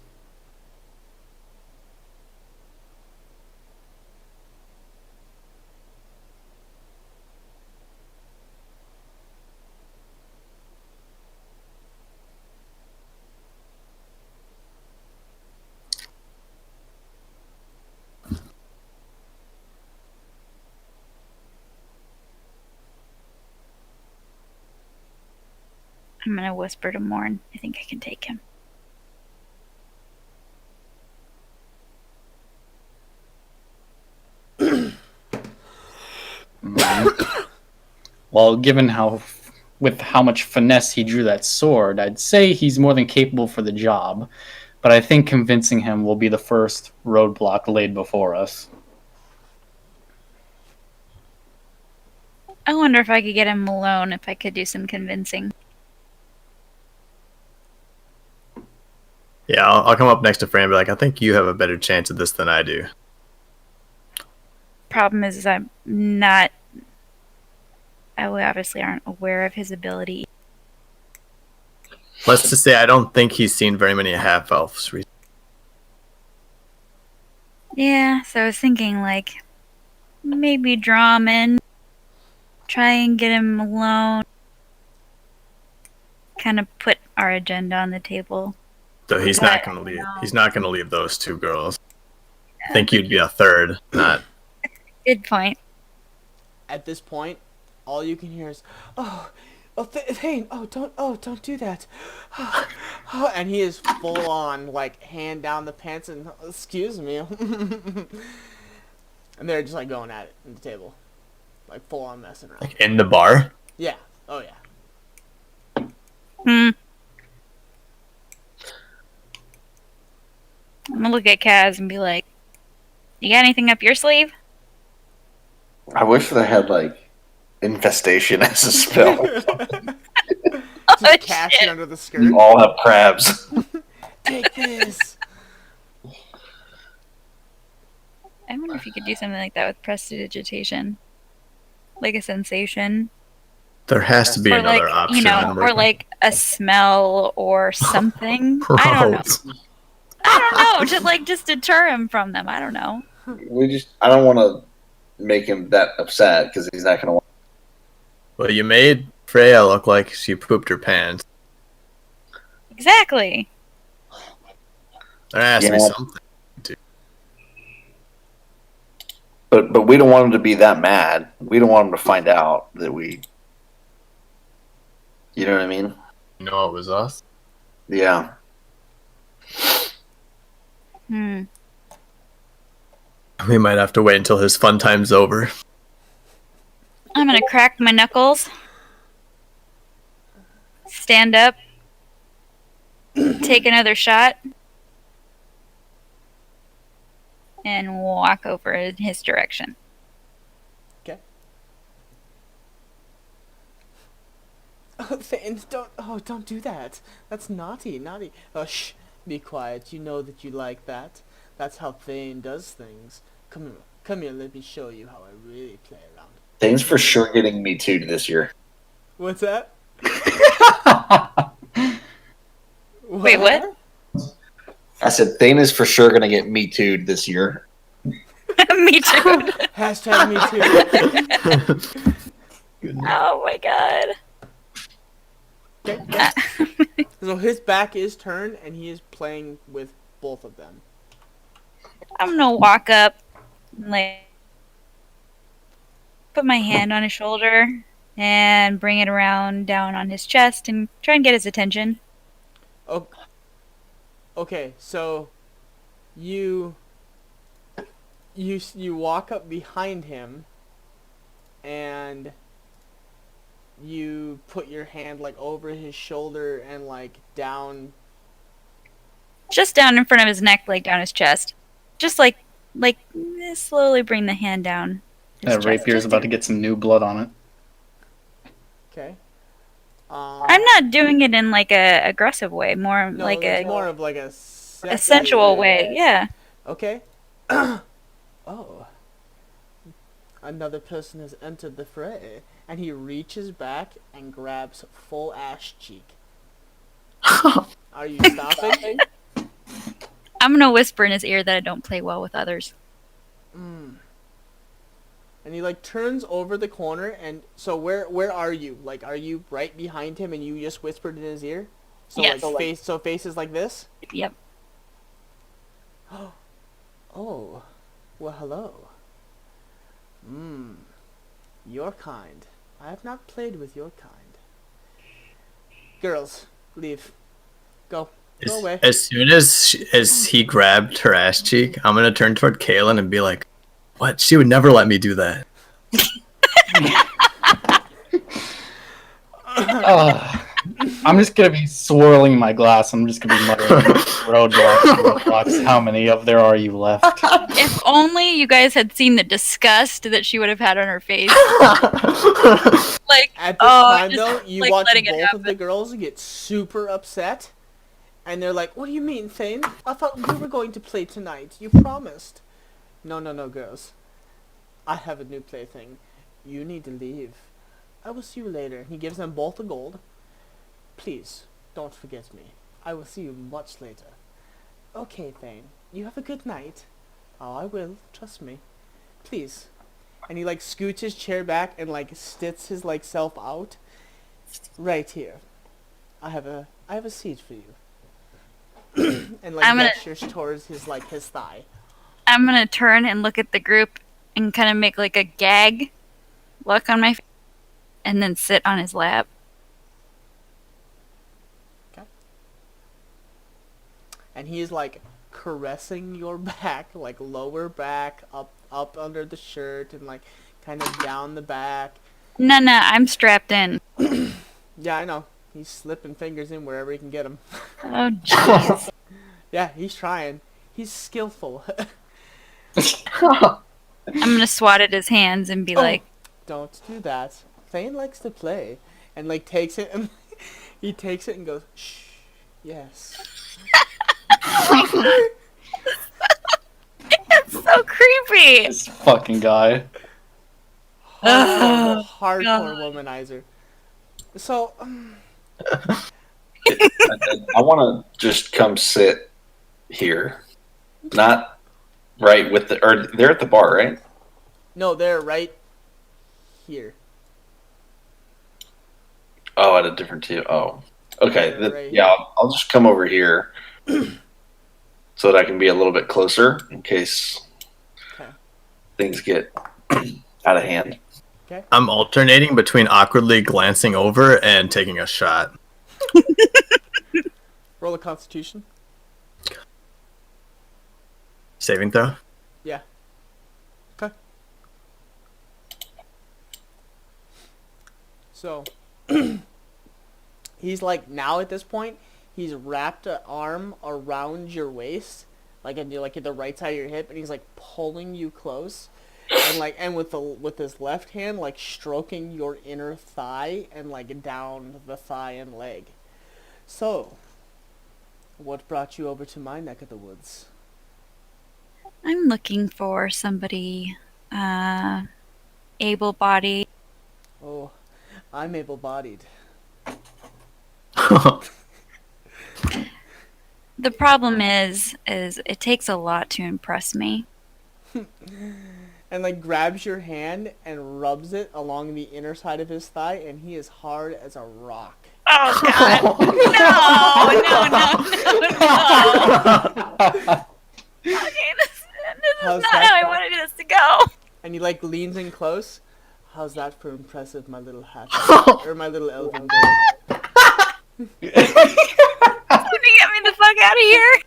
I'm gonna whisper to Morn. I think I can take him. Well, given with how much finesse he drew that sword, I'd say he's more than capable for the job. But I think convincing him will be the first roadblock laid before us. I wonder if I could get him alone. If I could do some convincing. Yeah, I'll come up next to Fran and be like, I think you have a better chance of this than I do. Problem is I'm not. We obviously aren't aware of his ability. Let's just say I don't think he's seen very many half-elves. Yeah, so I was thinking like maybe draw him in, try and get him alone, kind of put our agenda on the table. So he's not gonna leave. He's not gonna leave those two girls. I think you'd be a third, not. Good point. at this point, all you can hear is, Thane, don't do that. And he is full on, like, hand down the pants and, excuse me. And they're just, like, going at it at the table. Like, full on messing around. Like in the bar? Yeah. Oh, yeah. I'm gonna look at Kaz and be like, you got anything up your sleeve? I wish they had, like, infestation as a spell. Just cast it under the skirt. You all have crabs. Take this. I wonder if you could do something like that with prestidigitation. Like a sensation. There has to be Or another like, option. you know, I'm or working. like a smell or something. I don't know. Gross. I don't know. Just deter him from them. I don't know. I don't want to make him that upset because he's not going to want. Well, you made Freya look like she pooped her pants. Exactly. There has to be Yeah. something. But we don't want him to be that mad. We don't want him to find out that we. You know what I mean? You know it was us? Yeah. Hmm. We might have to wait until his fun time's over. I'm gonna crack my knuckles. Stand up. Take another shot. and walk over in his direction. Okay. Oh, Thane, don't do that. That's naughty. Oh, shh. Be quiet. You know that you like that. That's how Thane does things. Come here. Let me show you how I really play around. Thane's for sure getting Me Too'd this year. What's that? Wait, what? I said Thane is for sure going to get Me Too'd this year. Me too. Hashtag me too. Oh my god. Okay. So his back is turned, and he is playing with both of them. I'm gonna walk up, and, like, put my hand on his shoulder and bring it around down on his chest and try and get his attention. Oh. Okay, so you walk up behind him, and you put your hand like over his shoulder and like down. Just down in front of his neck, like down his chest. Just like slowly bring the hand down. his That chest. rapier's Just about to get some new blood on it. Okay. I'm not doing it in like a aggressive way, more No, like it's a more of like a sensual way. Yeah. Okay. Oh. Another person has entered the fray, and he reaches back and grabs full ash cheek. Are you stopping? I'm gonna whisper in his ear that I don't play well with others. And he like turns over the corner, and so where are you? Like, are you right behind him, and you just whispered in his ear? So Yes. like face is like this. Yep. Oh, well, hello. Your kind. I have not played with your kind. Girls, leave. Go away. As soon as he grabbed her ass cheek, I'm gonna turn toward Kaylin and be like, "What? She would never let me do that." I'm just gonna be swirling my glass. I'm just gonna be muttering, roadblocks. How many of there are you left? If only you guys had seen the disgust that she would have had on her face. Like, At this time, just, though, you like, watch letting it both of happen. the girls get super upset, and they're like, "What do you mean, Thane? I thought we were going to play tonight. You promised." No, girls. I have a new plaything. You need to leave. I will see you later. He gives them both a gold. Please, don't forget me. I will see you much later. Okay, Thane. You have a good night. Oh, I will. Trust me. Please. And he like scoots his chair back and like stits his like self out. Right here. I have a seat for you. And like gestures towards his thigh. I'm gonna turn and look at the group and kind of make like a gag look on my face, and then sit on his lap. Okay. And he is like caressing your back, like lower back, up under the shirt, and like kind of down the back. No, I'm strapped in. Yeah, I know. He's slipping fingers in wherever he can get them. Oh, jeez. Yeah, he's trying. He's skillful. I'm gonna swat at his hands and be like, Don't do that. Thane likes to play. And like takes it and he takes it and goes, shh, yes. "That's so creepy." This fucking guy. Hardcore womanizer. So, I want to just come sit here, not right with the. Or they're at the bar, right? no, they're right here. Oh, at a different table. Oh, okay. Yeah, right Yeah, here. I'll just come over here so that I can be a little bit closer in case Okay. things get out of hand. I'm alternating between awkwardly glancing over and taking a shot. Roll a constitution. Saving throw? Yeah. Okay. So, he's like, now at this point, he's wrapped an arm around your waist, like at the right side of your hip, and he's like pulling you close, and with his left hand like stroking your inner thigh and like down the thigh and leg. So, what brought you over to my neck of the woods? I'm looking for somebody able-bodied. Oh, I'm able-bodied. The problem is it takes a lot to impress me. And like grabs your hand and rubs it along the inner side of his thigh, and he is hard as a rock. Oh God! No! Okay, this is How's not that? how I wanted this to go. And he like leans in close. How's that for impressive, my little hat or my little elven girl? Let me get me the fuck out of here.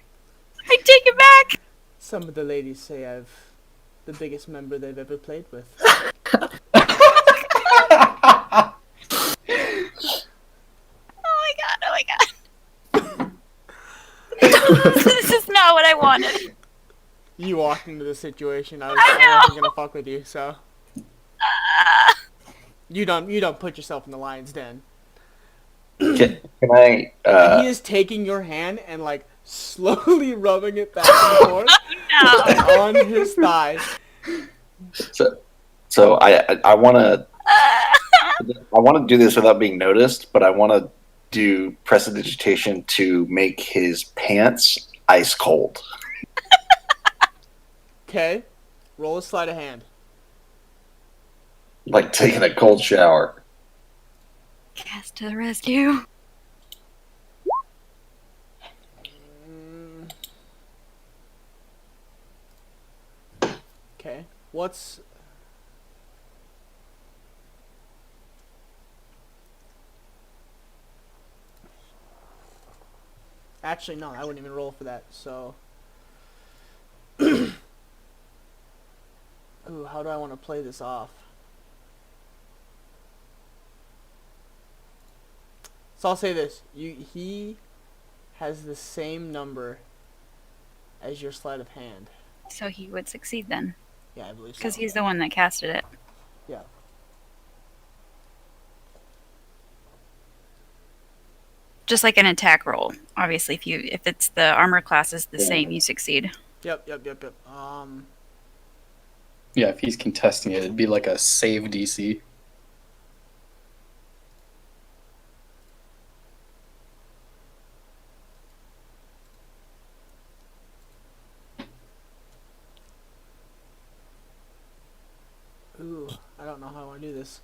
I take it back. Some of the ladies say I've the biggest member they've ever played with. Oh my god. This is not what I wanted. You walked into the situation. I know. wasn't gonna fuck with you, so you don't put yourself in the lion's den. Can I? And he is taking your hand and like slowly rubbing it back and forth on his thigh. So I want to do this without being noticed, but I want to do prestidigitation to make his pants ice cold. Okay, roll a sleight of hand. Like taking a cold shower. Cast to the rescue. Okay, what's actually no? I wouldn't even roll for that. So, ooh, how do I want to play this off? So I'll say this: he has the same number as your sleight of hand. So he would succeed then, Yeah, I believe so. because he's the one that casted it. Yeah. Just like an attack roll. Obviously, if it's the armor class is the same, you succeed. Yep. Yeah, if he's contesting it, it'd be like a save DC. Ooh, I don't know how I want to do this.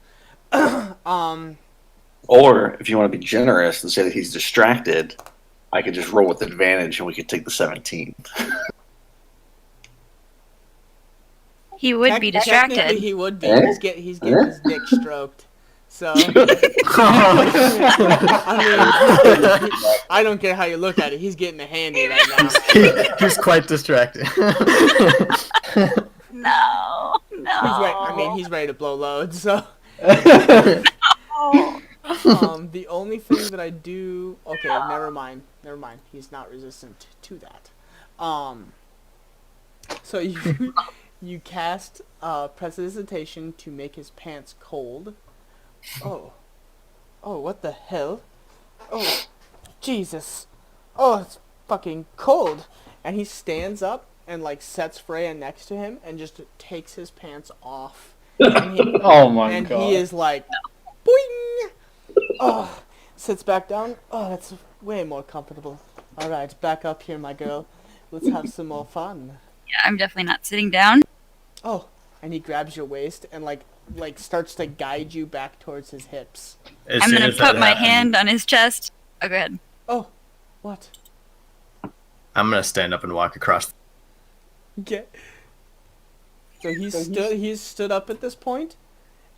Or if you want to be generous and say that he's distracted, I could just roll with advantage and we could take the 17. He would be distracted. Technically, he would be. Eh? He's getting his dick stroked. So, I mean, I don't care how you look at it. He's getting a handy right now. He's quite distracted. No. He's ready to blow loads. So, Oh. the only thing that I do. Okay, never mind. He's not resistant to that. So you cast prestidigitation to make his pants cold. Oh, what the hell? Oh, Jesus. Oh, it's fucking cold. And he stands up and like sets Freya next to him and just takes his pants off. And Oh my and god. he is like, boing! Oh, sits back down. Oh, that's way more comfortable. All right, back up here, my girl. Let's have some more fun. Yeah, I'm definitely not sitting down. Oh, and he grabs your waist and like starts to guide you back towards his hips. As I'm soon gonna as that put my happens, hand on his chest. Oh, go ahead. Oh, what? I'm gonna stand up and walk across. Okay. So he's stood up at this point,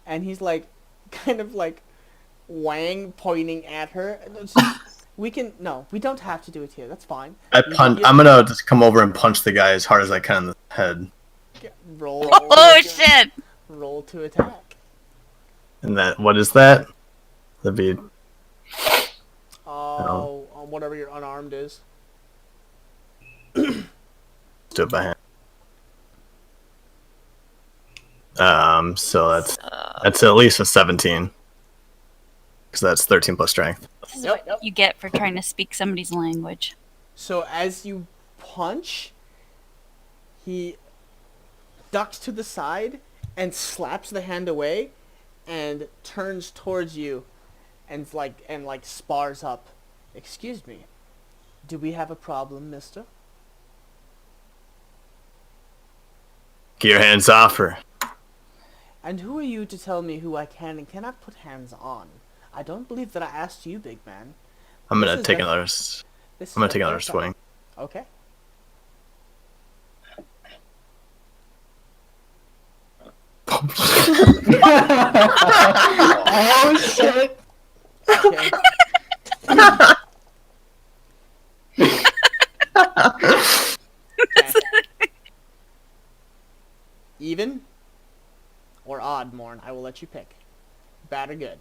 and he's like, kind of like, Wang pointing at her. We don't have to do it here. That's fine. I'm gonna just come over and punch the guy as hard as I can in the head, Roll. Oh shit! Roll to attack. and that what is that? That'd be Oh, whatever your unarmed is. stood by him. So that's at least a 17. Because that's 13 plus strength. This is what you get for trying to speak somebody's language. So as you punch, he ducks to the side and slaps the hand away and turns towards you and spars up. Excuse me. Do we have a problem, mister? Get your hands off her. And who are you to tell me who I can and cannot put hands on? I don't believe that I asked you, big man. I'm gonna This is take the- another. This is I'm gonna the take another first swing. time. Okay. Oh shit! Okay. Okay. Even or odd, Morn? I will let you pick. Bad or good?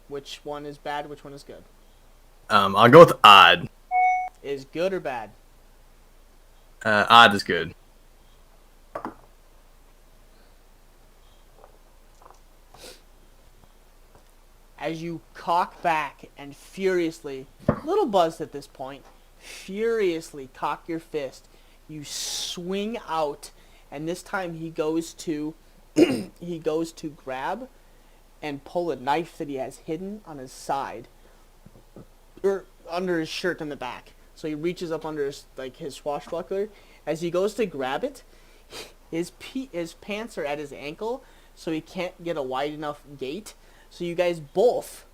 Which one is bad? Which one is good? I'll go with odd. Is good or bad? Odd is good. As you cock back and furiously, little buzzed at this point, furiously cock your fist, you swing out, and this time he goes to grab and pull a knife that he has hidden on his side or under his shirt in the back. So he reaches up under his swashbuckler. As he goes to grab it, his pants are at his ankle, so he can't get a wide enough gait. So you guys both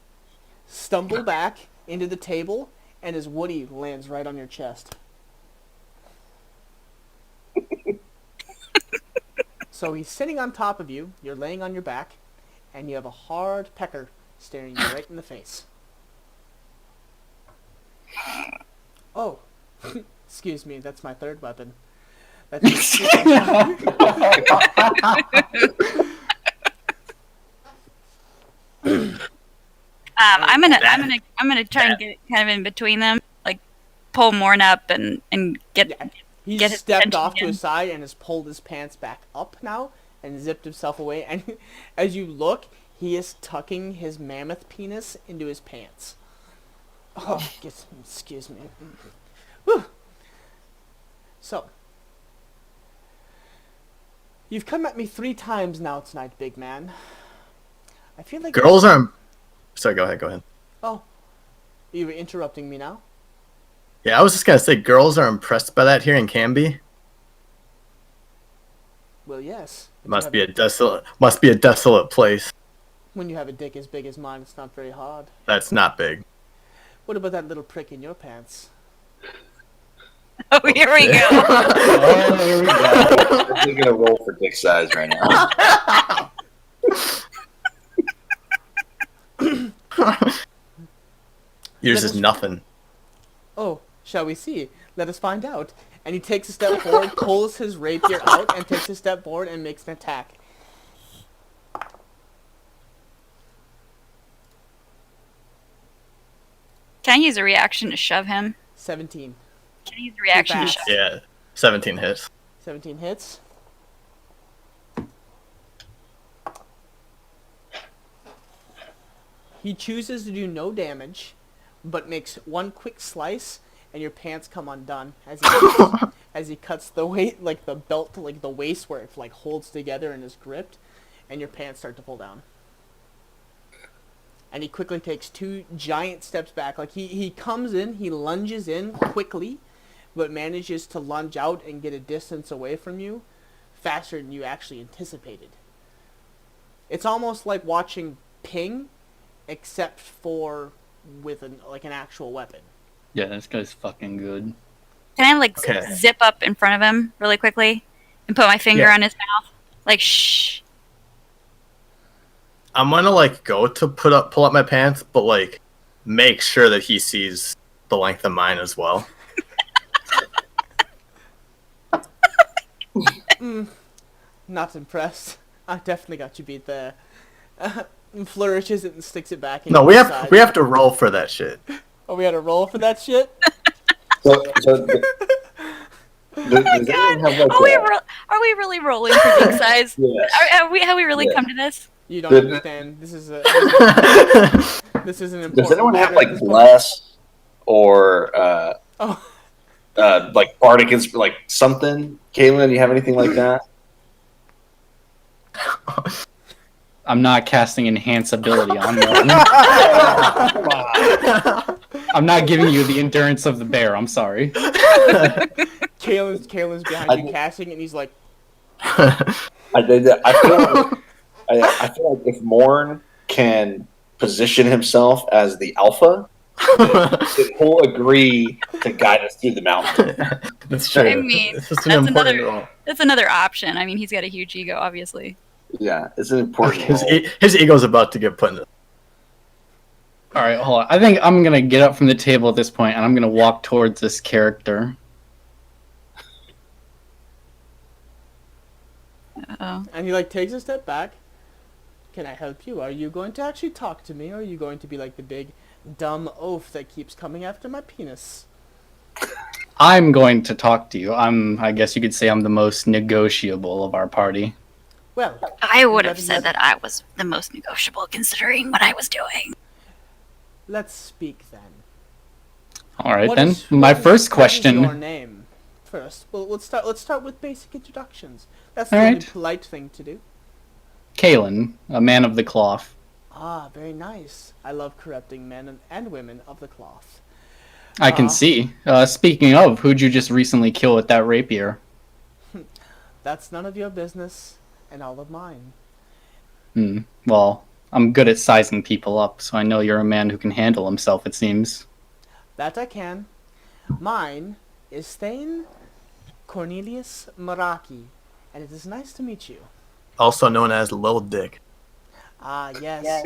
stumble back into the table, and his Woody lands right on your chest. So he's sitting on top of you, you're laying on your back, and you have a hard pecker staring you right in the face. Oh, excuse me, that's my third weapon. That's I'm gonna try and get kind of in between them, like pull Morn up and get. Yeah. He's Get his stepped attention off to again. his side and has pulled his pants back up now and zipped himself away. And as you look, he is tucking his mammoth penis into his pants. Oh, excuse me. Whew. So, you've come at me 3 times now tonight, big man. I feel like Girls aren't. Sorry, go ahead. Oh, you were interrupting me now? Yeah, I was just gonna say girls are impressed by that here in Canby. Well, yes. Must be a desolate place. When you have a dick as big as mine, it's not very hard. That's not big. What about that little prick in your pants? Oh, here we go. Oh, there we go. I'm gonna roll for dick size right now. Yours is nothing. Oh, shall we see? Let us find out. And he takes a step forward, pulls his rapier out, and takes a step forward and makes an attack. Can I use a reaction to shove him? 17. Can I use a reaction to fast. shove? Yeah, 17 hits. 17 hits. He chooses to do no damage, but makes one quick slice, and your pants come undone as he cuts the weight, like the belt to like the waist where it like holds together and is gripped, and your pants start to pull down. And he quickly takes 2 giant steps back. Like he comes in, he lunges in quickly, but manages to lunge out and get a distance away from you faster than you actually anticipated. It's almost like watching ping, except for with an actual weapon. Yeah, this guy's fucking good. Can I like Okay. zip up in front of him really quickly and put my finger Yeah. on his mouth? Like shh. I'm gonna like go to pull up my pants, but like make sure that he sees the length of mine as well. Not impressed. I definitely got you beat there. Flourishes it and sticks it back in. No, we have to roll for that shit. Oh, we had a roll for that shit? So Does anyone have like Are we really rolling for dick size? Yes. Have we really Yes. come to this? You don't Did- understand. This is an important Does anyone have matter at like this point. bless or Oh, like bardic like something? Caitlin, do you have anything like that? I'm not casting enhance ability on them. I'm not giving you the endurance of the bear. I'm sorry. Kalen's behind you casting, and he's like, I feel like if Morn can position himself as the alpha, then he'll agree to guide us through the mountain. That's true. I mean, it's just an that's important another- role. That's another option. I mean, he's got a huge ego, obviously. Yeah, it's an important role. His ego's about to get put in the... All right, hold on. I think I'm gonna get up from the table at this point, and I'm gonna walk towards this character. Oh, and he like takes a step back. Can I help you? Are you going to actually talk to me, or are you going to be like the big dumb oaf that keeps coming after my penis? I'm going to talk to you. I guess you could say I'm the most negotiable of our party. Well, I would have Let's- said that I was the most negotiable, considering what I was doing. let's speak then. All right, What then. is- My what is- first what is your question. name first? Well, let's start with basic introductions. That's All the only right. polite thing to do. Kalen, a man of the cloth. Ah, very nice. I love corrupting men and women of the cloth. I can see. Speaking of, who'd you just recently kill with that rapier? That's none of your business, and all of mine. Well, I'm good at sizing people up, so I know you're a man who can handle himself, it seems. That I can. Mine is Thane Cornelius Maraki, and it is nice to meet you. Also known as Lil Dick. Ah, yes.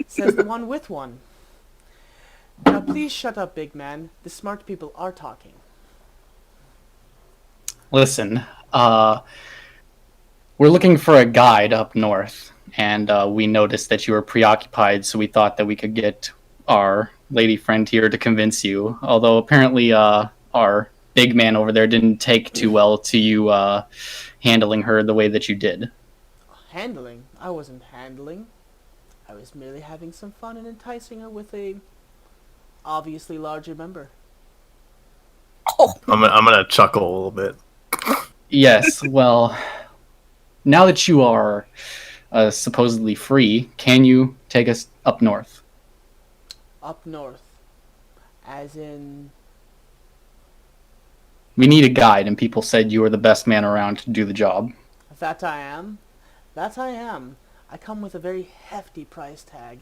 Says the one with one. Now please shut up, big man. The smart people are talking. Listen, we're looking for a guide up north, and we noticed that you were preoccupied, so we thought that we could get our lady friend here to convince you. Although apparently our big man over there didn't take too well to you handling her the way that you did. Handling? I wasn't handling. I was merely having some fun and enticing her with a obviously larger member. I'm gonna chuckle a little bit. Yes, well, now that you are supposedly free, can you take us up north? Up north. As in... We need a guide, and people said you were the best man around to do the job. That I am. That I am. I come with a very hefty price tag.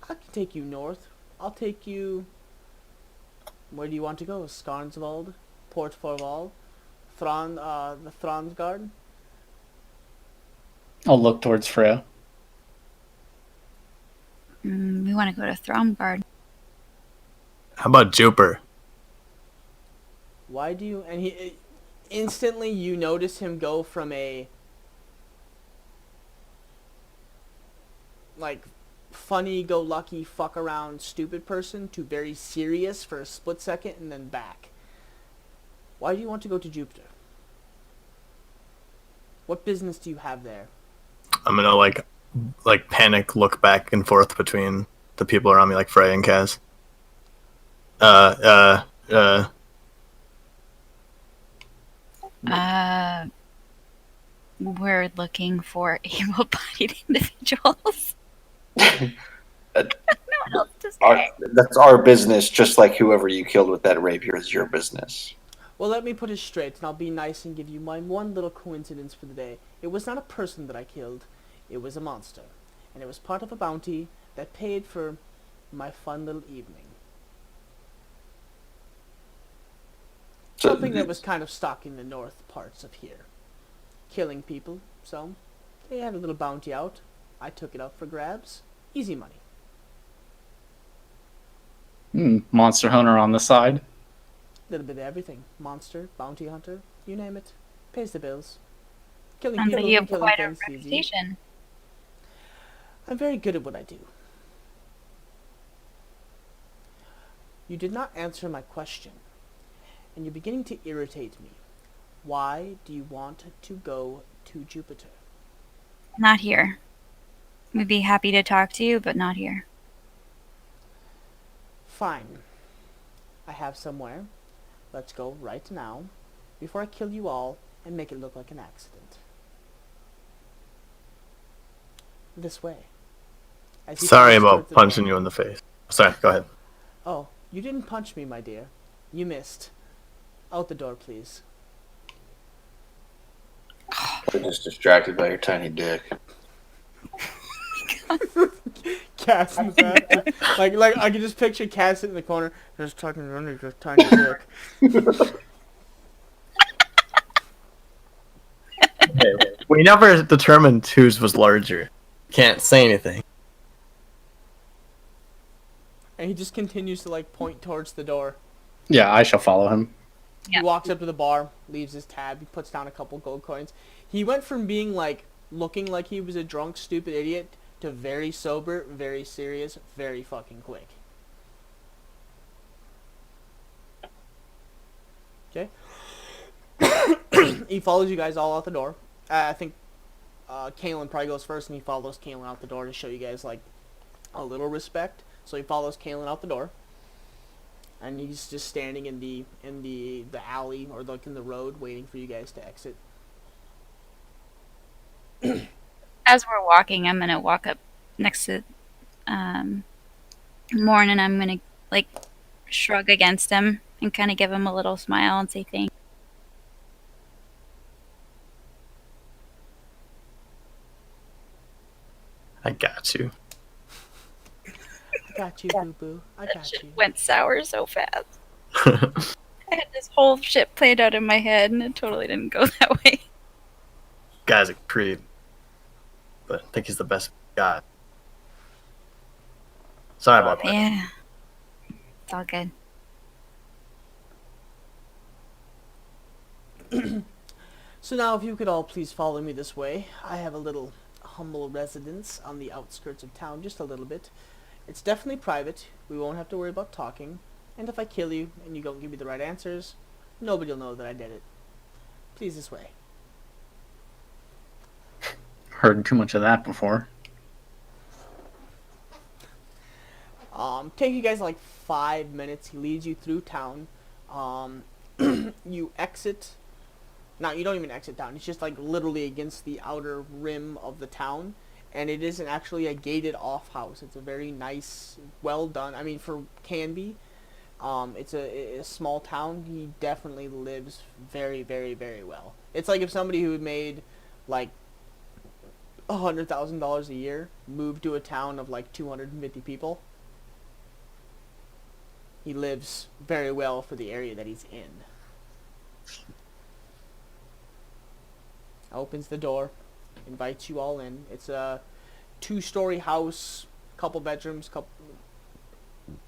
I can take you north. I'll take you... Where do you want to go? Skarnsvold? Port Forval? The Thransgard? I'll look towards Freya. We want to go to Thromgard. How about Jupiter? Why do you... And he... Instantly you notice him go from a... like, funny-go-lucky, fuck-around, stupid person to very serious for a split second and then back. Why do you want to go to Jupiter? What business do you have there? I'm gonna like panic, look back and forth between the people around me, like Frey and Kaz. We're looking for able-bodied individuals. No one else to say. That's our business, just like whoever you killed with that rapier is your business. Well, let me put it straight, and I'll be nice and give you my one little coincidence for the day. It was not a person that I killed. It was a monster. And it was part of a bounty that paid for my fun little evening. So, Something that was kind of stalking the north parts of here. Killing people, so they had a little bounty out. I took it up for grabs. Easy money. Monster Hunter on the side. Little bit of everything. Monster, bounty hunter, you name it. Pays the bills. Killing Sounds like people you and have killing quite a things is easy. reputation. I'm very good at what I do. You did not answer my question, and you're beginning to irritate me. Why do you want to go to Jupiter? Not here. We'd be happy to talk to you, but not here. Fine. I have somewhere. Let's go right now, before I kill you all and make it look like an accident. This way. As he Sorry points about towards the punching door. you in the face. Sorry, go ahead. Oh, you didn't punch me, my dear. You missed. Out the door, please. They're just distracted by your tiny dick. Cass in the back. like I can just picture Cass sitting in the corner, just talking to under your tiny dick. We never determined whose was larger. Can't say anything. And he just continues to like point towards the door. Yeah, I shall follow him. Yeah. He walks up to the bar, leaves his tab, he puts down a couple gold coins. He went from being like looking like he was a drunk, stupid idiot to very sober, very serious, very fucking quick. Okay. He follows you guys all out the door. I think Kalen probably goes first, and he follows Kalen out the door to show you guys like a little respect. So he follows Kalen out the door, and he's just standing in the alley or like in the road, waiting for you guys to exit. As we're walking, I'm gonna walk up next to Morn, and I'm gonna like shrug against him and kind of give him a little smile and say thank. I got you. I got you, boo boo. I That got shit you. went sour so fast. I had this whole shit played out in my head, and it totally didn't go that way. Guy's a creep, but I think he's the best guy. Sorry about that. Yeah, it's all good. So now, if you could all please follow me this way. I have a little humble residence on the outskirts of town, just a little bit. It's definitely private. We won't have to worry about talking. And if I kill you and you don't give me the right answers, nobody will know that I did it. Please, this way. Heard too much of that before. Take you guys like 5 minutes. He leads you through town. You exit. Now, you don't even exit town. It's just like literally against the outer rim of the town. And it isn't actually a gated off house. It's a very nice, well done. I mean, for Canby, it's a small town. He definitely lives very, very, very well. It's like if somebody who had made like $100,000 a year moved to a town of like 250 people. He lives very well for the area that he's in. Opens the door, invites you all in. It's a 2-story house, couple bedrooms,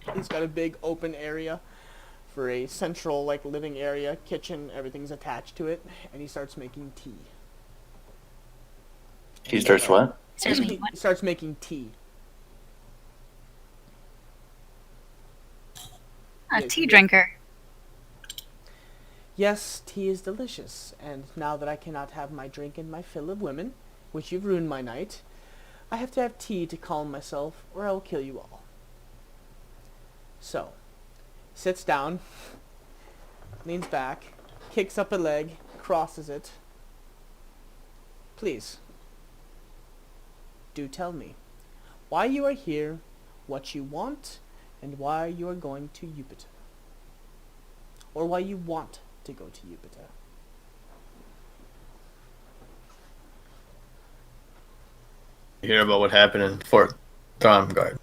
It's got a big open area for a central like living area, kitchen, everything's attached to it, and he starts making tea. He starts what? He starts making tea. A Yes, tea yes. drinker. Yes, tea is delicious, and now that I cannot have my drink and my fill of women, which you've ruined my night, I have to have tea to calm myself, or I will kill you all. So, sits down, leans back, kicks up a leg, crosses it. Please, do tell me why you are here, what you want, and why you are going to Jupiter. Or why you want to go to Jupiter. You hear about what happened in Fort Thomgard?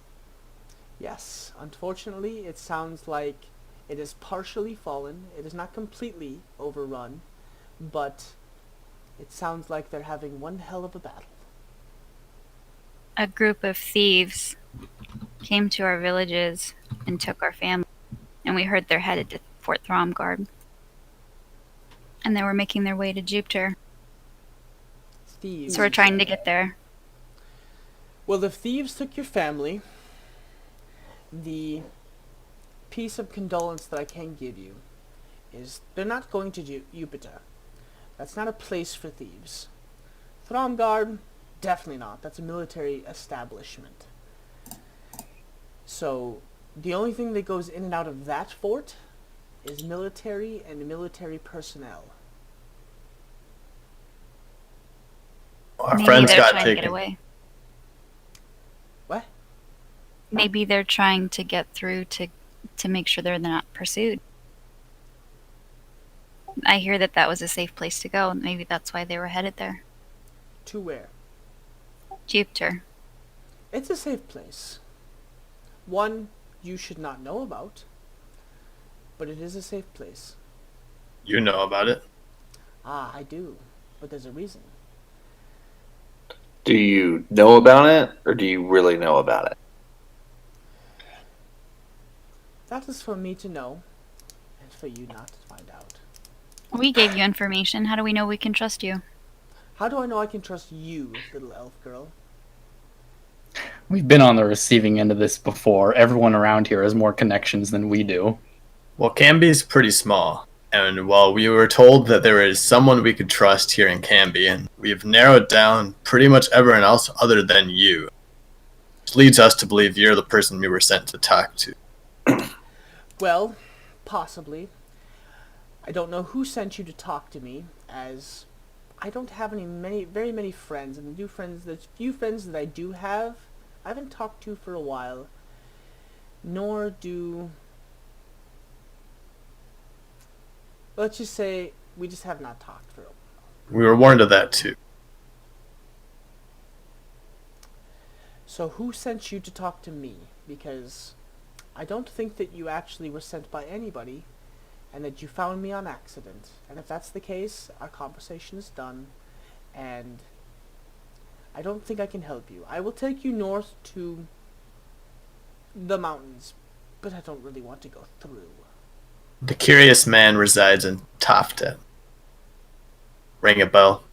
Yes, unfortunately, it sounds like it is partially fallen. It is not completely overrun, but it sounds like they're having one hell of a battle. A group of thieves came to our villages and took our family, and we heard they're headed to Fort Thomgard. And they were making their way to Jupiter. Thieves. So we're trying to get there. Well, the thieves took your family. The piece of condolence that I can give you is they're not going to Jupiter. That's not a place for thieves. Thromgard, definitely not. That's a military establishment. So, the only thing that goes in and out of that fort is military and military personnel. Our Maybe friends they're got trying to get taken. away. What? Maybe they're trying to get through to make sure they're not pursued. I hear that was a safe place to go. Maybe that's why they were headed there. To where? Jupiter. It's a safe place. One you should not know about, but it is a safe place. You know about it. Ah, I do, but there's a reason. Do you know about it, or do you really know about it? That is for me to know, and for you not to find out. We gave you information. How do we know we can trust you? How do I know I can trust you, little elf girl? We've been on the receiving end of this before. Everyone around here has more connections than we do. Well, Canby's pretty small, and while we were told that there is someone we could trust here in Canby, and we've narrowed down pretty much everyone else other than you, which leads us to believe you're the person we were sent to talk to. Well, possibly. I don't know who sent you to talk to me, as I don't have very many friends, and the few friends that I do have, I haven't talked to for a while. Nor do... Let's just say we just have not talked for a while. We were warned of that too. So who sent you to talk to me? Because I don't think that you actually were sent by anybody, and that you found me on accident. And if that's the case, our conversation is done, and I don't think I can help you. I will take you north to the mountains, but I don't really want to go through. The curious man resides in Toftet. Ring a bell.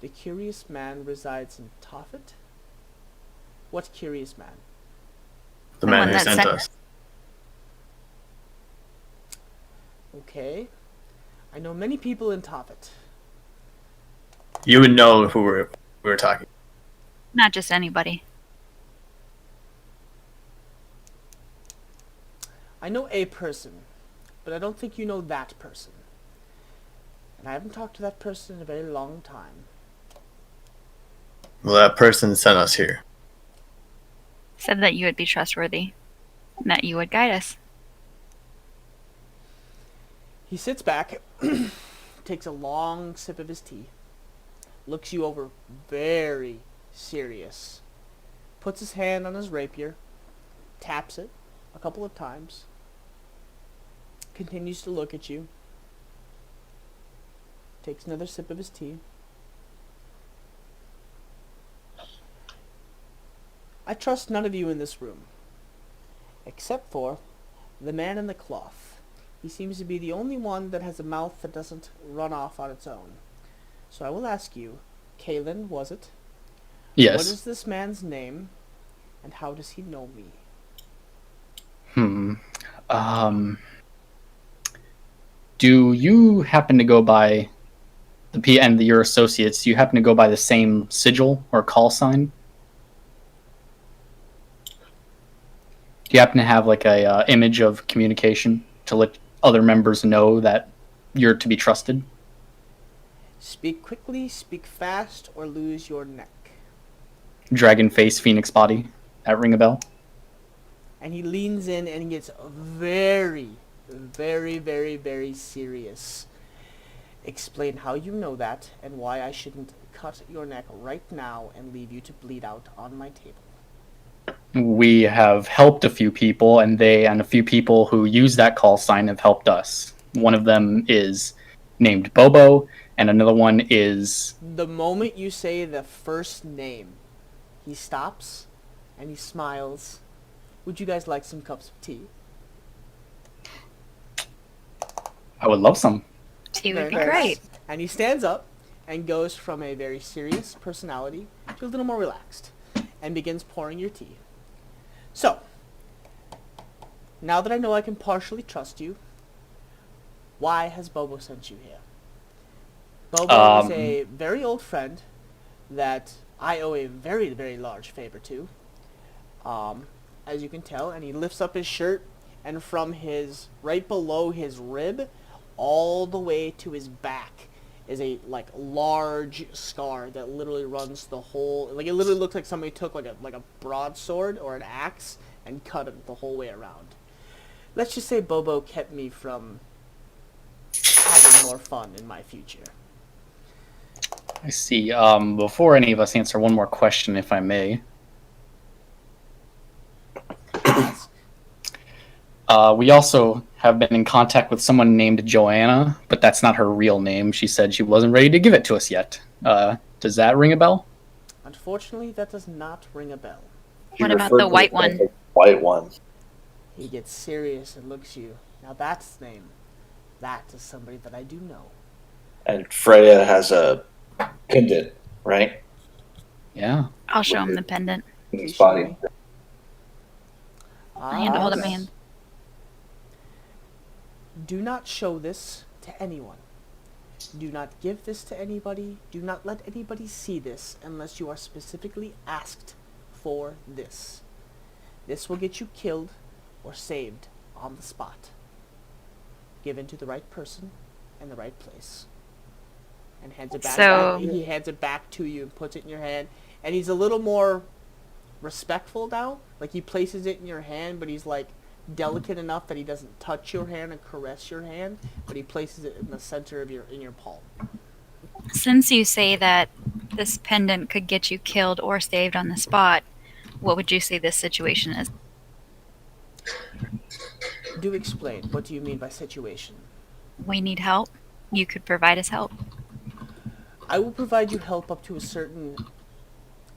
The curious man resides in Tophet? What curious man? The The man one who that sent sent us. Okay. I know many people in Tophet. You would know who we were talking. Not just anybody. I know a person, but I don't think you know that person. And I haven't talked to that person in a very long time. Well, that person sent us here. Said that you would be trustworthy. And that you would guide us. He sits back, takes a long sip of his tea, looks you over very serious, puts his hand on his rapier, taps it a couple of times, continues to look at you, takes another sip of his tea. I trust none of you in this room, except for the man in the cloth. He seems to be the only one that has a mouth that doesn't run off on its own. So I will ask you, Kalen, was it? Yes. What is this man's name, and how does he know me? Do you happen to go by your associates? Do you happen to go by the same sigil or call sign? Do you happen to have like a image of communication to let other members know that you're to be trusted? Speak quickly, speak fast, or lose your neck. Dragon face, phoenix body. That ring a bell? And he leans in and gets very, very, very, very serious. Explain how you know that, and why I shouldn't cut your neck right now and leave you to bleed out on my table. We have helped a few people, and a few people who use that call sign have helped us. One of them is named Bobo, and another one is... The moment you say the first name, he stops, and he smiles. Would you guys like some cups of tea? I would love some. Tea would Very be nice. great. And he stands up and goes from a very serious personality to a little more relaxed and begins pouring your tea. So, now that I know I can partially trust you, Why has Bobo sent you here? Bobo is Um, a very old friend that I owe a very, very large favor to. As you can tell, and he lifts up his shirt, and from his right below his rib, all the way to his back, is a large scar that literally runs the whole. Like, it literally looks like somebody took like a broadsword or an axe and cut him the whole way around. Let's just say Bobo kept me from having more fun in my future. I see. Before any of us answer, one more question, if I may. Ask. We also have been in contact with someone named Joanna, but that's not her real name. She said she wasn't ready to give it to us yet. Does that ring a bell? Unfortunately, that does not ring a bell. He What about referred the to white it as one? the white one. He gets serious and looks at you. Now that's his name. That is somebody that I do know. And Freya has a pendant, right? Yeah. I'll show him the pendant. In his Please show body. me. My hand, hold up my yes. hand. Do not show this to anyone. Do not give this to anybody. Do not let anybody see this unless you are specifically asked for this. This will get you killed or saved on the spot. Given to the right person in the right place. And hands it back. So- He hands it back to you and puts it in your hand. And he's a little more respectful now. Like, he places it in your hand, but he's like delicate enough that he doesn't touch your hand and caress your hand, but he places it in the center of your palm. Since you say that this pendant could get you killed or saved on the spot, what would you say this situation is? Do explain. What do you mean by situation? We need help. You could provide us help. I will provide you help up to a certain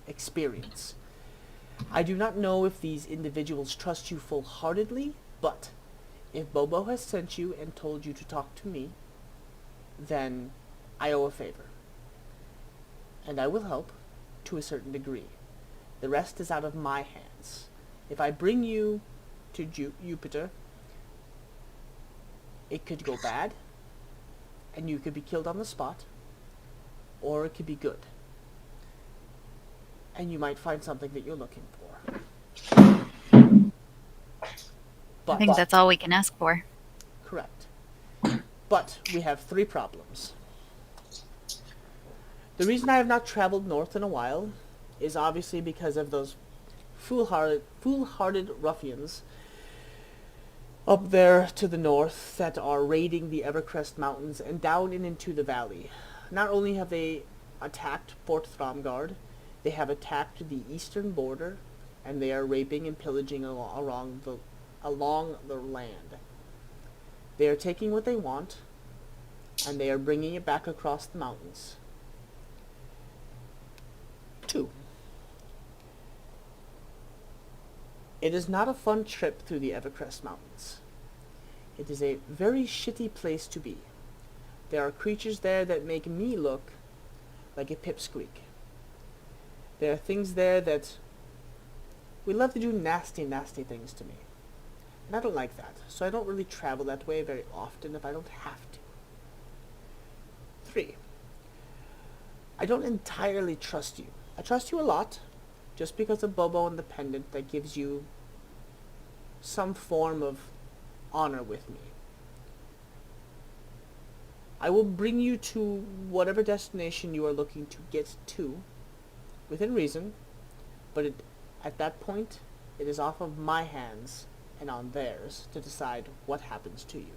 experience. I do not know if these individuals trust you full-heartedly, but if Bobo has sent you and told you to talk to me, then I owe a favor. And I will help to a certain degree. The rest is out of my hands. If I bring you to Jupiter, it could go bad, and you could be killed on the spot, or it could be good. And you might find something that you're looking for. I think that's all we can ask for. Correct. But we have 3 problems. The reason I have not traveled north in a while is obviously because of those foolhardy ruffians up there to the north that are raiding the Evercrest Mountains and down and into the valley. Not only have they attacked Fort Thramgard, they have attacked the eastern border, and they are raping and pillaging along the land. They are taking what they want, and they are bringing it back across the mountains. 2. It is not a fun trip through the Evercrest Mountains. It is a very shitty place to be. There are creatures there that make me look like a pipsqueak. There are things there that we love to do nasty, nasty things to me. And I don't like that, so I don't really travel that way very often if I don't have to. 3. I don't entirely trust you. I trust you a lot, just because of Bobo and the pendant that gives you some form of honor with me. I will bring you to whatever destination you are looking to get to, within reason, but at that point, it is off of my hands and on theirs to decide what happens to you.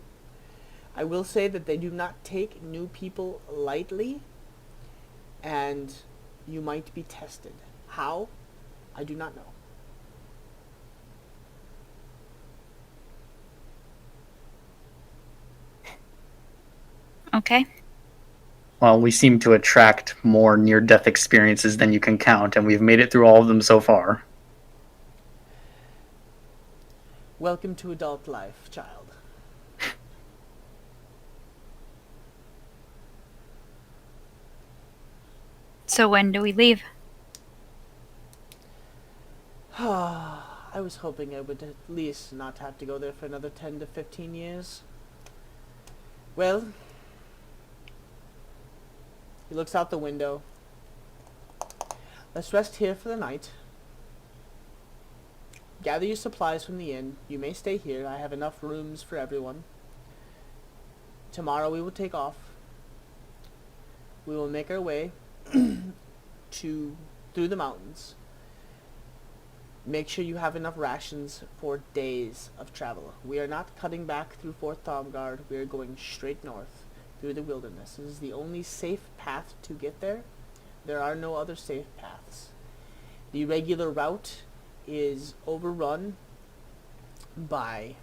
I will say that they do not take new people lightly, and you might be tested. How? I do not know. Okay. Well, we seem to attract more near-death experiences than you can count, and we've made it through all of them so far. Welcome to adult life, child. So when do we leave? I was hoping I would at least not have to go there for another 10 to 15 years. Well, he looks out the window. Let's rest here for the night. Gather your supplies from the inn. You may stay here. I have enough rooms for everyone. Tomorrow we will take off. We will make our way through the mountains. Make sure you have enough rations for days of travel. We are not cutting back through Fort Thomgard. We are going straight north through the wilderness. This is the only safe path to get there. There are no other safe paths. The regular route is overrun by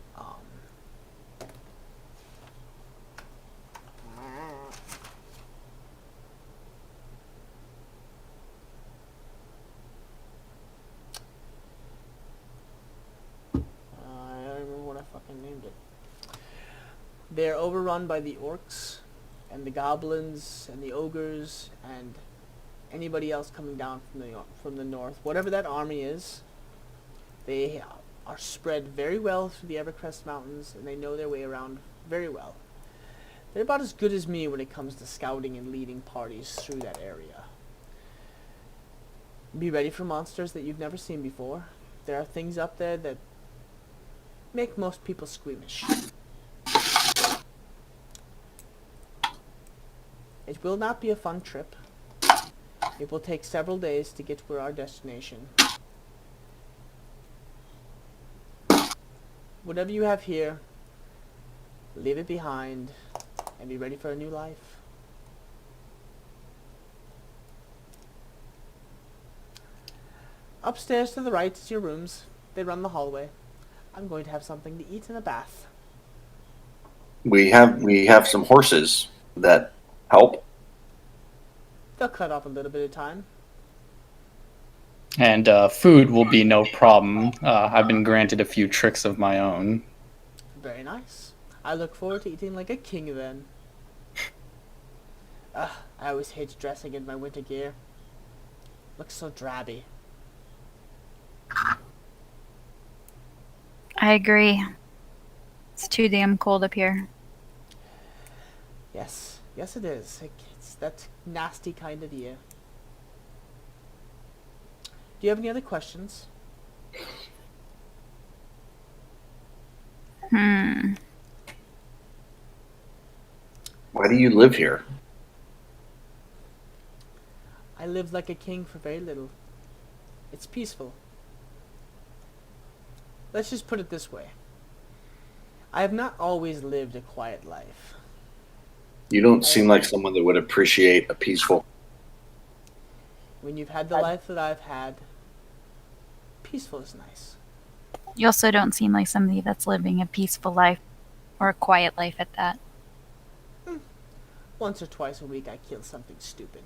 I don't remember what I fucking named it. They're overrun by the orcs and the goblins and the ogres and anybody else coming down from the north. Whatever that army is, they are spread very well through the Evercrest Mountains, and they know their way around very well. They're about as good as me when it comes to scouting and leading parties through that area. Be ready for monsters that you've never seen before. There are things up there that make most people squeamish. It will not be a fun trip. It will take several days to get to our destination. Whatever you have here, leave it behind and be ready for a new life. Upstairs to the right is your rooms. They run the hallway. I'm going to have something to eat and a bath. We have some horses that help. They'll cut off a little bit of time. And food will be no problem. I've been granted a few tricks of my own. Very nice. I look forward to eating like a king then. I always hate dressing in my winter gear. Looks so drabby. I agree. It's too damn cold up here. Yes, yes it is. It's that nasty kind of year. Do you have any other questions? Hmm. Why do you live here? I lived like a king for very little. It's peaceful. Let's just put it this way. I have not always lived a quiet life. You don't seem like someone that would appreciate a peaceful. When you've had the life that I've had, peaceful is nice. You also don't seem like somebody that's living a peaceful life, or a quiet life at that. Once or twice a week I kill something stupid.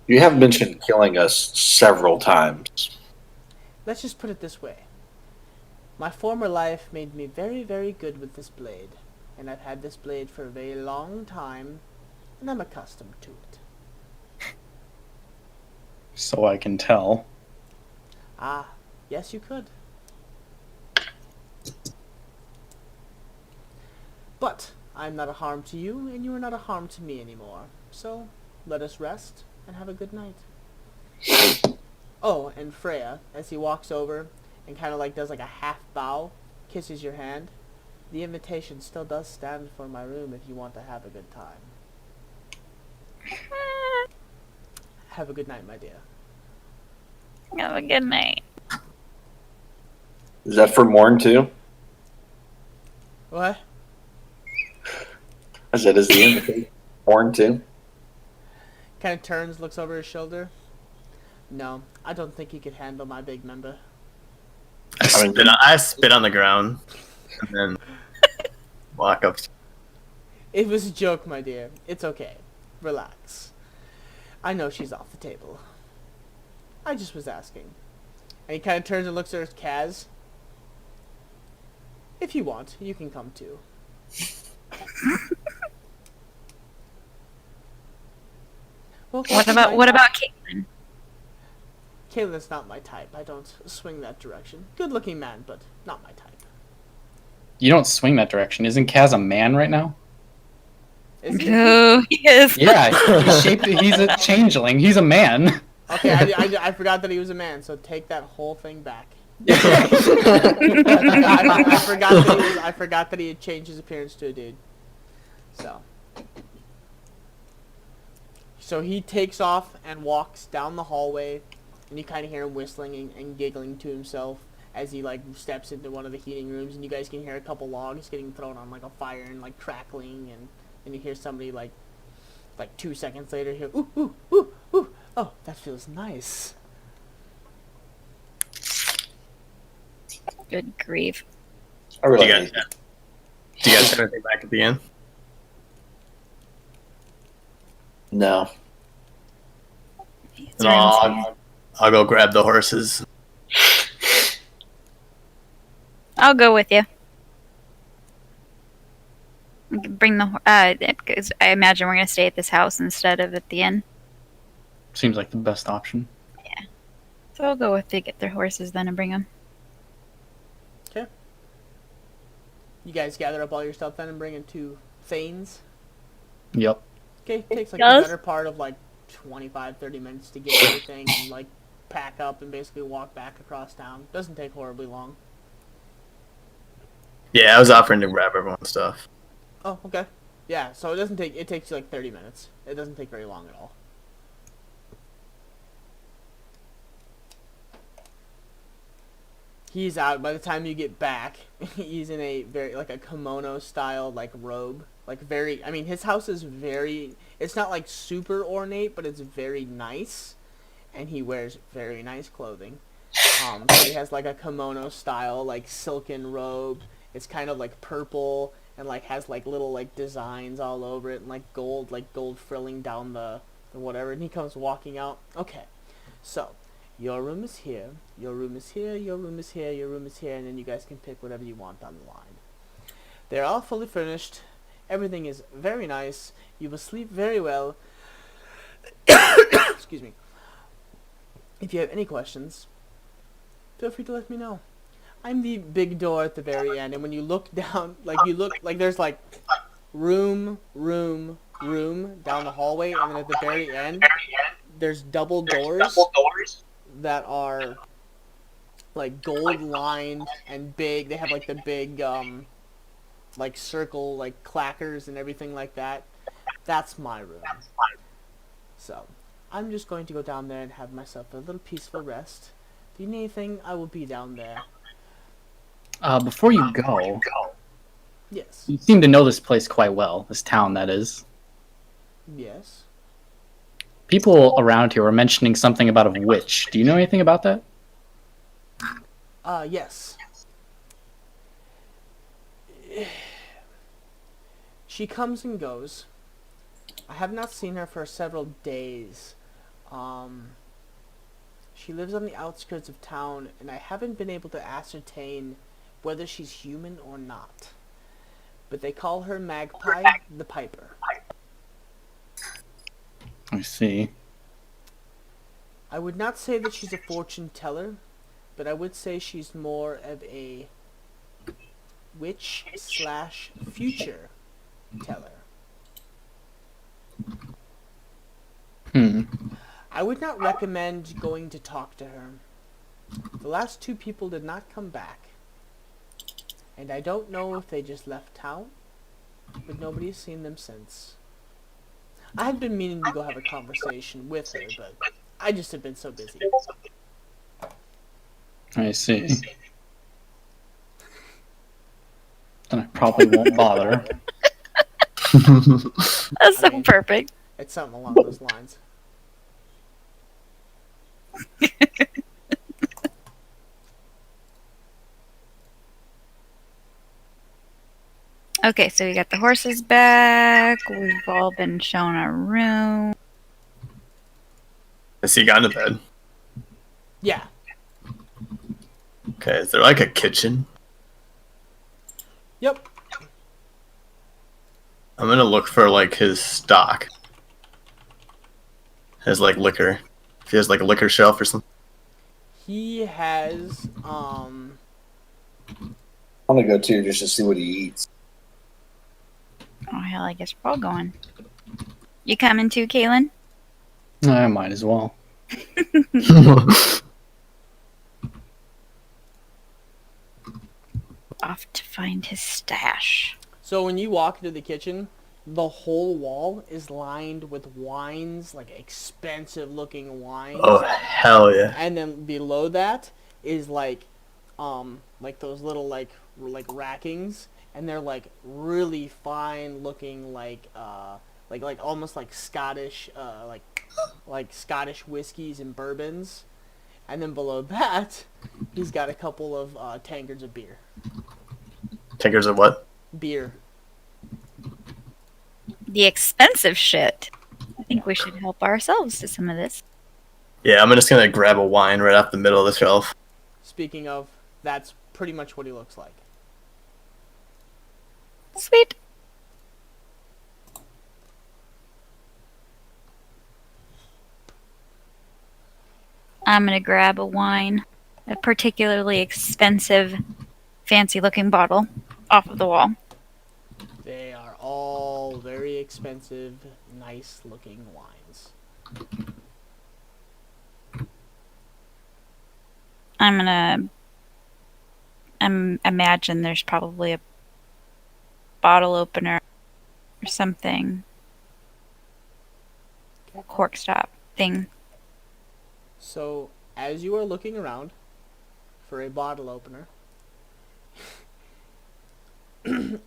You have mentioned killing us several times. Let's just put it this way. My former life made me very, very good with this blade. And I've had this blade for a very long time, and I'm accustomed to it. So I can tell. Ah, yes you could. But I'm not a harm to you, and you are not a harm to me anymore. So, let us rest, and have a good night. Oh, and Freya, as he walks over, and kind of like does like a half bow, kisses your hand. The invitation still does stand for my room if you want to have a good time. Have a good night, my dear. Have a good night. Is that for Morn too? What? I said, is the invitation for Morn too? Kind of turns, looks over his shoulder. No, I don't think he could handle my big member. I spit on the ground and then walk up. It was a joke, my dear. It's okay. Relax. I know she's off the table. I just was asking. And he kind of turns and looks at Kaz. If you want, you can come too. Well, What about Caitlin? Caitlin's not my type. I don't swing that direction. Good looking man, but not my type. You don't swing that direction. Isn't Kaz a man right now? Is he? Oh, yes. Yeah, he's a changeling. He's a man. Okay, I forgot that he was a man, so take that whole thing back. I forgot that he had changed his appearance to a dude. So he takes off and walks down the hallway, and you kind of hear him whistling and giggling to himself as he like steps into one of the heating rooms, and you guys can hear a couple logs getting thrown on like a fire and like crackling, and then you hear somebody like 2 seconds later hear ooh ooh ooh ooh, oh, that feels nice. Good grief. I Do really you guys have anything back at the end? no. It's No, I'll go grab the horses. I'll go with you. We can bring the because I imagine we're gonna stay at this house instead of at the inn. Seems like the best option. So I'll go with you, get their horses then and bring them. Okay. You guys gather up all your stuff then and bring it to Thane's. Yep. Okay, it takes like Yes. the better part of like 25-30 minutes to get everything and like pack up and basically walk back across town. Doesn't take horribly long. Yeah, I was offering to grab everyone's stuff. Oh, okay. Yeah, so it takes you like 30 minutes. It doesn't take very long at all. He's out by the time you get back. He's in a very like a kimono style like robe. Like very I mean his house is very it's not like super ornate, but it's very nice. And he wears very nice clothing. So he has like a kimono style like silken robe. It's kind of like purple and like has like little like designs all over it and like gold frilling down the whatever, and he comes walking out. Okay. So, your room is here, your room is here, your room is here, your room is here, and then you guys can pick whatever you want on the line. They're all fully furnished. Everything is very nice. You will sleep very well. Excuse me. If you have any questions, feel free to let me know. I'm the big door at the very end, and when you look down, there's like room down the hallway, and then at the very end, there's double doors that are like gold lined and big. They have like the big like circle like clackers and everything like that. That's my room. So I'm just going to go down there and have myself a little peaceful rest. If you need anything, I will be down there. Before you go, Yes. you seem to know this place quite well. This town, that is. Yes. People around here were mentioning something about a witch. Do you know anything about that? Yes. She comes and goes. I have not seen her for several days. She lives on the outskirts of town, and I haven't been able to ascertain whether she's human or not. But they call her Magpie the Piper. I see. I would not say that she's a fortune teller, but I would say she's more of a witch / future teller. I would not recommend going to talk to her. The last 2 people did not come back. And I don't know if they just left town, but nobody has seen them since. I had been meaning to go have a conversation with her, but I just have been so busy. I see. Then I probably won't bother. That's so mean- perfect. It's something along those lines. Okay, so we got the horses back. We've all been shown a room. Has he gone to bed? Yeah. Okay, is there like a kitchen? Yep. I'm gonna look for like his stock. His like liquor. If he has like a liquor shelf or something. He has, I'm gonna go too just to see what he eats. Oh hell, I guess we're all going. You coming too, Kaylin? I might as well. Off to find his stash. So when you walk into the kitchen, the whole wall is lined with wines, like expensive looking wines. Oh, hell yeah. And then below that is like those little like rackings, and they're like really fine looking, like almost like Scottish like Scottish whiskeys and bourbons. And then below that, he's got a couple of tankards of beer. Tinkers of what? Beer. The expensive shit. I think we should help ourselves to some of this. Yeah, I'm just gonna grab a wine right off the middle of the shelf. Speaking of, that's pretty much what he looks like. Sweet. I'm gonna grab a wine, a particularly expensive, fancy-looking bottle, off of the wall. They are all very expensive, nice-looking wines. Imagine there's probably a bottle opener or something. Okay. Cork stop thing. So, as you are looking around for a bottle opener,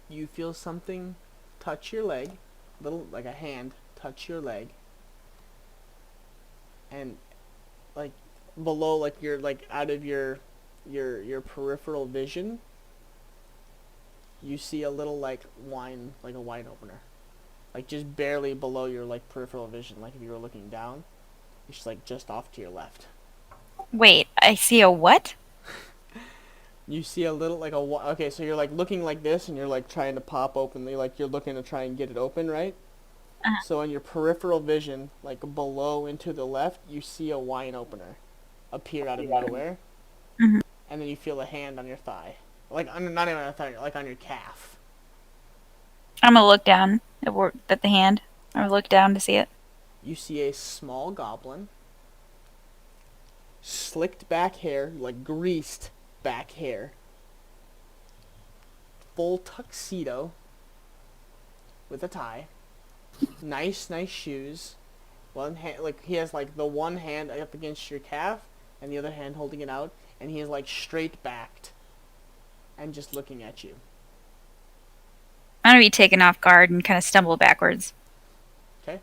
you feel something touch your leg, little like a hand touch your leg, and like below, like you're like out of your peripheral vision, you see a little like wine, like a wine opener, like just barely below your like peripheral vision, like if you were looking down, it's just like just off to your left. Wait, I see a what? You see a little like okay, so you're like looking like this, and you're like trying to pop openly, like you're looking to try and get it open, right? Uh-huh. So in your peripheral vision, like below and to the left, you see a wine opener appear out of nowhere, Mhm. and then you feel a hand on your thigh, like not even on your thigh, like on your calf. I'm gonna look down at the hand. I'm gonna look down to see it. You see a small goblin, slicked back hair, like greased back hair, full tuxedo with a tie, nice shoes, one hand, like he has like the one hand up against your calf and the other hand holding it out, and he is like straight backed and just looking at you. I'm gonna be taken off guard and kind of stumble backwards. Okay.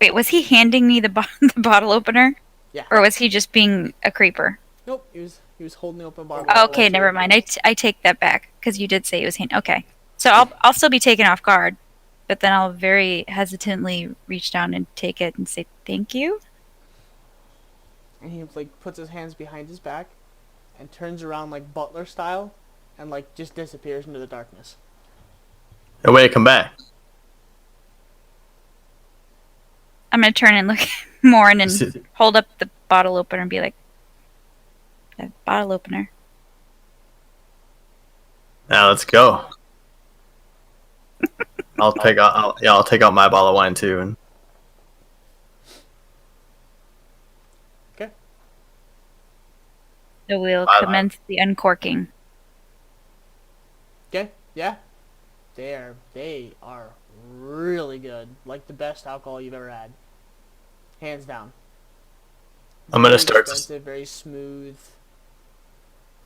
Wait, was he handing me the the bottle opener? Yeah. Or was he just being a creeper? Nope, he was holding the open bottle. Okay, never mind. I take that back because you did say he was handing. Okay, so I'll still be taken off guard, but then I'll very hesitantly reach down and take it and say thank you. And he like puts his hands behind his back and turns around like butler style and like just disappears into the darkness. No way to come back. I'm gonna turn and look at Morin and Sit- hold up the bottle opener and be like, "That bottle opener." Now let's go. I'll take out my bottle of wine too, and Okay. So we'll Bye-bye. commence the uncorking. Okay, yeah. They are really good. Like the best alcohol you've ever had. Hands down. I'm gonna Very start. expensive, very smooth.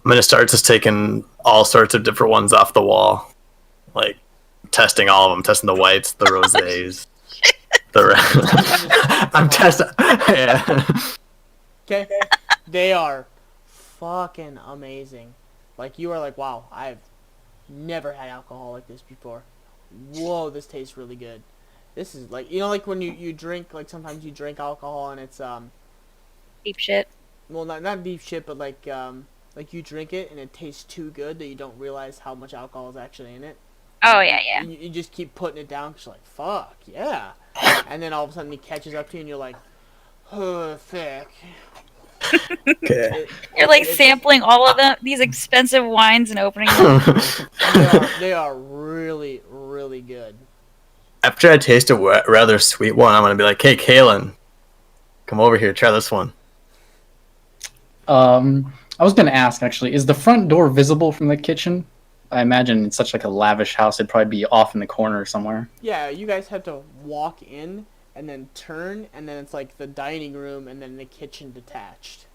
I'm gonna start just taking all sorts of different ones off the wall, like testing all of them, testing the whites, the rosés, I'm testing. Yeah. Okay? They are fucking amazing. Like you are like, wow, I've never had alcohol like this before. Whoa, this tastes really good. This is like, you know, like when you drink, like sometimes you drink alcohol and it's Deep shit. well, not deep shit, but like you drink it and it tastes too good that you don't realize how much alcohol is actually in it. Oh yeah, yeah. You just keep putting it down because you're like, fuck, yeah. And then all of a sudden he catches up to you and you're like, oh, thick. Okay. You're like It's- sampling all of these expensive wines and opening them. They are really, really good. After I taste a rather sweet one, I'm gonna be like, "Hey, Kalen, come over here, try this one." I was gonna ask actually, is the front door visible from the kitchen? I imagine it's such like a lavish house, it'd probably be off in the corner somewhere. Yeah, you guys have to walk in and then turn, and then it's like the dining room and then the kitchen detached.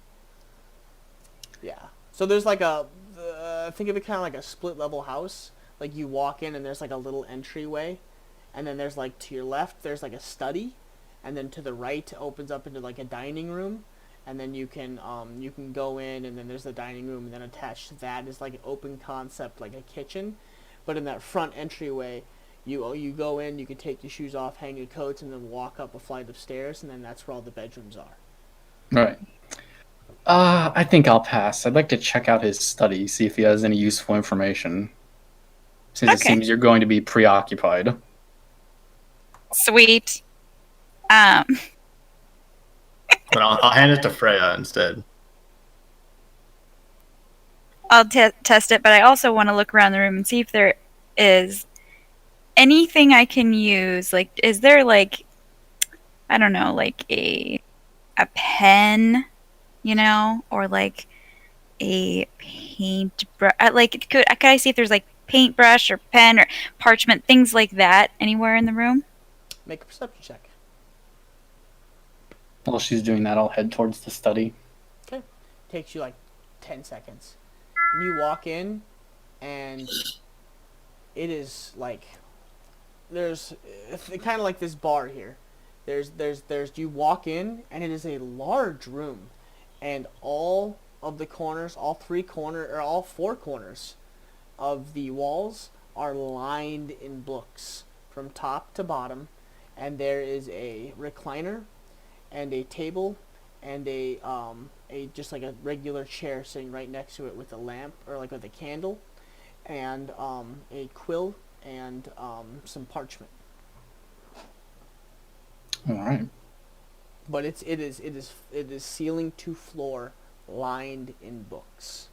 Yeah. So there's like think of it kind of like a split level house. Like you walk in and there's like a little entryway, and then there's like to your left there's like a study, and then to the right opens up into like a dining room, and then you can go in, and then there's the dining room, and then attached to that is like an open concept like a kitchen, but in that front entryway, you go in, you can take your shoes off, hang your coats, and then walk up a flight of stairs, and then that's where all the bedrooms are. Right. I think I'll pass. I'd like to check out his study, see if he has any useful information. Since it Okay. seems you're going to be preoccupied. Sweet. But I'll hand it to Freya instead. I'll test it, but I also want to look around the room and see if there is anything I can use. Like, is there like, I don't know, like a pen, or like a paintbrush? Like, could I see if there's like paintbrush or pen or parchment, things like that, anywhere in the room? Make a perception check. While she's doing that, I'll head towards the study. Okay. Takes you like 10 seconds. And you walk in, and it is like there's kind of like this bar here. There's you walk in, and it is a large room, and all of the corners, all four corners of the walls are lined in books from top to bottom, and there is a recliner and a table and a just like a regular chair sitting right next to it with a lamp or like with a candle, and a quill and some parchment. All right. But it is ceiling to floor lined in books.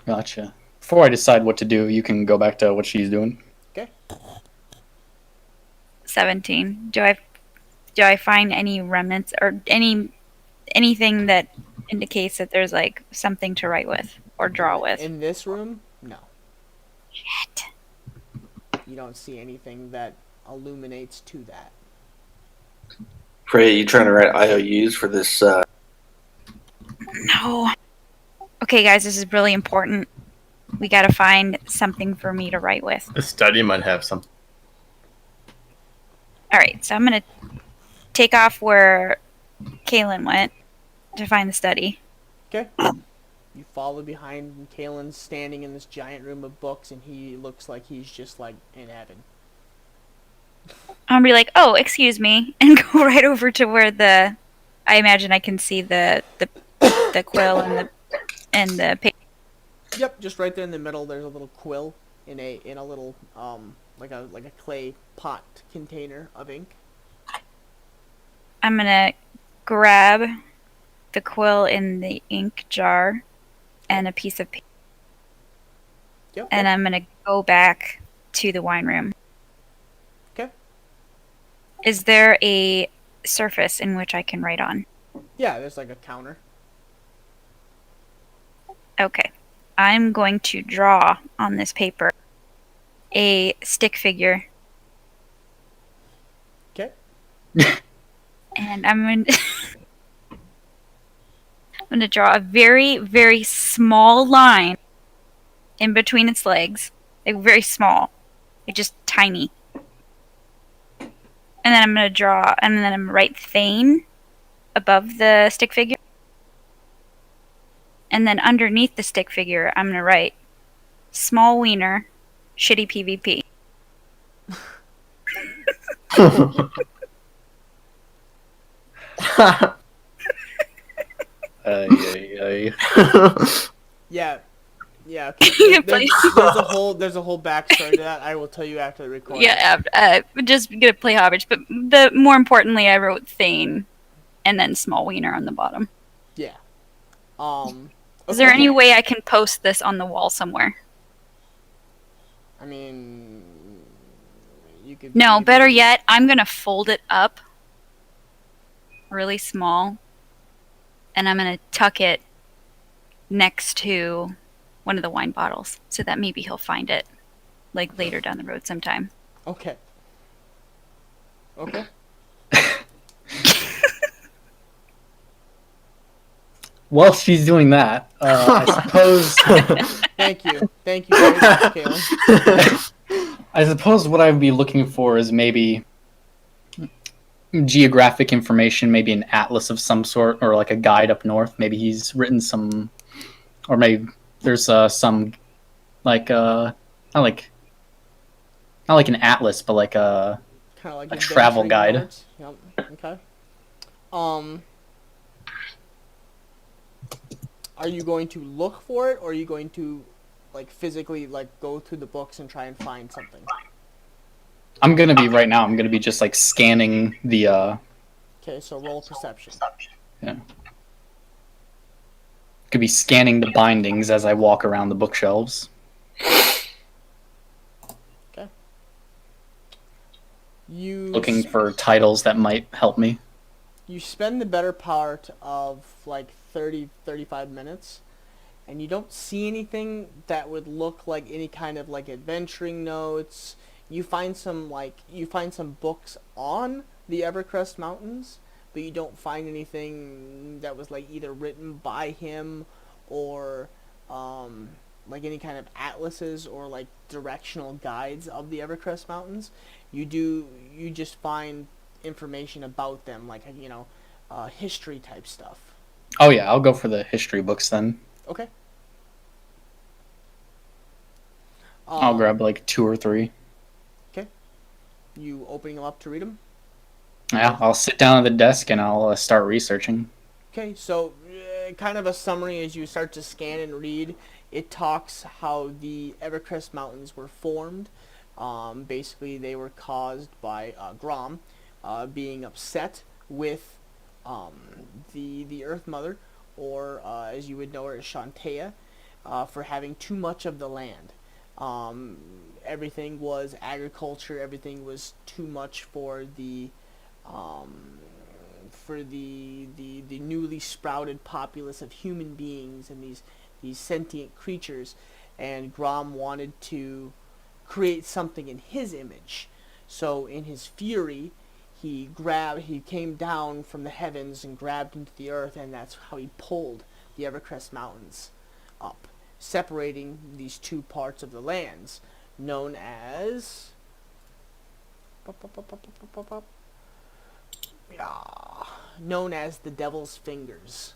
Gotcha. Before I decide what to do, you can go back to what she's doing. Okay. 17. Do I find any remnants or anything that indicates that there's like something to write with or draw with? In this room, no. Shit. You don't see anything that illuminates to that. Freya, you trying to write IOUs for this? No. Okay, guys, this is really important. We gotta find something for me to write with. The study might have something. Alright, so I'm gonna take off where Kaylin went to find the study. Okay. You follow behind, and Kalen's standing in this giant room of books, and he looks like he's just like in heaven. I'll be like, oh, excuse me, and go right over to where I imagine I can see the quill and the paper. Yep, just right there in the middle. There's a little quill in a little like a clay pot container of ink. I'm gonna grab the quill in the ink jar and a piece of paper, Yep. and I'm gonna go back to the wine room. Okay. Is there a surface in which I can write on? Yeah, there's like a counter. Okay. I'm going to draw on this paper a stick figure. Okay. And I'm going to draw a very, very small line in between its legs. Like very small. Like just tiny. And then I'm going to I'm going to write Thane above the stick figure. And then underneath the stick figure, I'm going to write small wiener, shitty PvP. Yeah. Yeah. Okay. There's a whole backstory to that. I will tell you after the recording. Yeah, just going to play Hobbits. But more importantly, I wrote Thane and then small wiener on the bottom. Yeah. Is there okay. any way I can post this on the wall somewhere? I mean, you could. No, maybe- better yet, I'm gonna fold it up really small, and I'm gonna tuck it next to one of the wine bottles so that maybe he'll find it like later down the road sometime. Okay. Okay. While she's doing that, I suppose Thank you very much, Kaylin. I suppose what I'd be looking for is maybe geographic information, maybe an atlas of some sort, or like a guide up north. Maybe he's written some, or maybe there's some like not like not like an atlas, but like a Kind of like A travel adventuring guide. notes. Yep. Okay. Are you going to look for it, or are you going to, like, physically, like, go through the books and try and find something? I'm gonna be right now. I'm gonna be just like scanning the. Okay, so roll perception. Could be scanning the bindings as I walk around the bookshelves. You Looking for titles that might help me. You spend the better part of like 35 minutes, and you don't see anything that would look like any kind of like adventuring notes. You find some books on the Evercrest Mountains, but you don't find anything that was like either written by him or like any kind of atlases or like directional guides of the Evercrest Mountains. You just find information about them, like history type stuff. Oh yeah, I'll go for the history books then. Okay. I'll grab like 2 or 3. You opening them up to read them? Yeah, I'll sit down at the desk and I'll start researching. Okay, so kind of a summary as you start to scan and read. It talks how the Evercrest Mountains were formed. Basically, they were caused by Grom being upset with the Earth Mother, or as you would know her as Shantea, for having too much of the land. Everything was agriculture. Everything was too much for the newly sprouted populace of human beings and these sentient creatures, and Grom wanted to create something in his image. So in his fury, he came down from the heavens and grabbed into the earth, and that's how he pulled the Evercrest Mountains up, separating these two parts of the lands, known as the Devil's Fingers.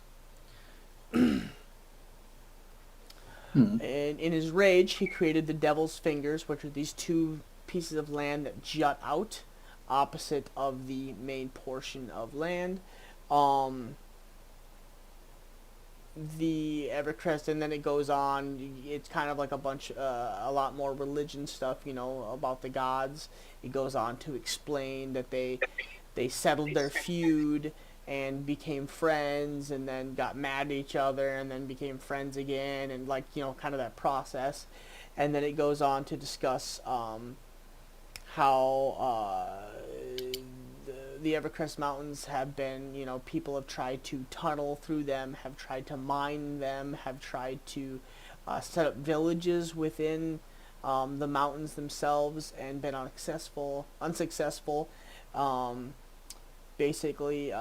And in his rage, he created the Devil's Fingers, which are these two pieces of land that jut out opposite of the main portion of land. The Evercrest, and then it goes on. It's kind of like a lot more religion stuff, about the gods. It goes on to explain that they settled their feud and became friends, and then got mad at each other, and then became friends again, and kind of that process. And then it goes on to discuss how the Evercrest Mountains have been, people have tried to tunnel through them, have tried to mine them, have tried to set up villages within the mountains themselves, and been unsuccessful. Basically,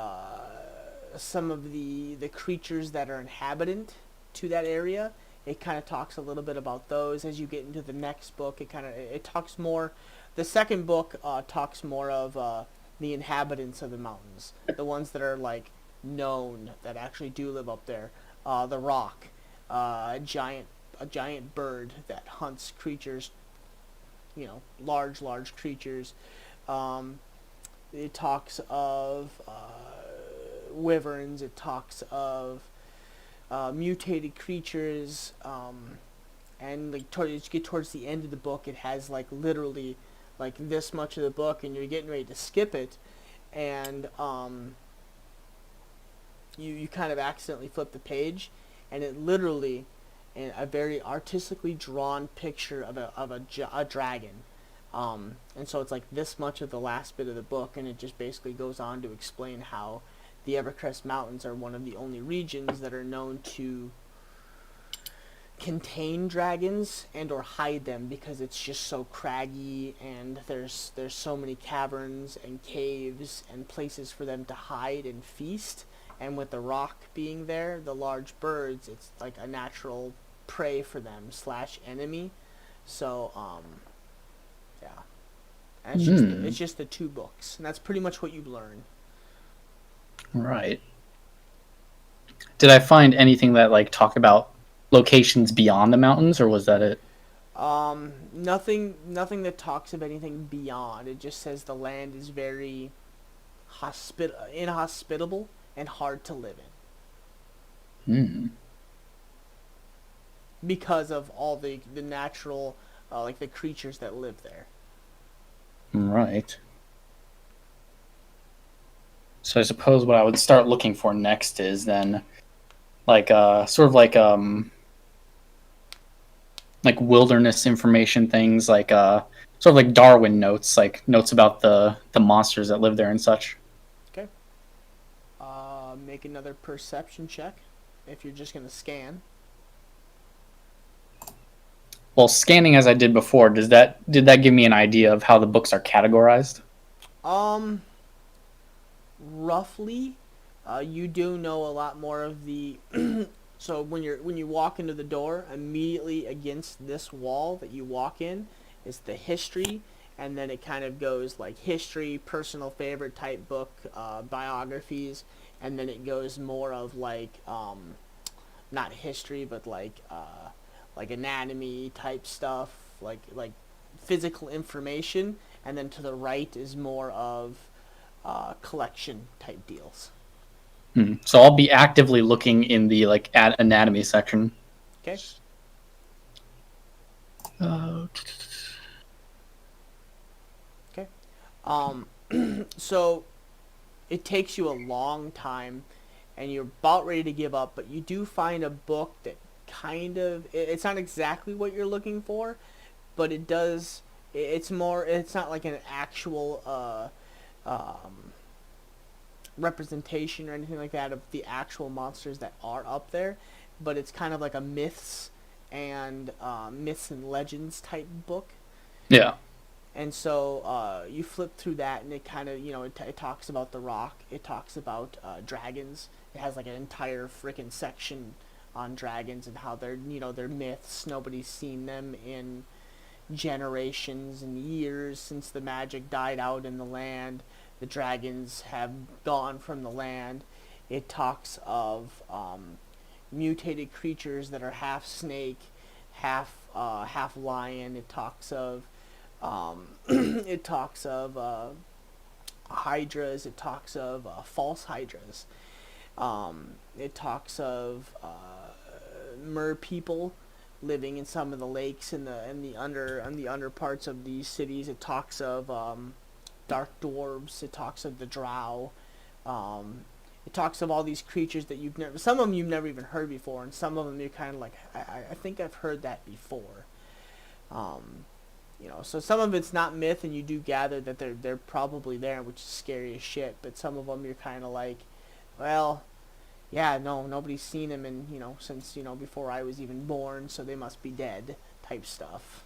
some of the creatures that are inhabitant to that area, it kind of talks a little bit about those. As you get into the next book, it talks more. The second book talks more of the inhabitants of the mountains, the ones that are like known, that actually do live up there. The Rock, a giant bird that hunts creatures, large creatures. It talks of wyverns. It talks of mutated creatures, and like as you get towards the end of the book, it has like literally like this much of the book, and you're getting ready to skip it, and you kind of accidentally flip the page, and it literally, in a very artistically drawn picture of a dragon. And so it's like this much of the last bit of the book, and it just basically goes on to explain how the Evercrest Mountains are one of the only regions that are known to contain dragons and or hide them, because it's just so craggy, and there's so many caverns and caves and places for them to hide and feast. And with the rock being there, the large birds, it's like a natural prey for them / enemy. So yeah, and it's just the 2 books, and that's pretty much what you learn. Right. Did I find anything that like talked about locations beyond the mountains, or was that it? Nothing that talks of anything beyond. It just says the land is very inhospitable and hard to live in. Because of all the natural, like the creatures that live there. Right. So I suppose what I would start looking for next is then, like, sort of like wilderness information things, like sort of like Darwin notes, like notes about the monsters that live there and such. Okay. Make another perception check if you're just gonna scan. Well, scanning as I did before, did that give me an idea of how the books are categorized? Roughly, you do know a lot more of the. So when you walk into the door, immediately against this wall that you walk in is the history, and then it kind of goes like history, personal favorite type book, biographies, and then it goes more of like not history, but like anatomy type stuff, like physical information, and then to the right is more of collection type deals. So I'll be actively looking in the like anatomy section. Okay. Okay. So it takes you a long time, and you're about ready to give up, but you do find a book that kind of, it's not exactly what you're looking for, but it does. It's not like an actual representation or anything like that of the actual monsters that are up there, but it's kind of like a myths and legends type book. Yeah. And so you flip through that, and it kind of, it talks about the rock. It talks about dragons. It has like an entire freaking section on dragons and how they're myths. Nobody's seen them in generations and years since the magic died out in the land. The dragons have gone from the land. It talks of mutated creatures that are half snake, half lion. It talks of hydras. It talks of false hydras. It talks of mer people living in some of the lakes in the under parts of these cities. It talks of dark dwarves. It talks of the drow. It talks of all these creatures that some of them you've never even heard before, and some of them you're kind of like, I think I've heard that before. So some of it's not myth, and you do gather that they're probably there, which is scary as shit. But some of them you're kind of like, well, yeah, no, nobody's seen them in since before I was even born, so they must be dead, type stuff.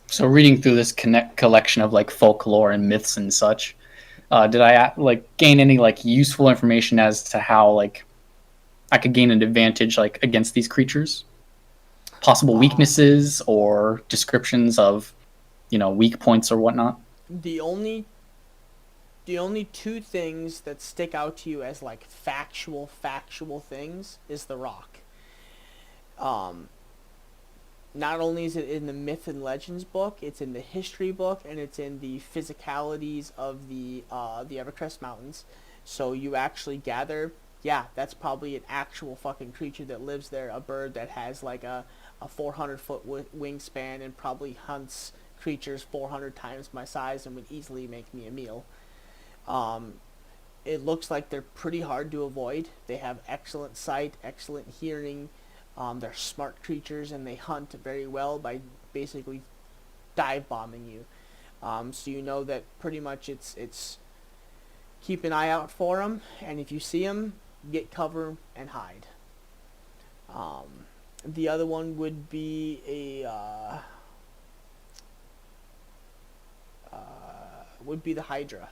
So reading through this collection of like folklore and myths and such, did I gain any useful information as to how I could gain an advantage against these creatures? Possible weaknesses or descriptions of weak points or whatnot? The only 2 things that stick out to you as factual things is the rock. Not only is it in the myth and legends book, it's in the history book, and it's in the physicalities of the Evercrest Mountains. So you actually gather, that's probably an actual fucking creature that lives there, a bird that has a 400-foot wingspan and probably hunts creatures 400 times my size and would easily make me a meal. it looks like they're pretty hard to avoid. They have excellent sight, excellent hearing. They're smart creatures, and they hunt very well by basically dive bombing you. So you know that pretty much it's keep an eye out for them, and if you see them, get cover and hide. The other one would be the Hydra,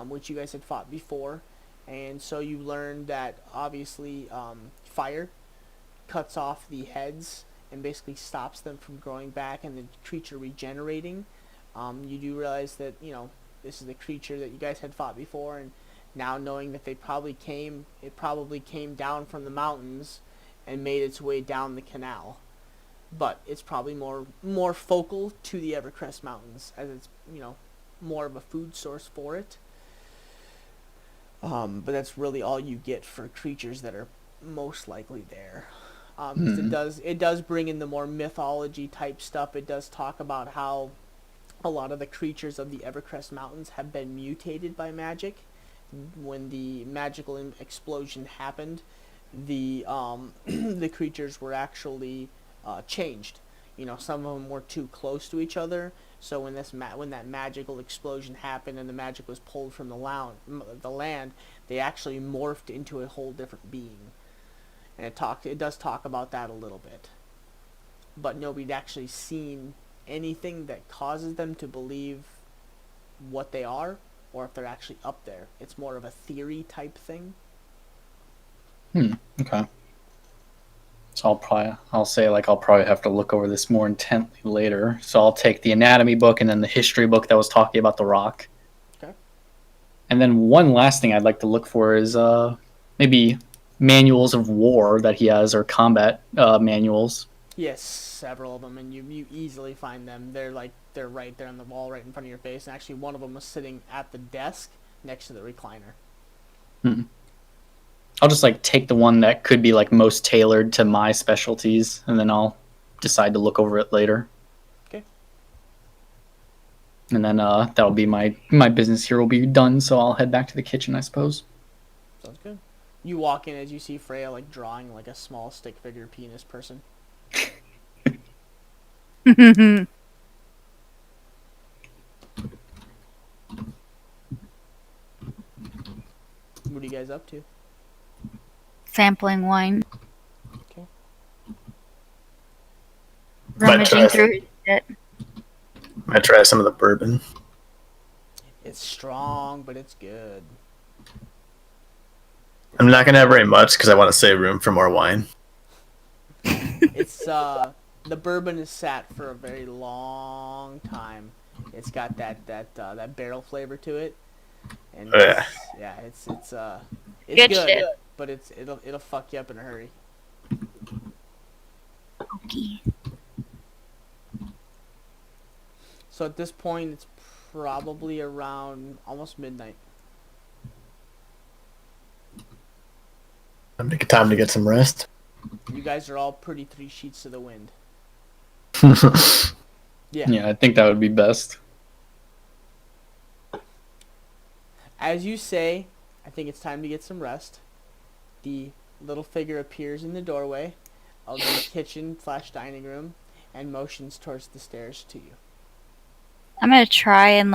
which you guys had fought before, and so you learned that obviously fire cuts off the heads and basically stops them from growing back and the creature regenerating. You do realize that this is the creature that you guys had fought before, and now knowing that it probably came down from the mountains and made its way down the canal. But it's probably more focal to the Evercrest Mountains, as it's more of a food source for it. But that's really all you get for creatures that are most likely there. It does bring in the more mythology type stuff. It does talk about how a lot of the creatures of the Evercrest Mountains have been mutated by magic. When the magical explosion happened, the the creatures were actually changed. Some of them were too close to each other. So when that magical explosion happened and the magic was pulled from the land, they actually morphed into a whole different being. And it does talk about that a little bit. But nobody'd actually seen anything that causes them to believe what they are, or if they're actually up there. It's more of a theory type thing. Okay. So I'll probably have to look over this more intently later. So I'll take the anatomy book and then the history book that was talking about the rock. Okay. And then one last thing I'd like to look for is maybe manuals of war that he has, or combat manuals. Yes, several of them, and you easily find them. They're right there on the wall, right in front of your face. And actually, one of them was sitting at the desk next to the recliner. I'll just take the one that could be most tailored to my specialties, and then I'll decide to look over it later. Okay. And then that'll be my business here will be done. So I'll head back to the kitchen, I suppose. Sounds good. You walk in as you see Freya drawing a small stick figure penis person. What are you guys up to? Sampling wine. Okay. Rummaging through his shit. Might try some of the bourbon. It's strong, but it's good. I'm not gonna have very much because I want to save room for more wine. It's the bourbon is sat for a very long time. It's got that barrel flavor to it, and it's Good good, shit. but it'll fuck you up in a hurry. Okay. So at this point, it's probably around almost midnight. Time to get some rest. You guys are all pretty 3 sheets to the wind. Yeah, I think that would be best. As you say, I think it's time to get some rest. The little figure appears in the doorway of the kitchen/dining room and motions towards the stairs to you. I'm gonna try and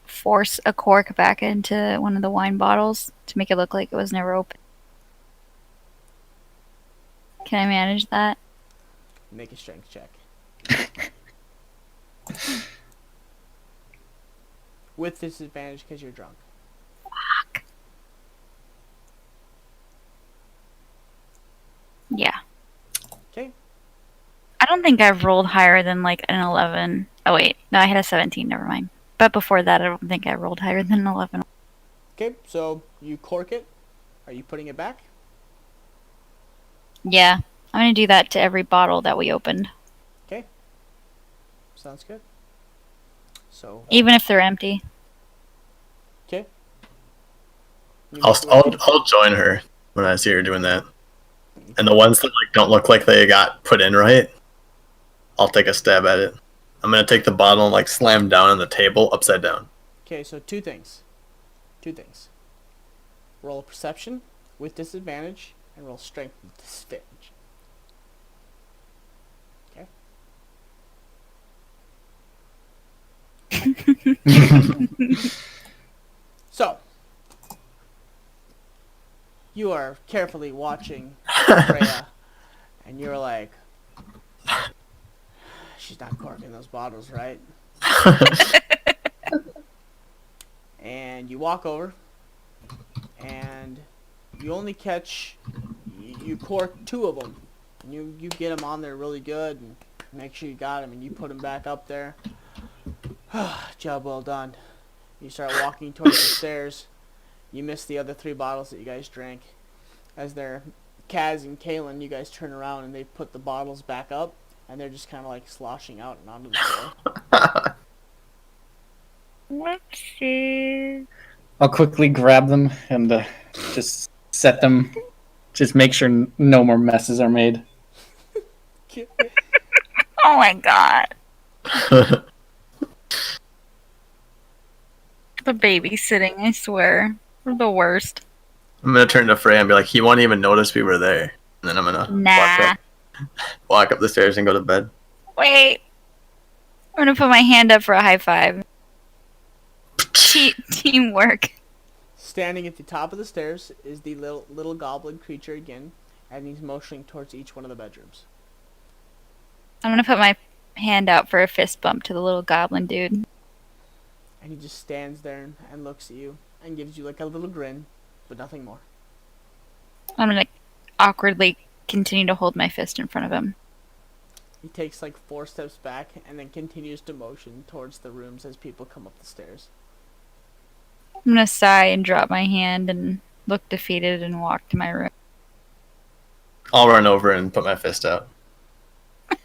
force a cork back into one of the wine bottles to make it look like it was never open. Can I manage that? Make a strength check. With disadvantage because you're drunk. Fuck. Yeah. Okay. I don't think I've rolled higher than an 11. Oh wait, no, I had a 17. Never mind. But before that, I don't think I rolled higher than an 11. Okay, so you cork it. Are you putting it back? Yeah, I'm gonna do that to every bottle that we opened, Okay. Sounds good. So even if they're empty. okay. I'll join her when I see her doing that. And the ones that don't look like they got put in right, I'll take a stab at it. I'm gonna take the bottle and slam down on the table upside down. Okay, so two things. roll a perception with disadvantage and roll strength with disadvantage. So, you are carefully watching Freya, and you're like, she's not corking those bottles, right? And you walk over, and you only catch, you cork 2 of them. And you get them on there really good, and make sure you got them, and you put them back up there. Job well done. You start walking towards the stairs. You miss the other 3 bottles that you guys drank. As they're Kaz and Kaylin, you guys turn around and they put the bottles back up, and they're just kind of like sloshing out and onto the floor. Whoopsies. I'll quickly grab them and just set them. Just make sure no more messes are made. Oh my god. The babysitting, I swear. We're the worst. I'm gonna turn to Freya and be like, he won't even notice we were there. And then I'm gonna Nah. walk up the stairs and go to bed. Wait. I'm gonna put my hand up for a high five. Teamwork. Standing at the top of the stairs is the little goblin creature again, and he's motioning towards each one of the bedrooms. I'm gonna put my hand out for a fist bump to the little goblin dude. And he just stands there and looks at you and gives you like a little grin, but nothing more. I'm gonna awkwardly continue to hold my fist in front of him. He takes like 4 steps back and then continues to motion towards the rooms as people come up the stairs. I'm gonna sigh and drop my hand and look defeated and walk to my room. I'll run over and put my fist out. He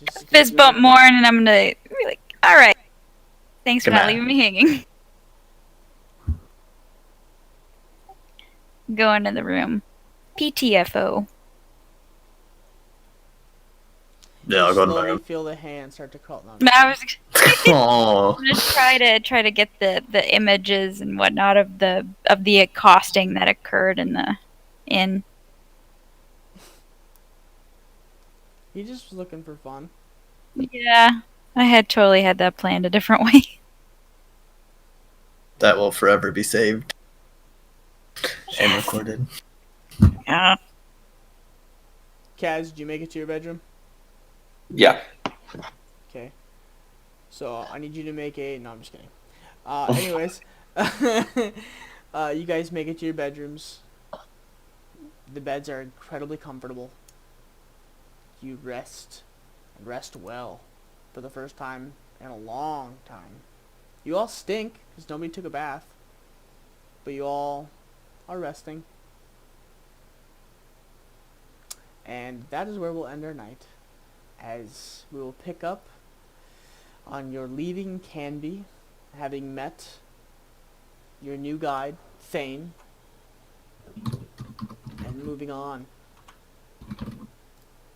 just Fist bump more, and I'm gonna be like, alright. Thanks for Good not night. leaving me hanging. Go into the room. PTFO. Yeah, I'll go to my slowly room. feel the hand start to crawl. No, I was Oh, gonna try to get the images and whatnot of the accosting that occurred in the inn. He just was looking for fun. Yeah, I had totally had that planned a different way. that will forever be saved and recorded. Yeah. Kaz, did you make it to your bedroom? Yeah. Okay. So I need you to make a. No, I'm just kidding. Anyways, you guys make it to your bedrooms. The beds are incredibly comfortable. You rest, and rest well, for the first time in a long time. You all stink because nobody took a bath, but you all are resting. And that is where we'll end our night, as we will pick up on your leaving Canby, having met your new guide, Thane, and moving on